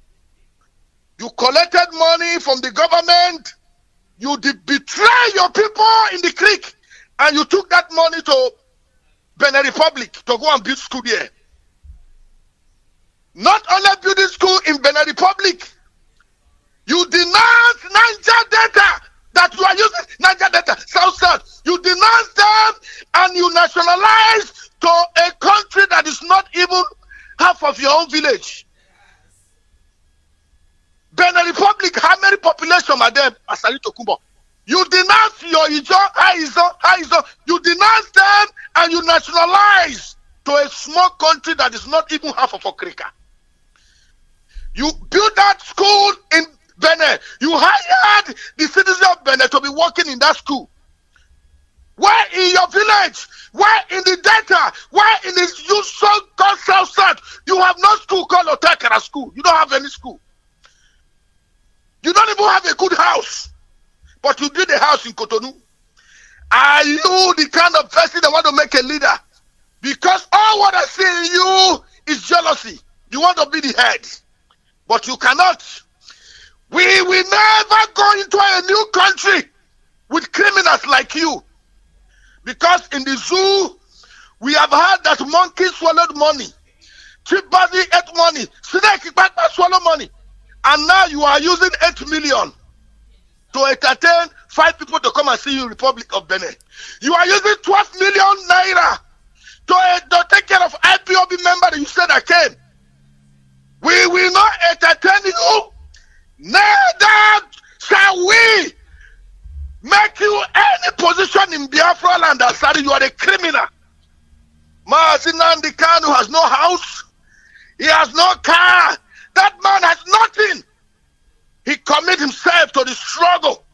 You collected money from the government. You betray your people in the creek. And you took that money to Benin Republic to go and build school there. Not only building school in Benin Republic, you denounce Niger Delta, that you are using Niger Delta, South. You denounce them and you nationalize to a country that is not even half of your own village. Benin Republic, how many population are there? Asali Tokumbo. You denounce your Izo, you denounce them and you nationalize to a small country that is not even half of Okrika. You built that school in Benin. You hired the citizens of Benin to be working in that school. Where in your village? Where in the Delta? Where in the so-called South? You have no school called Otakara school. You don't have any school. You don't even have a good house. But you build a house in Cotonou. Are you the kind of person that want to make a leader? Because all what I see in you is jealousy. You want to be the head. But you cannot. We will never go into a new country with criminals like you. Because in the zoo, we have heard that monkey swallowed money. Chimpanzee ate money. Snake swallowed money. And now you are using 8 million to entertain 5 people to come and see you in Republic of Benin. You are using 12 million naira to take care of IPOB member that you said I came. We will not entertain you. Neither shall we make you any position in Biafra land. Asari, you are a criminal. Mazi Nnamdi Kanu has no house. He has no car. That man has nothing. He committed himself to the struggle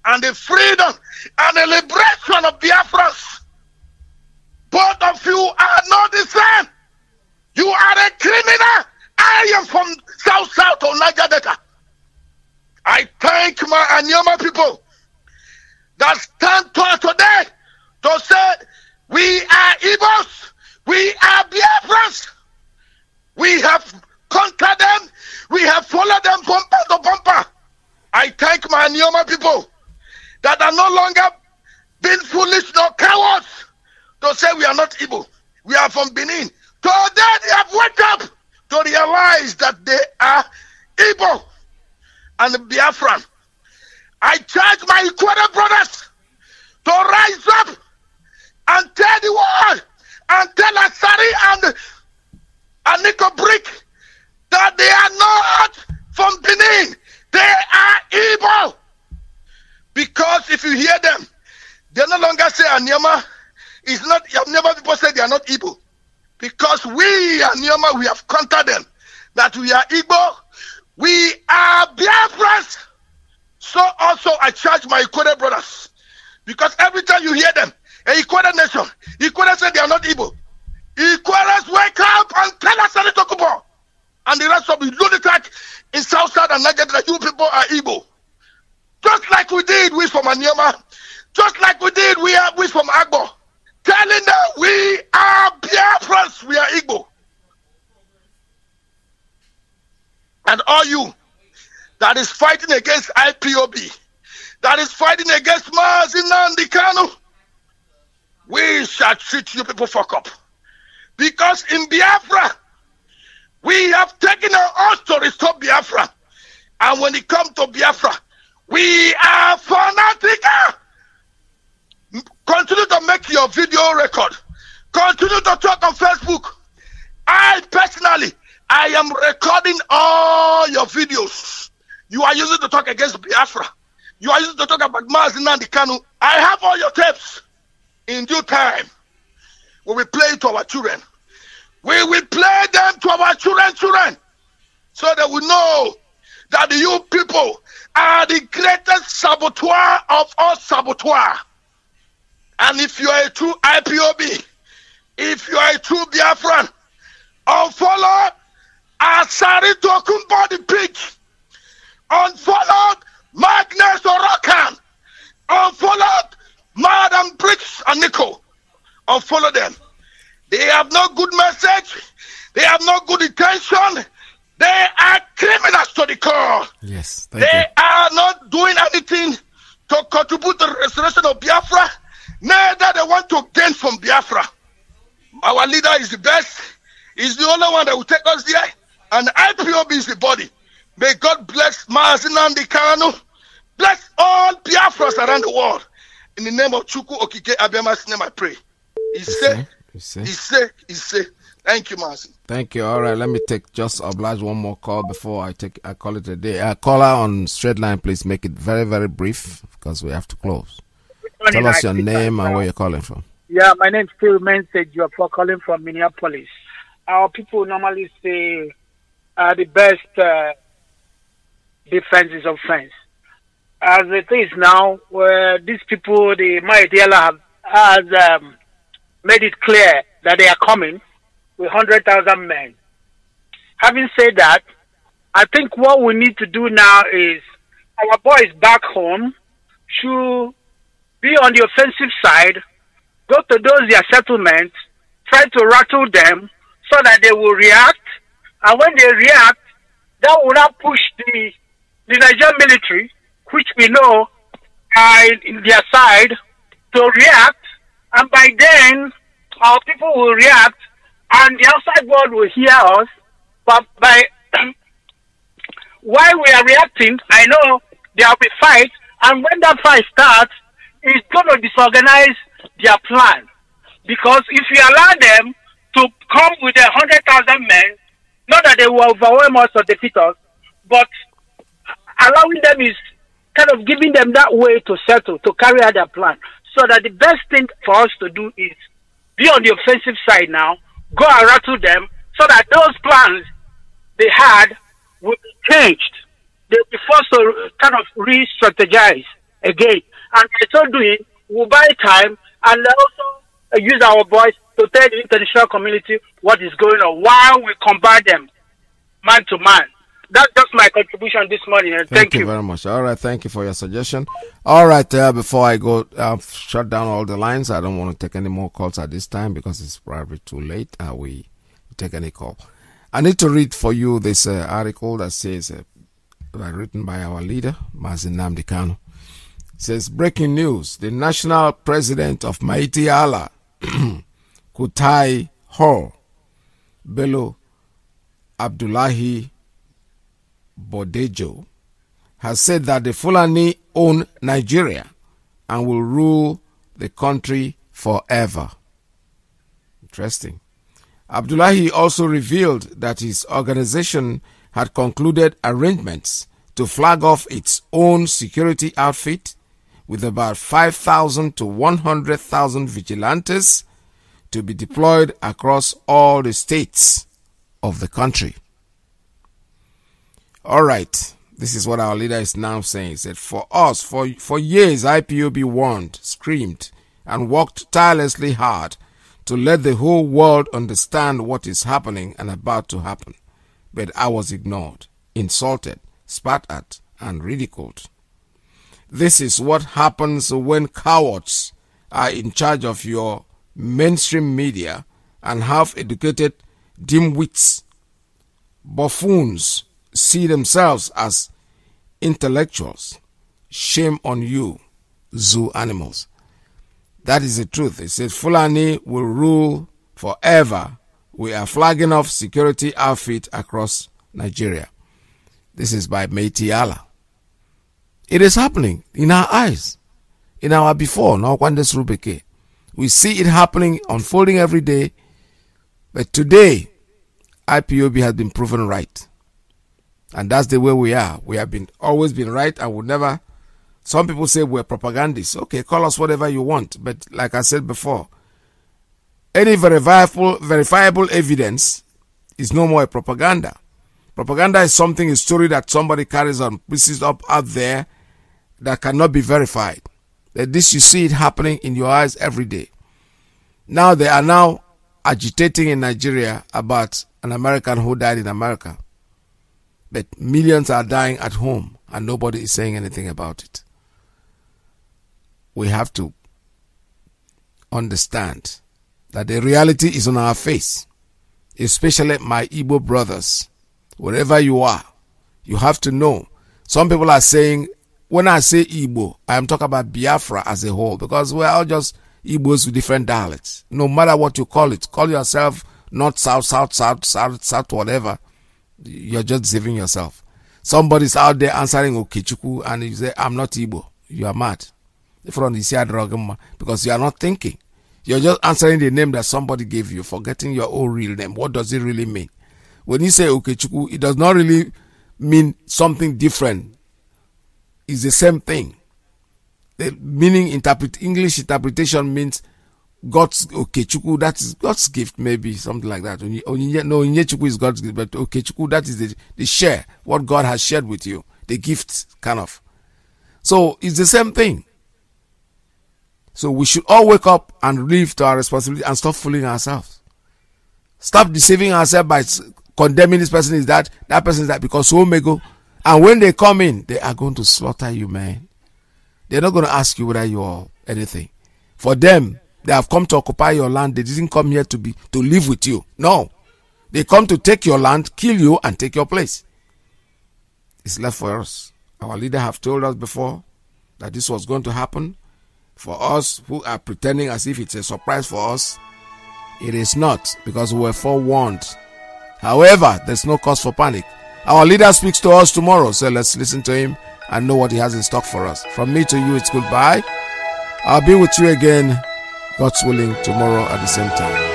and the freedom and the liberation of Biafrans. Both of you are not the same. You are a criminal. I am from South or Niger Delta. I thank my Anyama people that stand tall today to say we are Igbos, we are Biafrans. We have conquered them, we have followed them bumper to bumper. I thank my Anyama people that are no longer being foolish nor cowards to say we are not Igbo. We are from Benin. Today they have woke up to realize that they are Igbo and Biafran. I charge my Ikwere brothers to rise up and tell the world and tell Asari and Nico Brick that they are not from Benin. They are Igbo. Because if you hear them, they no longer say Anyama is not, never people say they are not Igbo. Because we Anyama, we have conquered them. That we are Igbo, we are Biafrans. So also I charge my Ikwere brothers. Because every time you hear them, a Ikwere nation, Ikwere say they are not Igbo. Ikweres wake up and tell us a Tokubo. And the rest of the lunatic in South and Nigeria that you people are Igbo. Just like we did, we from Anyama. Just like we did, we from Agbo. Telling them we are Biafrans, we are Igbo. And all you that is fighting against IPOB, that is fighting against Mazi Nnamdi Kanu, we shall treat you people fuck up. Because in Biafra, we have taken an oath to restore Biafra. And when it comes to Biafra, we are fanatical. Continue to make your video record. Continue to talk on Facebook. I personally, I am recording all your videos. You are using to talk against Biafra. You are using to talk about Mazi Nnamdi Kanu. I have all your tapes. In due time, we will play it to our children. We will play them to our children, so that we know that you people are the greatest saboteur of all saboteur. And if you are a true IPOB, if you are a true Biafran, unfollow Asari Tokumbo the pig, unfollow Magnus Orokan, unfollow Madam Bricks and Nico, unfollow them. They have no good message. They have no good intention. They are criminals to the core. Yes, they are not doing anything to contribute to the restoration of Biafra. Neither they want to gain from Biafra. Our leader is the best. He's the only one that will take us there. And IPOB is the body. May God bless Mazi Nnamdi Kanu. Bless all Biafras around the world. In the name of Chukwu Okike Abiyama's name I pray. He's safe. He's safe. Thank you, Mazi. Thank you. All right, let me just oblige one more call before I call it a day. Caller on straight line, please make it very, very brief because we have to close. Tell us your name and where you're calling from. Yeah, my name is Phil Mensage. You're calling from Minneapolis. Our people normally say the best defense is offense. As it is now, where these people, the Maitiala has made it clear that they are coming with 100,000 men. Having said that, I think what we need to do now is our boys back home should be on the offensive side, go to those their settlements, try to rattle them so that they will react. And when they react, that will not push the Nigerian military, which we know are in their side, to react. And by then, our people will react and the outside world will hear us. But while we are reacting, I know there will be fight. And when that fight starts, it's going to disorganize their plan. Because if you allow them to come with 100,000 men, not that they will overwhelm us or defeat us, but allowing them is kind of giving them that way to settle, to carry out their plan. So that the best thing for us to do is be on the offensive side now, go and rattle them, so that those plans they had will be changed. They'll be forced to kind of re-strategize again. And by so doing, we'll buy time and also use our voice to tell the international community what is going on while we combat them man to man. That's just my contribution this morning. And thank you very much. All right, thank you for your suggestion. All right, before I go shut down all the lines, I don't want to take any more calls at this time because it's probably too late. We take any call. I need to read for you this article that says, written by our leader, Mazi Nnamdi Kanu. It says, breaking news, the national president of Maiti Allah, Kutai Ho, Bello Abdullahi Bodejo, has said that the Fulani own Nigeria and will rule the country forever. Interesting. Abdullahi also revealed that his organization had concluded arrangements to flag off its own security outfit with about 5,000 to 100,000 vigilantes to be deployed across all the states of the country. All right, this is what our leader is now saying. He said, for us, for years, IPOB warned, screamed, and worked tirelessly hard to let the whole world understand what is happening and about to happen. But I was ignored, insulted, spat at, and ridiculed. This is what happens when cowards are in charge of your mainstream media and half-educated dimwits, buffoons, see themselves as intellectuals. Shame on you, zoo animals. That is the truth. It says Fulani will rule forever. We are flagging off security outfit across Nigeria. This is by Maiti Allah. It is happening in our eyes, in our before, now Kwandes Rubeke. We see it happening, unfolding every day. But today, IPOB has been proven right. And that's the way we are. We have always been right and would never. Some people say we're propagandists. Okay, call us whatever you want. But like I said before, any verifiable evidence is no more a propaganda. Propaganda is a story that somebody carries on, pushes up out there that cannot be verified. This, you see it happening in your eyes every day. Now they are now agitating in Nigeria about an American who died in America. But millions are dying at home and nobody is saying anything about it. We have to understand that the reality is on our face, especially my Igbo brothers. Wherever you are, you have to know. Some people are saying, when I say Igbo, I am talking about Biafra as a whole, because we're all just Igbos with different dialects. No matter what you call it, call yourself North, South, South, South, South, South, whatever. You're just deceiving yourself. Somebody's out there answering Okechukwu and you say, I'm not Igbo. You are mad. Because you are not thinking. You're just answering the name that somebody gave you, forgetting your own real name. What does it really mean? When you say Okechukwu, it does not really mean something different. It's the same thing. The meaning, English interpretation means God's Okechukwu, that is God's gift, maybe something like that. No, Onyechukwu is God's gift, but Okechukwu, that is the share, what God has shared with you, the gift, kind of. So it's the same thing. So we should all wake up and live to our responsibility and stop fooling ourselves. Stop deceiving ourselves by condemning this person is that person is that, because so may go. And when they come in, they are going to slaughter you, man. They're not going to ask you whether you're anything. For them, they have come to occupy your land. They didn't come here to live with you. No. They come to take your land, kill you, and take your place. It's left for us. Our leader have told us before that this was going to happen. For us who are pretending as if it's a surprise for us, it is not, because we were forewarned. However, there's no cause for panic. Our leader speaks to us tomorrow, so let's listen to him and know what he has in stock for us. From me to you, it's goodbye. I'll be with you again, God's willing, tomorrow at the same time.